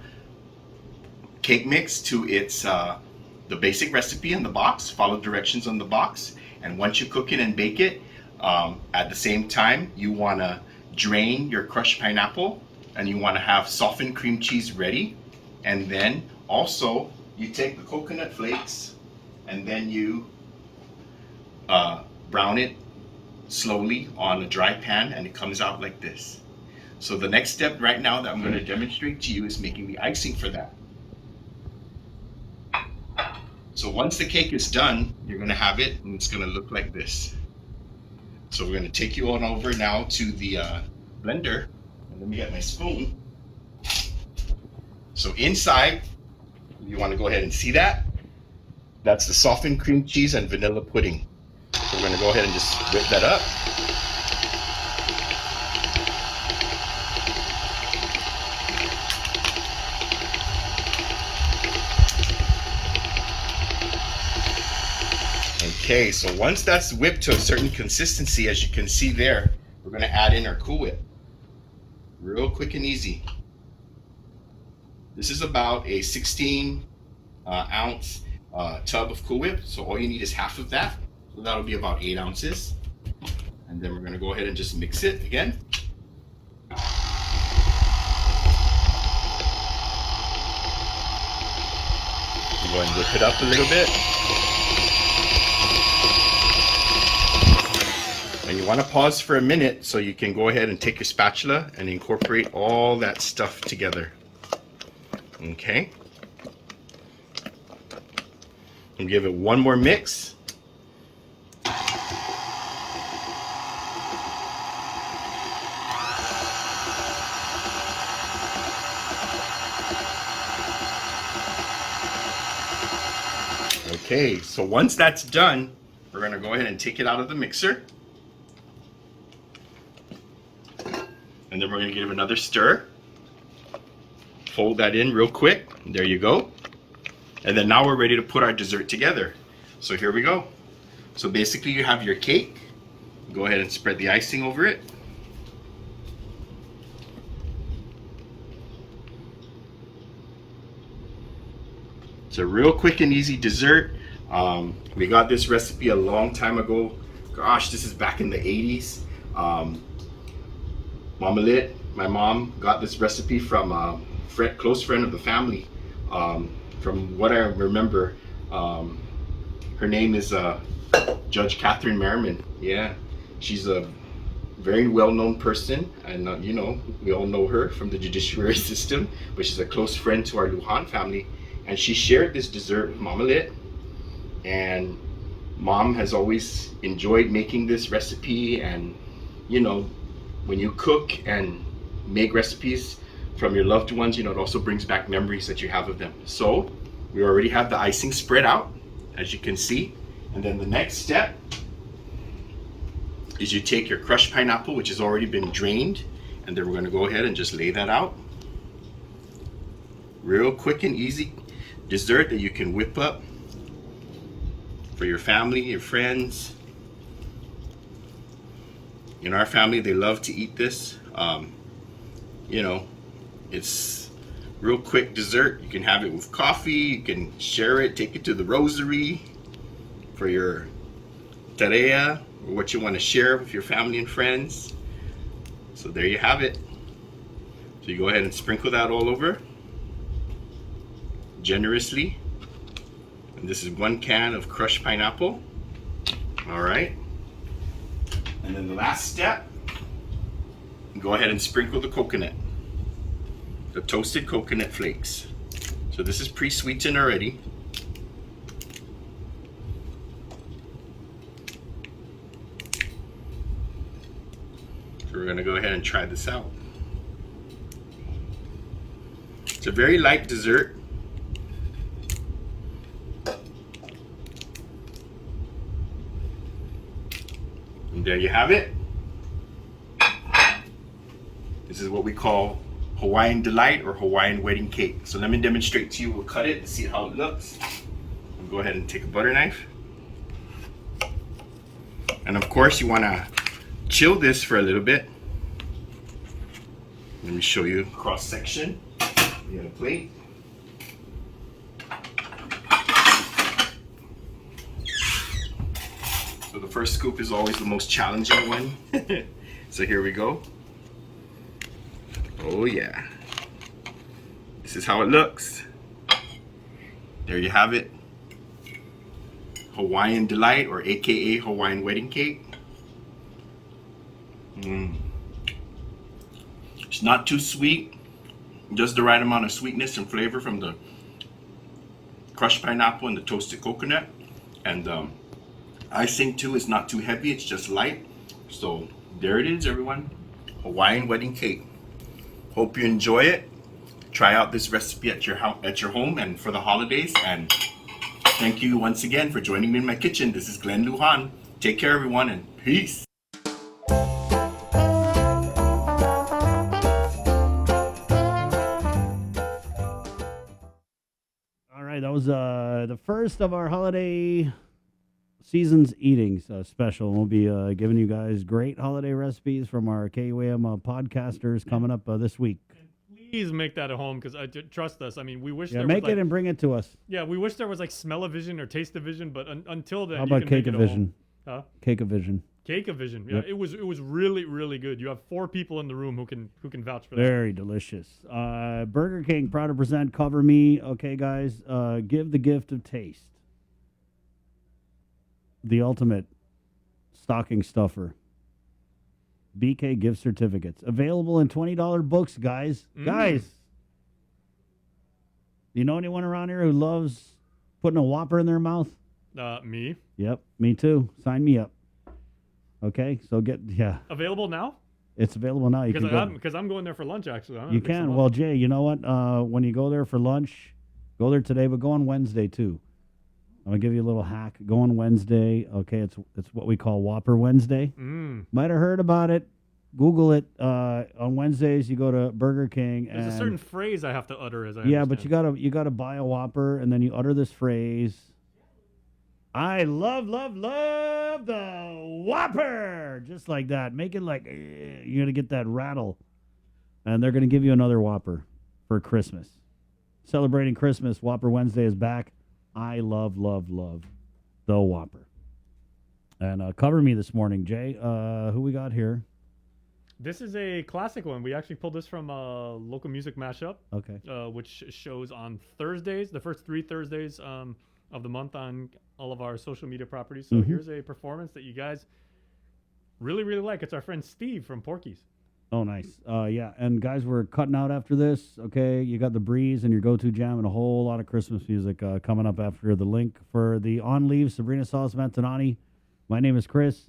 cake mix to its the basic recipe in the box. Follow directions on the box, and once you cook it and bake it, at the same time you want to drain your crushed pineapple, and you want to have softened cream cheese ready. And then also you take the coconut flakes and then you brown it slowly on a dry pan, and it comes out like this. So the next step right now that I'm going to demonstrate to you is making the icing for that. So once the cake is done, you're going to have it, and it's going to look like this. So we're going to take you on over now to the blender. And let me get my spoon. So inside, you want to go ahead and see that? That's the softened cream cheese and vanilla pudding. So we're going to go ahead and just whip that up. Okay, so once that's whipped to a certain consistency, as you can see there, we're going to add in our Cool Whip. Real quick and easy. This is about a 16 ounce tub of Cool Whip, so all you need is half of that. So that'll be about 8 ounces. And then we're going to go ahead and just mix it again. Go and whip it up a little bit. And you want to pause for a minute so you can go ahead and take your spatula and incorporate all that stuff together. Okay. And give it one more mix. Okay, so once that's done, we're going to go ahead and take it out of the mixer. And then we're going to give it another stir. Fold that in real quick. There you go. And then now we're ready to put our dessert together. So here we go. So basically you have your cake. Go ahead and spread the icing over it. It's a real quick and easy dessert. We got this recipe a long time ago. Gosh, this is back in the 80s. Mama Lit, my mom, got this recipe from a close friend of the family. From what I remember, her name is Judge Catherine Merriman. Yeah, she's a very well-known person, and you know, we all know her from the judiciary system, but she's a close friend to our Lujan family, and she shared this dessert with Mama Lit, and Mom has always enjoyed making this recipe. And you know, when you cook and make recipes from your loved ones, you know, it also brings back memories that you have of them. So we already have the icing spread out, as you can see, and then the next step is you take your crushed pineapple, which has already been drained, and then we're going to go ahead and just lay that out. Real quick and easy dessert that you can whip up for your family, your friends. In our family, they love to eat this. You know, it's real quick dessert. You can have it with coffee, you can share it, take it to the rosary for your tarea, or what you want to share with your family and friends. So there you have it. So you go ahead and sprinkle that all over generously. And this is 1 can of crushed pineapple. All right. And then the last step, go ahead and sprinkle the coconut, the toasted coconut flakes. So this is pre-sweetened already. So we're gonna go ahead and try this out. It's a very light dessert. And there you have it. This is what we call Hawaiian Delight or Hawaiian Wedding Cake. So let me demonstrate to you. We'll cut it and see how it looks. I'll go ahead and take a butter knife. And of course you want to chill this for a little bit. Let me show you cross section. We got a plate. So the first scoop is always the most challenging one. So here we go. Oh yeah. This is how it looks. There you have it. Hawaiian Delight, or AKA Hawaiian Wedding Cake. It's not too sweet. Just the right amount of sweetness and flavor from the crushed pineapple and the toasted coconut. And icing too is not too heavy, it's just light. So there it is, everyone. Hawaiian Wedding Cake. Hope you enjoy it. Try out this recipe at your home and for the holidays. And thank you once again for joining me in my kitchen. This is Glenn Lujan. Take care, everyone, and peace. All right, that was the first of our holiday season's eatings special. We'll be giving you guys great holiday recipes from our KUAM podcasters coming up this week. Please make that at home, because trust us. I mean, we wish. Yeah, there make was it and bring it to us. Yeah, we wish there was like Smell-O-Vision or Taste-O-Vision, but until then, How you about can make it at Cake-O-Vision? home. Huh? Cake-O-Vision. Cake-O-Vision. Yeah, Yep. it was really, really good. You have 4 people in the room who can vouch for that. Very delicious. Burger King, proud to present Cover Me. Okay, guys, give the gift of taste. The ultimate stocking stuffer. BK gift certificates. Available in $20 books, guys. Guys, do you know anyone around here who loves putting a Whopper in their mouth? Me. Yep, me too. Sign me up. Okay, so Available now? It's available now. You Because I'm going there for lunch, actually. I'm gonna You pick some can. up. Well, Jay, you know what? When you go there for lunch, go there today, but go on Wednesday too. I'm gonna give you a little hack. Go on Wednesday. Okay, it's what we call Whopper Wednesday. Might have heard about it. Google it. On Wednesdays, you go to Burger King. There's a certain phrase I have to utter as I Yeah, understand. but you gotta buy a Whopper and then you utter this phrase. I love the Whopper, just like that. Make it like you're gonna get that rattle, and they're gonna give you another Whopper for Christmas. celebrating Christmas. Whopper Wednesday is back. I love the Whopper. And cover me this morning, Jay. Who we got here? This is a classic one. We actually pulled this from a local music mashup. Okay. Which shows on Thursdays, the first 3 Thursdays of the month on all of our social media properties. So here's a performance that you guys really, really like. It's our friend Steve from Porky's. Oh, nice. Yeah, and guys, we're cutting out after this. Okay, you got the Breeze and your go-to jam and a whole lot of Christmas music coming up after the link for the On Leave, Sabrina Salas Mantonani. My name is Chris.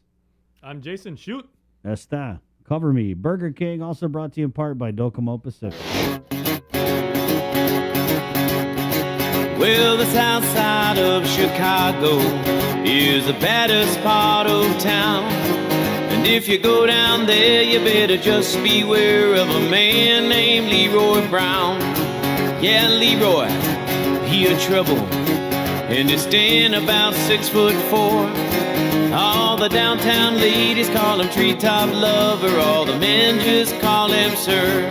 I'm Jason. Shoot. Esta. Cover me. Burger King, also brought to you in part by Docomo Pacific. Well, the south side of Chicago is the baddest part of town. And if you go down there, you better just beware of a man named Leroy Brown. Yeah, Leroy, he in trouble, and he's staying about 6'4". All the downtown ladies call him treetop lover, all the men just call him sir.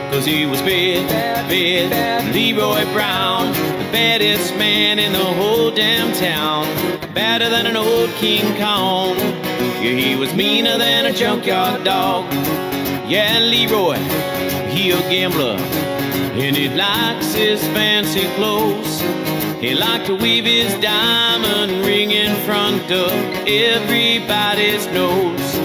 'Cause he was bad Leroy Brown, the baddest man in the whole damn town. Badder than an old King Kong. Yeah, he was meaner than a junkyard dog. Yeah, Leroy, he a gambler, and he likes his fancy clothes. He liked to weave his diamond ring in front of everybody's nose.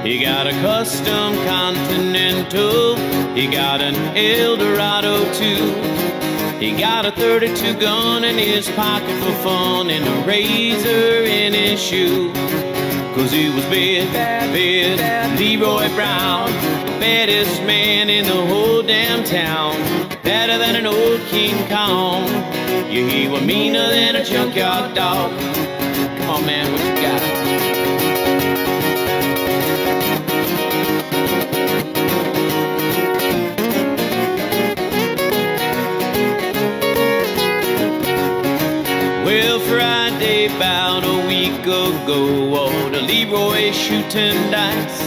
He got a custom Continental, he got an Eldorado too. He got a 32 gun in his pocket for fun and a razor in his shoe. 'Cause he was bad Leroy Brown, the baddest man in the whole damn town. Badder than an old King Kong. Yeah, he was meaner than a junkyard dog. Come on, man, what you got? Well, Friday, about a week ago, old Leroy shooting dice.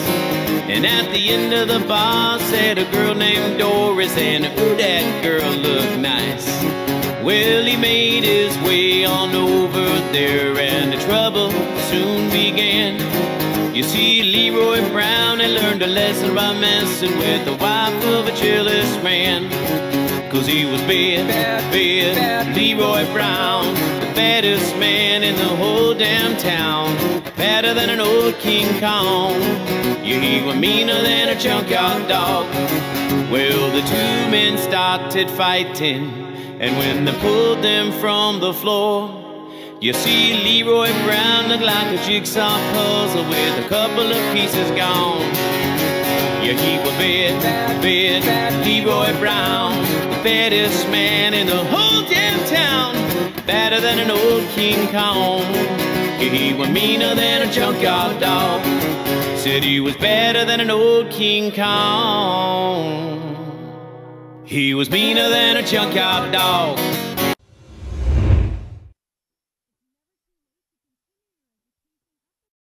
And at the end of the bar sat a girl named Doris, and ooh, that girl looked nice. Well, he made his way on over there, and the trouble soon began. You see, Leroy Brown had learned a lesson by messing with the wife of a jealous man. 'Cause he was bad Leroy Brown, the baddest man in the whole damn town. Badder than an old King Kong. Yeah, he was meaner than a junkyard dog. Well, the two men started fighting, and when they pulled them from the floor, you see Leroy Brown looked like a jigsaw puzzle with a couple of pieces gone. Yeah, he was bad Leroy Brown, the baddest man in the whole damn town. Badder than an old King Kong. Yeah, he was meaner than a junkyard dog. Said he was better than an old King Kong. He was meaner than a junkyard dog.